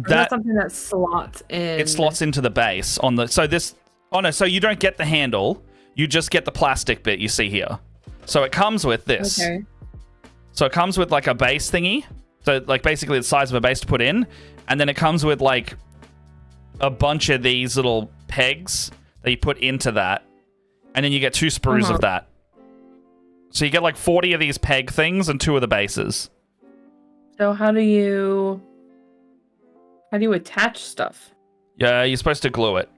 that something that slots in? it slots into the base on the so you don't get the handle, you just get the plastic bit you see here. So it comes with this. Okay. So it comes with like a base thingy. So like basically the size of a base to put in, and then it comes with like a bunch of these little pegs that you put into that, and then you get 2 sprues of that. So you get like 40 of these peg things and 2 of the bases. So how do you attach stuff? Yeah, you're supposed to glue it.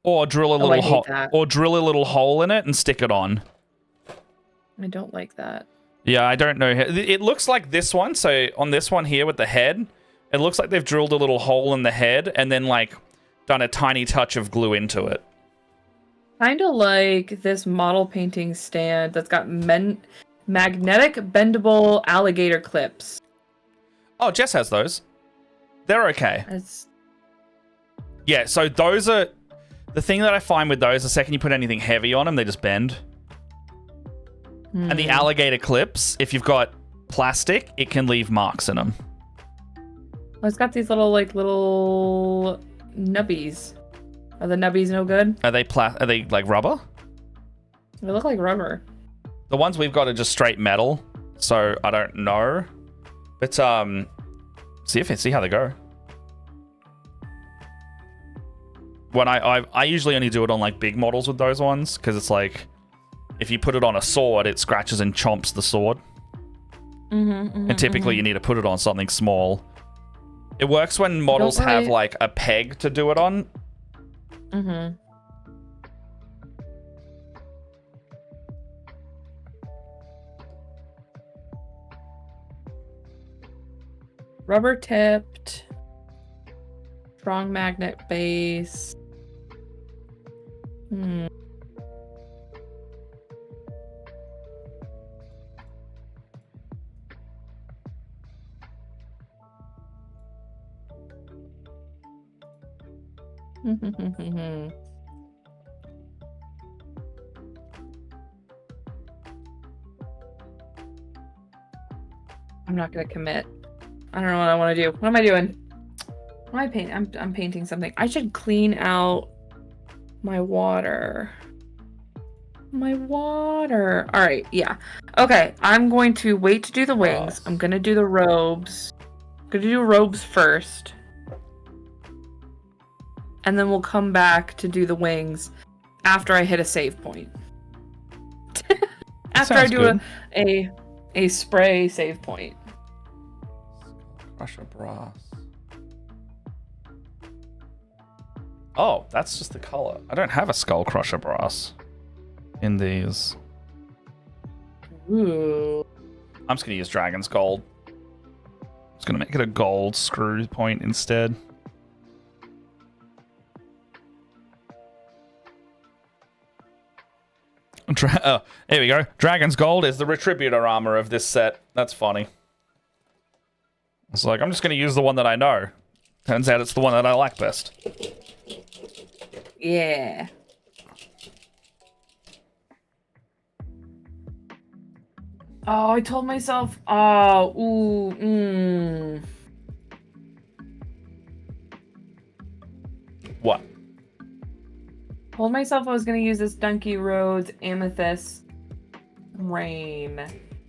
Or drill a little hole in it and stick it on. I don't like that. Yeah, I don't know. It looks like this one. So on this one here with the head, it looks like they've drilled a little hole in the head and then like done a tiny touch of glue into it. Kind of like this model painting stand that's got magnetic bendable alligator clips. Oh, Jess has those. They're okay. It's... Yeah, so those are... The thing that I find with those, the second you put anything heavy on them, they just bend. And the alligator clips, if you've got plastic, it can leave marks in them. Well, it's got these little nubbies. Are the nubbies no good? Are they like rubber? They look like rubber. The ones we've got are just straight metal, so I don't know. But see how they go. When I usually only do it on like big models with those ones, because it's like if you put it on a sword, it scratches and chomps the sword. And typically you need to put it on something small. It works when models have like a peg to do it on. Rubber tipped. Strong magnet base. I'm not gonna commit. I don't know what I want to do. What am I doing? What am I painting? I'm painting something. I should clean out my water. My water. All right, yeah. Okay, I'm going to wait to do the wings. I'm gonna do the robes. I'm gonna do robes first. And then we'll come back to do the wings after I hit a save point. After I do a spray save point. Crusher brass. Oh, that's just the color. I don't have a skull crusher brass in these. Ooh. I'm just gonna use Dragon's Gold. I'm just gonna make it a gold screw point instead. Oh, here we go. Dragon's Gold is the Retributor armor of this set. That's funny. It's like, I'm just going to use the one that I know. Turns out it's the one that I like best. Yeah. Oh, I told myself. Oh, ooh, What? Told myself I was gonna use this Donkey Roads Amethyst Rain.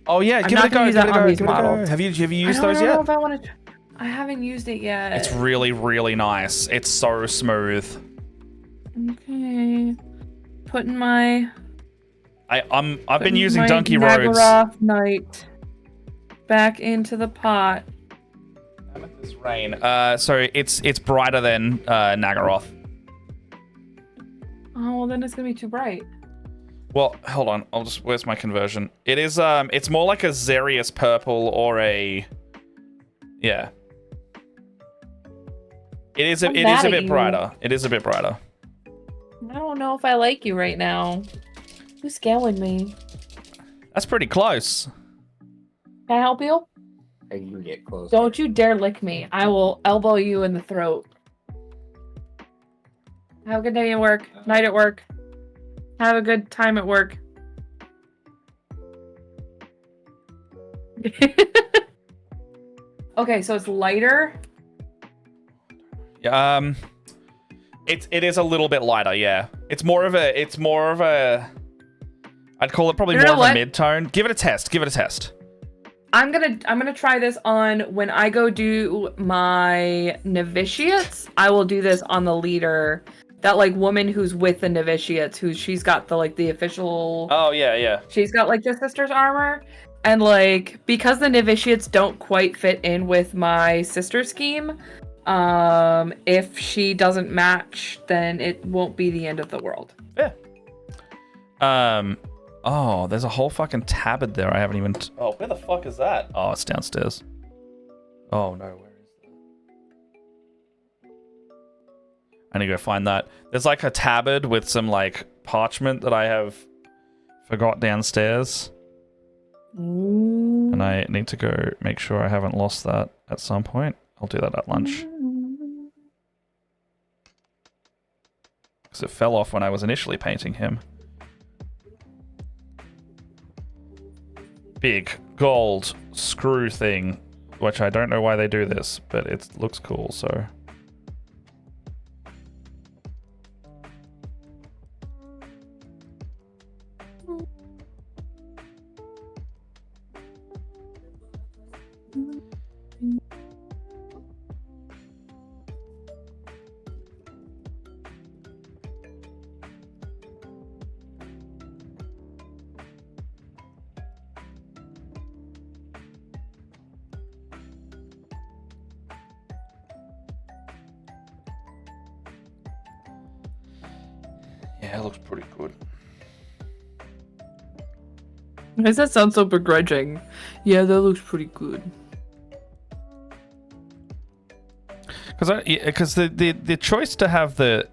Oh yeah, I'm give it a not gonna go. use Give it that a on go. these Give it a go. models. Have you used I those don't know yet? if I want to. I haven't used it yet. It's really, really nice. It's so smooth. Okay. Putting my. I've been putting using my Donkey Roads. Nagaroth Knight back into the pot. Amethyst Rain. So it's brighter than Nagaroth. Oh well, then it's gonna be too bright. Well, hold on. Where's my conversion? It is it's more like a Xerius purple or a yeah. It is a bit brighter. It is a bit brighter. I don't know if I like you right now. Who's scaling me? That's pretty close. Can I help you? I can get close. Don't you dare lick me. I will elbow you in the throat. Have a good day at work. Night at work. Have a good time at work. Okay, so it's lighter. It is a little bit lighter, yeah. It's more of a I'd call it probably You know more of a what? mid-tone. Give it a test. Give it a test. I'm gonna try this on when I go do my novitiates. I will do this on the leader. That like woman who's with the novitiates, she's got the official. Oh yeah, yeah. She's got like the sister's armor, and like because the novitiates don't quite fit in with my sister scheme, if she doesn't match, then it won't be the end of the world. Yeah. Oh, there's a whole fucking tabard there. I haven't even. Oh, where the fuck is that? Oh, it's downstairs. Oh no, where is that? I need to go find that. There's like a tabard with some like parchment that I have forgot downstairs. And I need to go make sure I haven't lost that at some point. I'll do that at lunch. Because it fell off when I was initially painting him. Big gold screw thing, which I don't know why they do this, but it looks cool, so... Yeah, it looks pretty good. Why does that sound so begrudging? Yeah, that looks pretty good. Because the choice to have the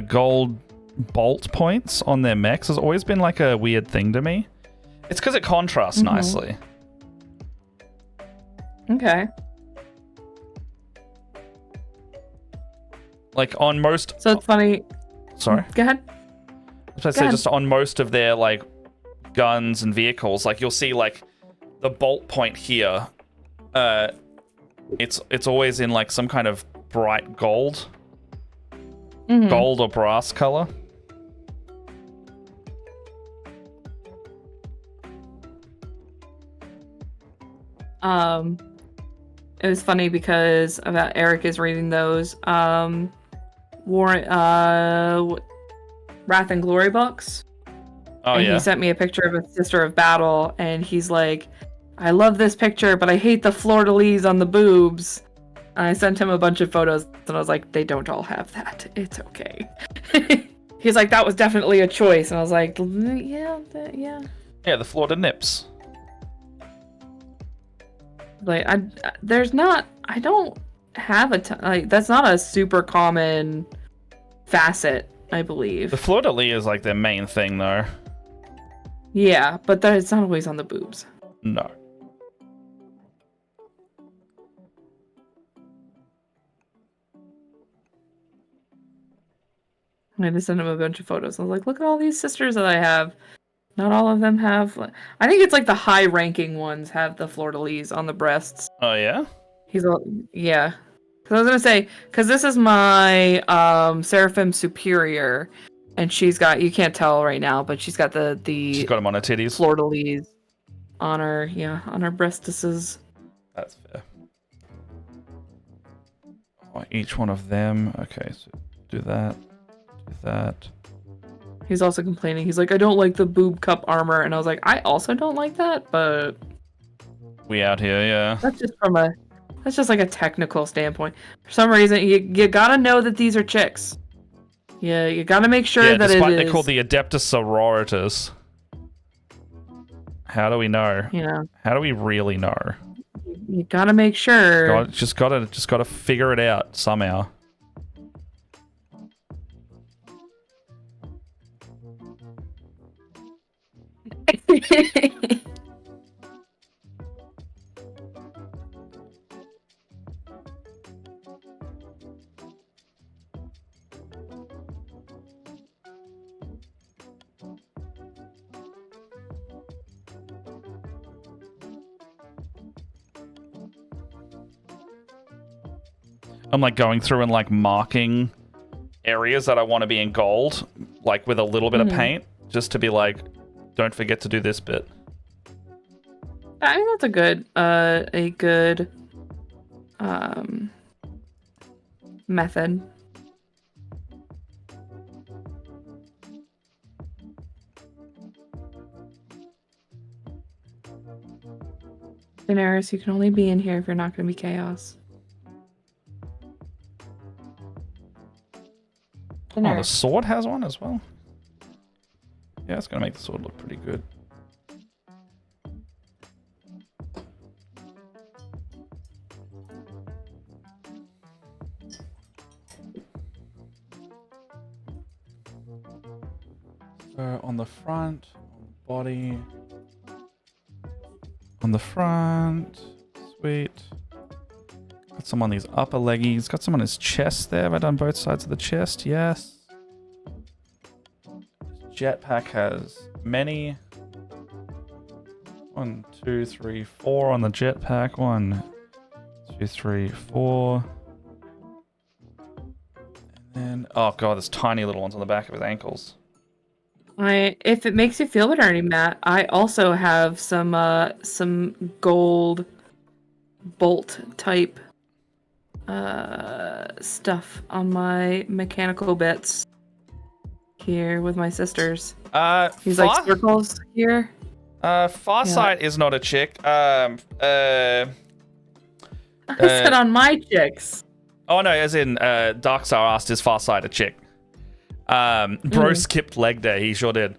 gold bolt points on their mechs has always been like a weird thing to me. It's because it contrasts nicely. Okay. Like on most. So it's funny. Sorry. Go ahead. I was going to say, just on most of their like guns and vehicles, like you'll see like the bolt point here. It's always in like some kind of bright gold, gold or brass color. It was funny because about Eric is reading those Wrath and Glory books. Oh, and yeah. He sent me a picture of a Sister of Battle, and he's like, I love this picture, but I hate the fleur-de-lis on the boobs. And I sent him a bunch of photos, and I was like, they don't all have that. It's okay. He's like, that was definitely a choice. And I was like, yeah. Yeah, the fleur-de nips. Like, I don't have that's not a super common facet, I believe. The fleur-de-lis is like their main thing, though. Yeah, but it's not always on the boobs. No. I had to send him a bunch of photos. I was like, look at all these sisters that I have. Not all of them have. I think it's like the high-ranking ones have the fleur-de-lis on the breasts. Oh yeah. Yeah. 'Cause I was gonna say, because this is my Seraphim superior, and she's got, you can't tell right now, but she's got the She's got them on her titties. fleur-de-lis on her, on her breastises. That's fair. Oh, each one of them. Okay, so do that. Do that. He's also complaining. He's like, I don't like the boob cup armor, and I was like, I also don't like that, but We out here, yeah. that's just like a technical standpoint. For some reason, you gotta know that these are chicks. Yeah, you gotta make sure Yeah, that despite it is. they're called the Adeptus Sororitas. How do we know? You know, How do we really know? you gotta make sure. Just gotta figure it out somehow. I'm like going through and like marking areas that I want to be in gold, like with a little bit of paint, just to be like, don't forget to do this bit. I think that's a good method. Daenerys, you can only be in here if you're not going to be chaos. Oh, the Daenerys. sword has one as well. Yeah, it's gonna make the sword look pretty good. So on the front, on the body, on the front, sweet. Got some on these upper leggies. Got some on his chest there. Have I done both sides of the chest? Yes. Jetpack has many. 1, 2, 3, 4 on the jetpack. 1, 2, 3, 4. And then, oh god, there's tiny little ones on the back of his ankles. If it makes you feel better, Matt, I also have some gold bolt type stuff on my mechanical bits here with my sisters. These like circles here. Farsight is not a chick. I said on my chicks. Oh no, as in Darkstar asked, is Farsight a chick? Bro skipped leg day, he sure did.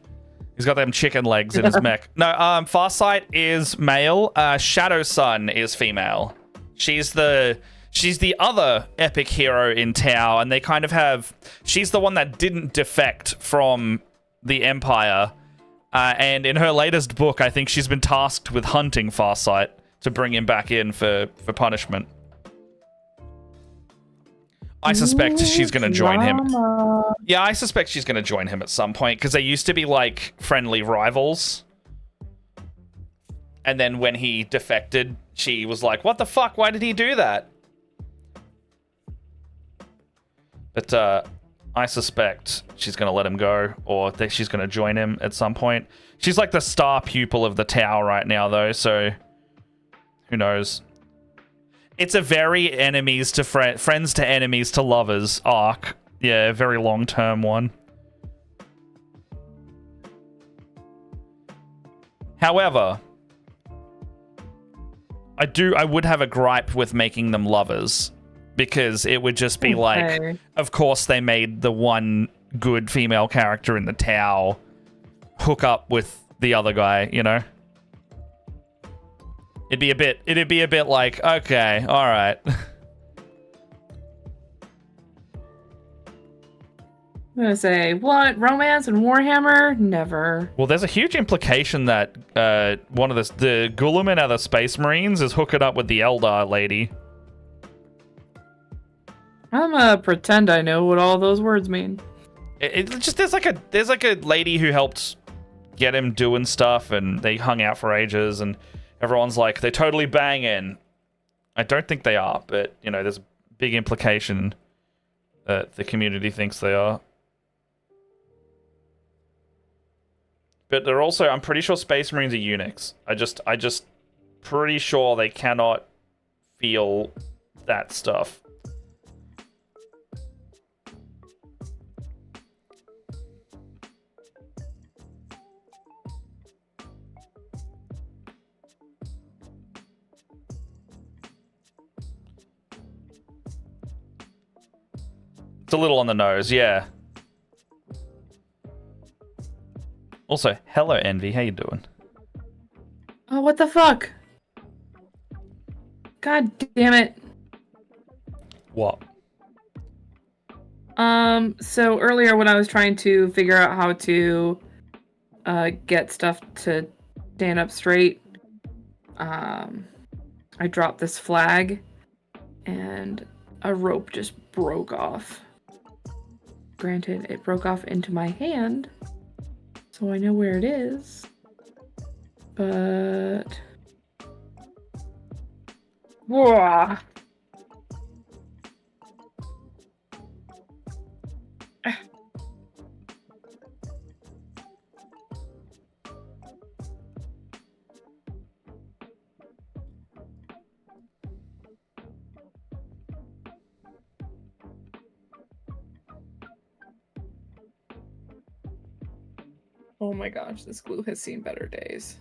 He's got them chicken legs in his mech. No, Farsight is male. Shadow Sun is female. She's the other epic hero in Tau, and they kind of have... She's the one that didn't defect from the Empire. And in her latest book, I think she's been tasked with hunting Farsight to bring him back in for punishment. I suspect she's going to join him. Yeah, I suspect she's going to join him at some point, because they used to be, like, friendly rivals. And then when he defected, she was like, what the fuck? Why did he do that? But, I suspect she's going to let him go, or that she's going to join him at some point. She's like the star pupil of the Tau right now, though, so who knows? It's a very enemies to friends to enemies to lovers arc. Yeah, very long-term one. However, I would have a gripe with making them lovers. Because it would just be like, of course they made the one good female character in the Tau hook up with the other guy, you know? It'd be a bit like, okay, alright. I'm gonna say, what? Romance and Warhammer? Never. Well, there's a huge implication that one of the Guilliman of the Space Marines is hooking up with the Eldar lady. I'm gonna pretend I know what all those words mean. It just there's like a lady who helped get him doing stuff, and they hung out for ages, and everyone's like, they're totally banging. I don't think they are, but, you know, there's a big implication that the community thinks they are. But they're also, I'm pretty sure Space Marines are eunuchs. I just pretty sure they cannot feel that stuff. It's a little on the nose, yeah. Also, hello Envy, how you doing? Oh, what the fuck? God damn it. What? So earlier when I was trying to figure out how to get stuff to stand up straight, I dropped this flag and a rope just broke off. Granted, it broke off into my hand, so I know where it is, but... Whoa. Oh my gosh, this glue has seen better days.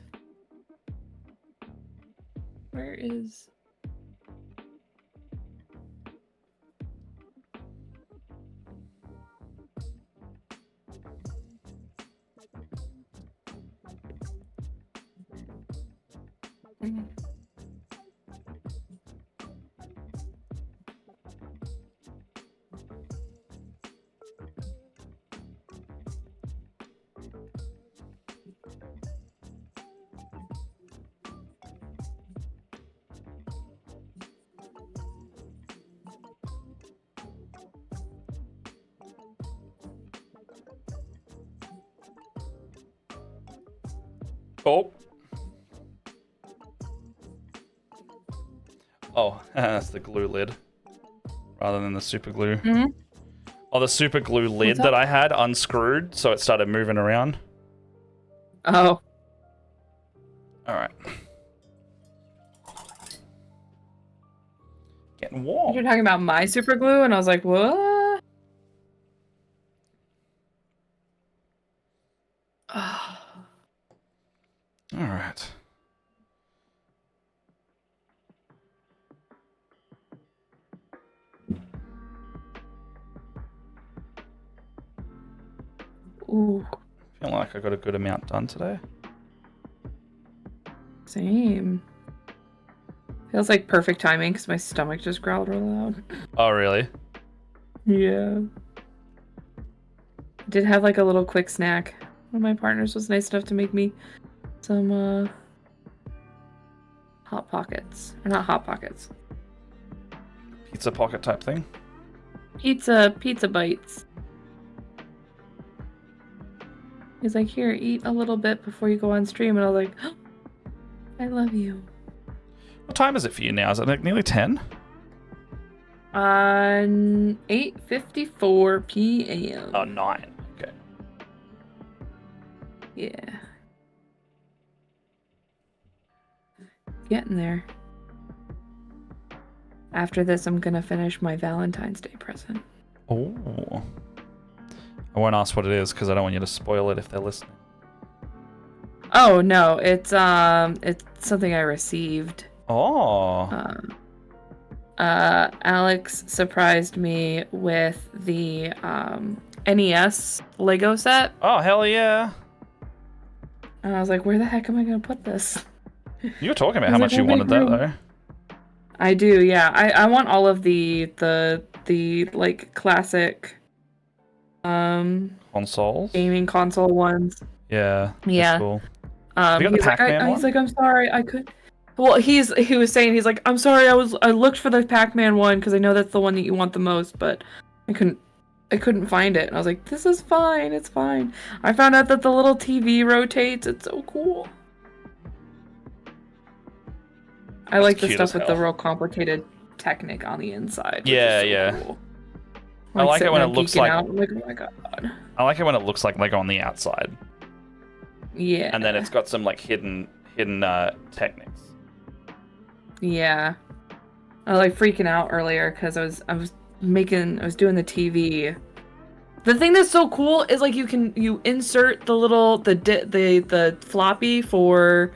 Where is... Oh. Oh, that's the glue lid. Rather than the super glue. Mm-hmm. Oh, the super glue lid What's that up? I had unscrewed, so it started moving around. Oh. Alright. Getting warm. You're talking about my super glue, and I was like, what? Alright. Ooh, Feel like I got a good amount done today. same. Feels like perfect timing because my stomach just growled real loud. Oh, really? Yeah. I did have like a little quick snack. One of my partners was nice enough to make me some Hot Pockets. Or not Hot Pockets. Pizza pocket type thing? Pizza bites. He's like, here, eat a little bit before you go on stream. And I was like, oh, I love you. What time is it for you now? Is it like nearly 10? 8:54 p.m. Oh, 9. Okay. Yeah. Getting there. After this, I'm gonna finish my Valentine's Day present. Oh. I won't ask what it is because I don't want you to spoil it if they're listening. Oh no, it's something I received. Oh. Alex surprised me with the NES Lego set. Oh, hell yeah. And I was like, where the heck am I gonna put this? You were talking about I how was much like, you we'll wanted make that, room. though. I do, yeah. I want all of the like classic Consoles? gaming console ones. Yeah. Yeah. That's cool. You got the He's like, Pac-Man he's one? like, I'm sorry, I could. Well, he was saying, he's like, I'm sorry, I looked for the Pac-Man one because I know that's the one that you want the most, but I couldn't I couldn't find it. And I was like, this is fine. It's fine. I found out that the little TV rotates. It's so cool. I like the stuff with the real complicated Technic on the inside. Yeah, so yeah. Cool. I like it when it looks like. I'm like, oh my god. I like it when it looks like Lego on the outside. Yeah. And then it's got some like hidden techniques. Yeah. I was like freaking out earlier because I was doing the TV. The thing that's so cool is like you insert the little the floppy for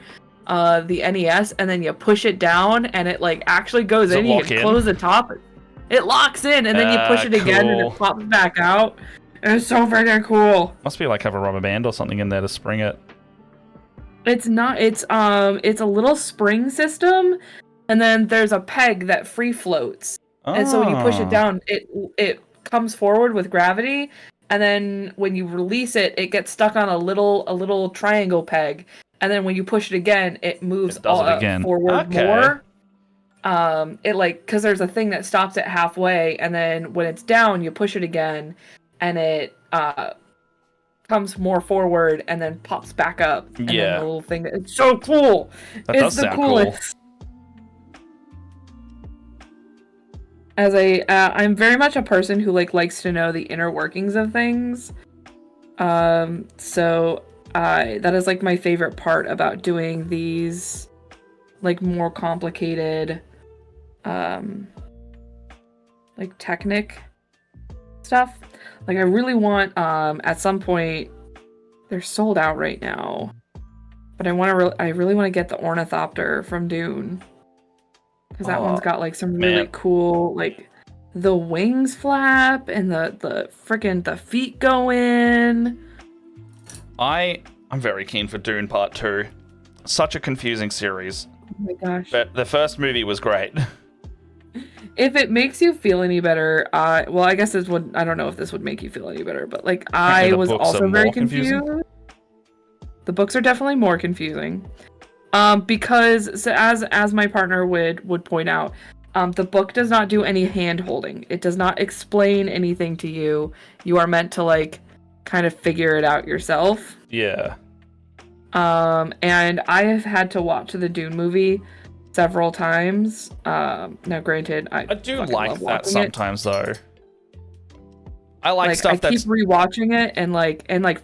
the NES, and then you push it down and it like actually goes in. You can close the top. It locks in, and then you push it again and it pops back out. And it's so freaking cool. Must be like have a rubber band or something in there to spring it. It's not. It's a little spring system, and then there's a peg that free floats. Oh. And so when you push it down, it comes forward with gravity, and then when you release it, it gets stuck on a little triangle peg, and then when you push it again, it moves forward more. It like because there's a thing that stops it halfway, and then when it's down, you push it again, and it comes more forward and then pops back up. And then the little thing it's so cool. It's the coolest. Cool. As I'm very much a person who likes to know the inner workings of things. So that is like my favorite part about doing these like more complicated like Technic stuff. Like I really want at some point they're sold out right now. But I really want to get the Ornithopter from Dune. Because that one's got like some really cool, like the wings flap and the freaking the feet go in. I'm very keen for Dune Part 2. Such a confusing series. Oh my gosh. But the first movie was great. If it makes you feel any better, well, I guess I don't know if this would make you feel any better, but like I was also very confused. The books are definitely more confusing. Because as my partner would point out, the book does not do any hand holding. It does not explain anything to you. You are meant to like kind of figure it out yourself. Yeah. And I have had to watch the Dune movie several times. Now granted, I do like that sometimes though. I like stuff I keep rewatching it and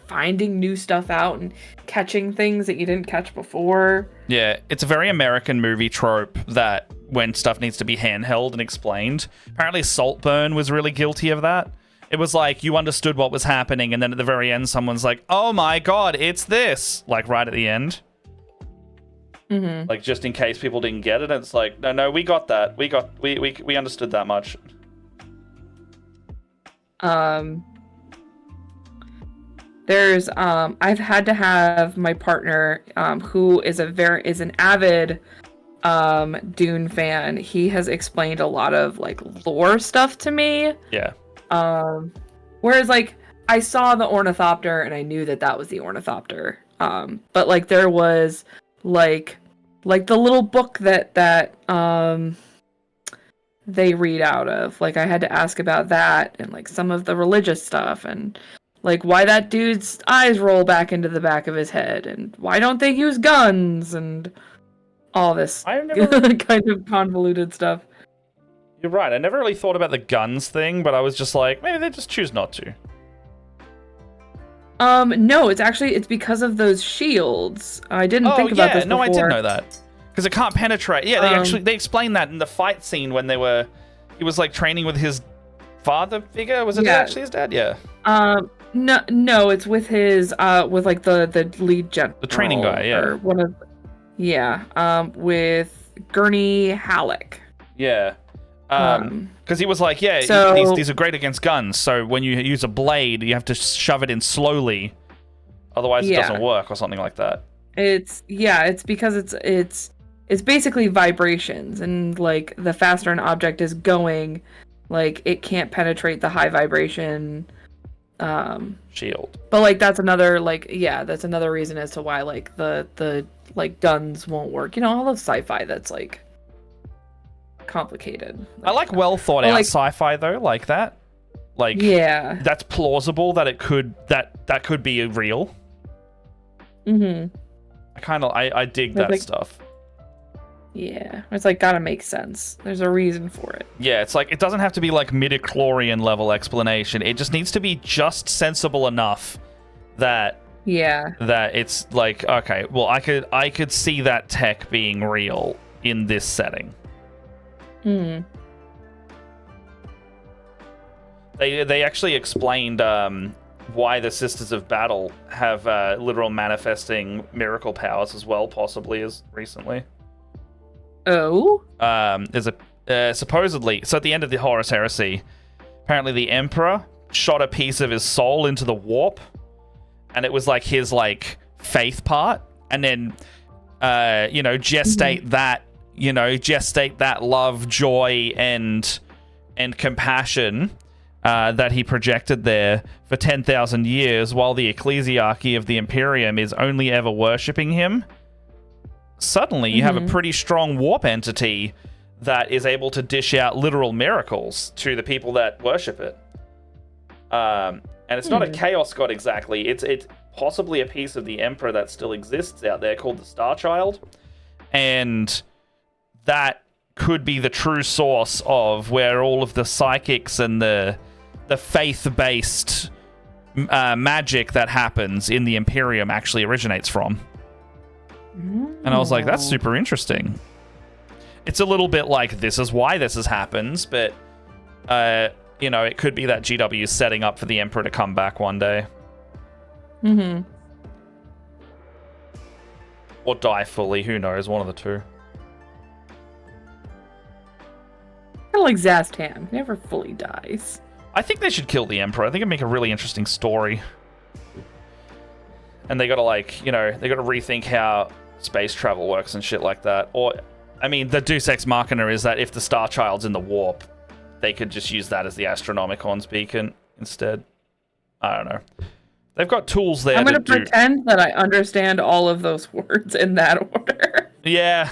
finding new stuff out and catching things that you didn't catch before. Yeah, it's a very American movie trope that when stuff needs to be handheld and explained. Apparently Saltburn was really guilty of that. It was like you understood what was happening, and then at the very end someone's like, oh my god, it's this, like right at the end. Mm-hmm. Like just in case people didn't get it, it's like no, we got that. We understood that much. There's I've had to have my partner who is an avid Dune fan. He has explained a lot of like lore stuff to me. Yeah. Whereas like I saw the Ornithopter and I knew that was the Ornithopter. But like there was like the little book that they read out of. Like I had to ask about that and like some of the religious stuff and like why that dude's eyes roll back into the back of his head and why don't they use guns and all this kind of convoluted stuff. You're right. I never really thought about the guns thing, but I was just like, maybe they just choose not to. No, it's because of those shields. I didn't think about this before. No, I did know that. Because it can't penetrate. Yeah, they explained that in the fight scene when he was like training with his father figure. Was it actually his dad? Yeah. No, it's with his with like the lead general. The training guy, yeah. Or one of with Gurney Halleck. Yeah. Because he was like, these are great against guns. So when you use a blade, you have to shove it in slowly, otherwise it doesn't work or something like that. It's because it's basically vibrations, and like the faster an object is going, like it can't penetrate the high vibration shield. But like that's another reason as to why like the like guns won't work. You know, all of sci-fi that's like complicated. I like well thought out sci-fi though, like that. Like, Yeah. that's plausible that it could that could be real. Mm-hmm. I dig But, that like, stuff. Yeah. It's like gotta make sense. There's a reason for it. Yeah, it's like it doesn't have to be like midichlorian level explanation. It just needs to be just sensible enough that Yeah. it's like, okay, well, I could see that tech being real in this setting. Hmm. They actually explained why the Sisters of Battle have literal manifesting miracle powers as well, possibly as recently. Oh? There's a supposedly, so at the end of the Horus Heresy, apparently the Emperor shot a piece of his soul into the warp, and it was like his like faith part, and then gestate that love, joy, and compassion that he projected there for 10,000 years, while the ecclesiarchy of the Imperium is only ever worshipping him. Suddenly you have a pretty strong warp entity that is able to dish out literal miracles to the people that worship it. And it's not a chaos god exactly. It's possibly a piece of the Emperor that still exists out there called the Star Child. And that could be the true source of where all of the psychics and the faith-based magic that happens in the Imperium actually originates from. And I was like, that's super interesting. It's a little bit like, this is why this has happened, but, it could be that GW is setting up for the Emperor to come back one day. Mm-hmm. Or die fully, who knows, one of the two. Kind of like Zastan. He never fully dies. I think they should kill the Emperor. I think it'd make a really interesting story. And they gotta, they gotta rethink how space travel works and shit like that. Or, I mean, the Deus Ex Machina is that if the Star Child's in the warp, they could just use that as the Astronomicon's beacon instead. I don't know. They've got tools there. I'm gonna pretend that I understand all of those words in that order. Yeah.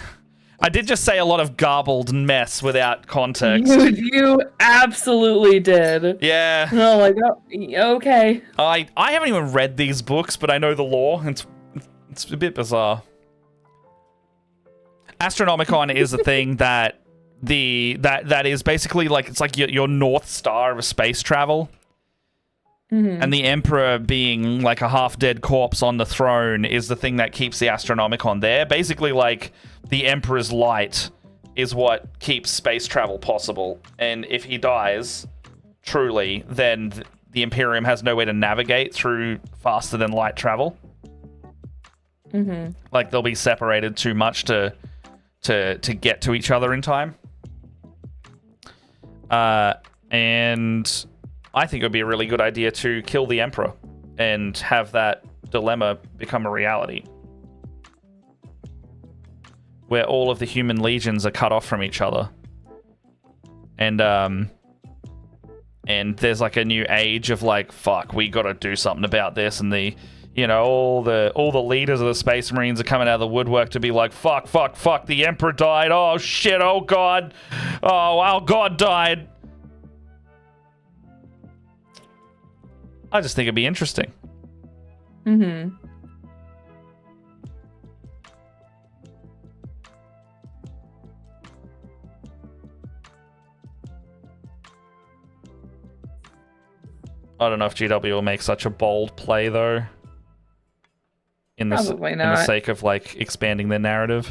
I did just say a lot of garbled mess without context. You absolutely did. Yeah. No, like, oh, okay. I haven't even read these books, but I know the lore. It's a bit bizarre. Astronomicon is a thing that that is basically like, it's like your North Star of space travel. Mm-hmm. And the Emperor being like a half-dead corpse on the throne is the thing that keeps the Astronomicon there. Basically, like, the Emperor's light is what keeps space travel possible. And if he dies, truly, then the Imperium has no way to navigate through faster than light travel. Mm-hmm. Like, they'll be separated too much to get to each other in time. And I think it would be a really good idea to kill the Emperor and have that dilemma become a reality. Where all of the human legions are cut off from each other. And there's like a new age of like, fuck, we gotta do something about this, and all the leaders of the Space Marines are coming out of the woodwork to be like, fuck, the Emperor died, oh shit, oh god, oh our god died. I just think it'd be interesting. Mm-hmm. I don't know if GW will make such a bold play, though. In the sake of, like, expanding their narrative.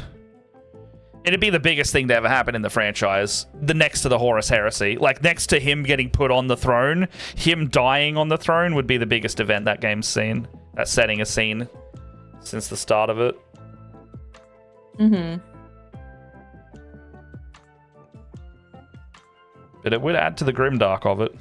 It'd be the biggest thing to ever happen in the franchise. The next to the Horus Heresy. Like, next to him getting put on the throne, him dying on the throne would be the biggest event that game's seen. That setting has seen since the start of it. Mm-hmm. But it would add to the grimdark of it.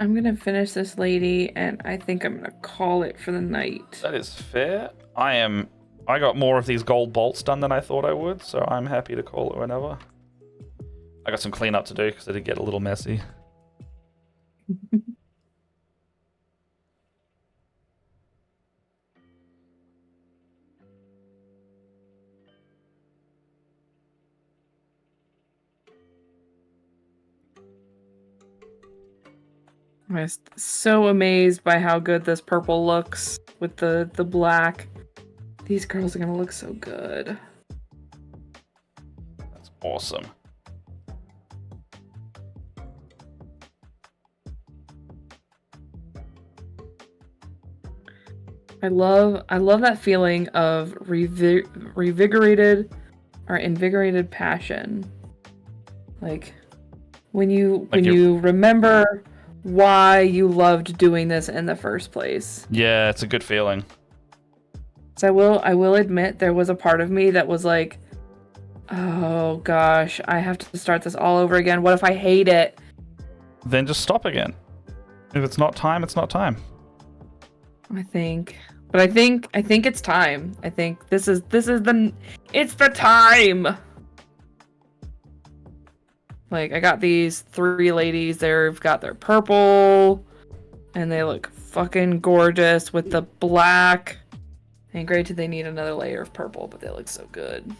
I'm gonna finish this lady, and I think I'm gonna call it for the night. That is fair. I got more of these gold bolts done than I thought I would, so I'm happy to call it whenever. I got some cleanup to do because it did get a little messy. I'm just so amazed by how good this purple looks with the black. These girls are gonna look so good. That's awesome. I love that feeling of revigorated or invigorated passion. Like when you remember why you loved doing this in the first place. Yeah, it's a good feeling. So I will admit there was a part of me that was like, oh gosh, I have to start this all over again. What if I hate it? Then just stop again. If it's not time, it's not time. I think it's time. I think it's the time. Like, I got these 3 ladies. They've got their purple, and they look fucking gorgeous with the black. And granted, they need another layer of purple, but they look so good.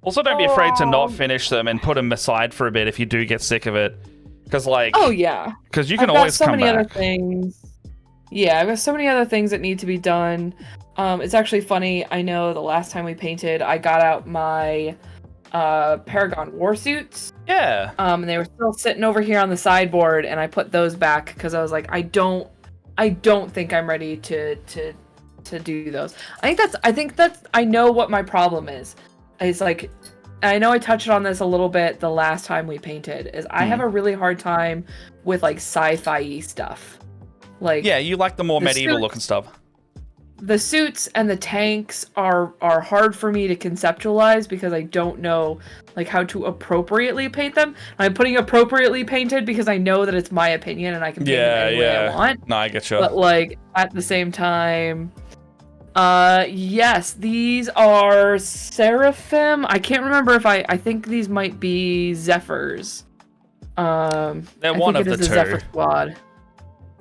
Also, don't be afraid to not finish them and put them aside for a bit if you do get sick of it. Because, like... Oh, yeah. Because you can always come back. I've got so many other things. Yeah, I've got so many other things that need to be done. It's actually funny. I know the last time we painted, I got out my Paragon warsuits. Yeah. And they were still sitting over here on the sideboard, and I put those back because I was like, I don't think I'm ready to do those. I think that's I know what my problem is. It's like, I know I touched on this a little bit the last time we painted, is I have a really hard time with like sci-fi stuff. Like, yeah, you like the more medieval looking stuff. The suits and the tanks are hard for me to conceptualize because I don't know like how to appropriately paint them. I'm putting appropriately painted because I know that it's my opinion and I can paint them any way I want. No, I get you. But like at the same time, yes, these are Seraphim. I can't remember if I think these might be Zephyrs. They're one of the 2. Zephyr squad.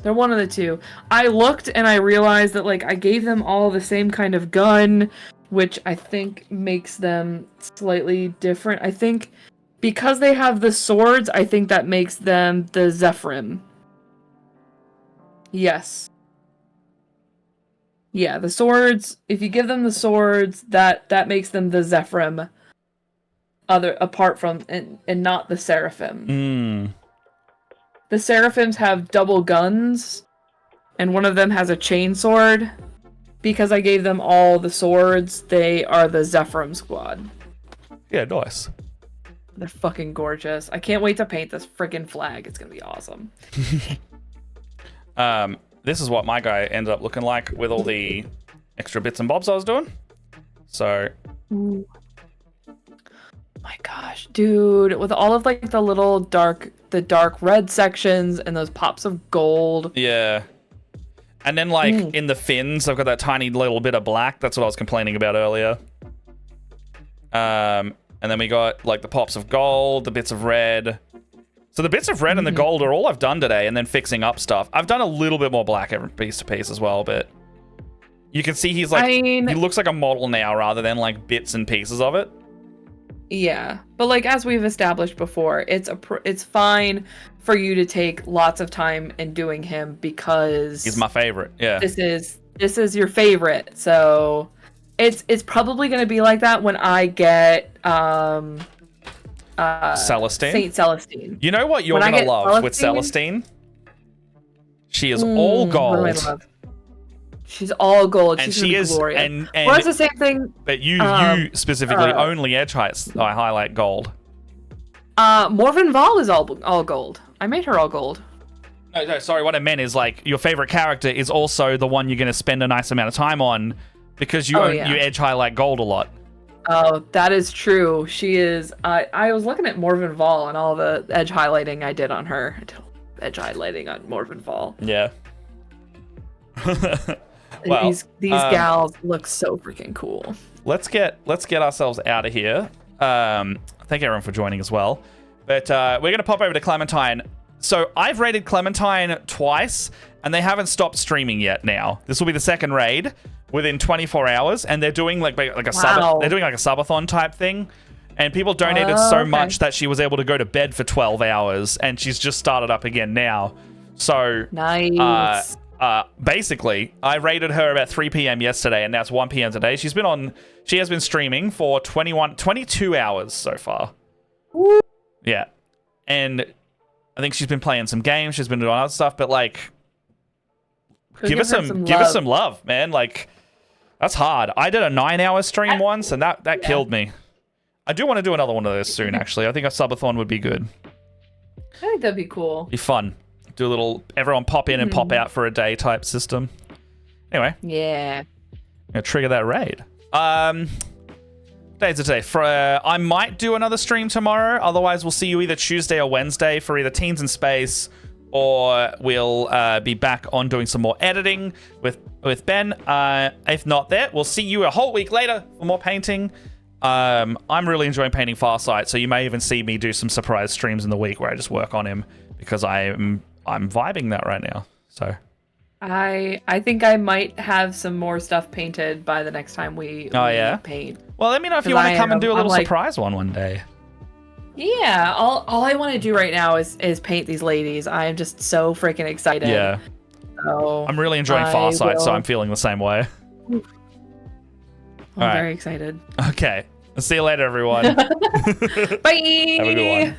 They're one of the 2. I looked and I realized that like I gave them all the same kind of gun, which I think makes them slightly different. I think because they have the swords, I think that makes them the Seraphim. Yes. Yeah, the swords, if you give them the swords, that makes them the Seraphim. Apart from and not the Seraphim. The Seraphims have double guns, and one of them has a chainsword. Because I gave them all the swords, they are the Seraphim squad. Yeah, nice. They're fucking gorgeous. I can't wait to paint this freaking flag. It's gonna be awesome. This is what my guy ended up looking like with all the extra bits and bobs I was doing. So... Ooh. My gosh, dude, with all of like the little dark red sections and those pops of gold. Yeah. And then like in the fins, I've got that tiny little bit of black. That's what I was complaining about earlier. And then we got like the pops of gold, the bits of red. So the bits of red and the gold are all I've done today, and then fixing up stuff. I've done a little bit more black every piece to piece as well, but you can see he's like, he looks like a model now rather than like bits and pieces of it. Yeah, but like as we've established before, it's fine for you to take lots of time in doing him because he's my favorite. Yeah, this is your favorite, so it's probably gonna be like that when I get Celestine. Saint Celestine. You know what you're gonna love with Celestine? She is all gold. What do I love? She's all gold. And she's she is glorious. and well, that's the same thing. But you specifically only edge heights. I highlight gold. Morven Val is all gold. I made her all gold. No, sorry. What I meant is like your favorite character is also the one you're going to spend a nice amount of time on because you you edge highlight gold a lot. Oh, that is true. She is. I was looking at Morven Val and all the edge highlighting I did on her. I did edge highlighting on Morven Val. Yeah. Well, these gals look so freaking cool. Let's get ourselves out of here. Thank everyone for joining as well. But we're gonna pop over to Clementine. So I've raided Clementine twice, and they haven't stopped streaming yet. Now this will be the second raid within 24 hours, and they're doing like a they're doing like a subathon type thing. And people donated so much that she was able to go to bed for 12 hours, and she's just started up again now. So nice. Basically, I rated her about 3 p.m. yesterday, and now it's 1 p.m. today. She has been streaming for 22 hours so far. Woo. Yeah. And I think she's been playing some games, she's been doing other stuff, but like give her some love, man. Like that's hard. I did a 9-hour stream once, and that killed me. I do want to do another one of those soon, actually. I think a subathon would be good. I think that'd be cool. Be fun. Do a little everyone pop in and pop out for a day type system. Anyway. Yeah. I'm gonna trigger that raid. Days of today. I might do another stream tomorrow. Otherwise, we'll see you either Tuesday or Wednesday for either Teens in Space, or we'll be back on doing some more editing with Ben. If not that, we'll see you a whole week later for more painting. I'm really enjoying painting Farsight, so you may even see me do some surprise streams in the week where I just work on him because I'm vibing that right now. So I think I might have some more stuff painted by the next time we paint. Well, let me know if you want to come and do a little surprise one day. Yeah, all I want to do right now is paint these ladies. I am just so freaking excited. Yeah. So I'm really enjoying Farsight, so I'm feeling the same way. I'm very excited. Okay. I'll see you later, everyone. Bye. Have a good one.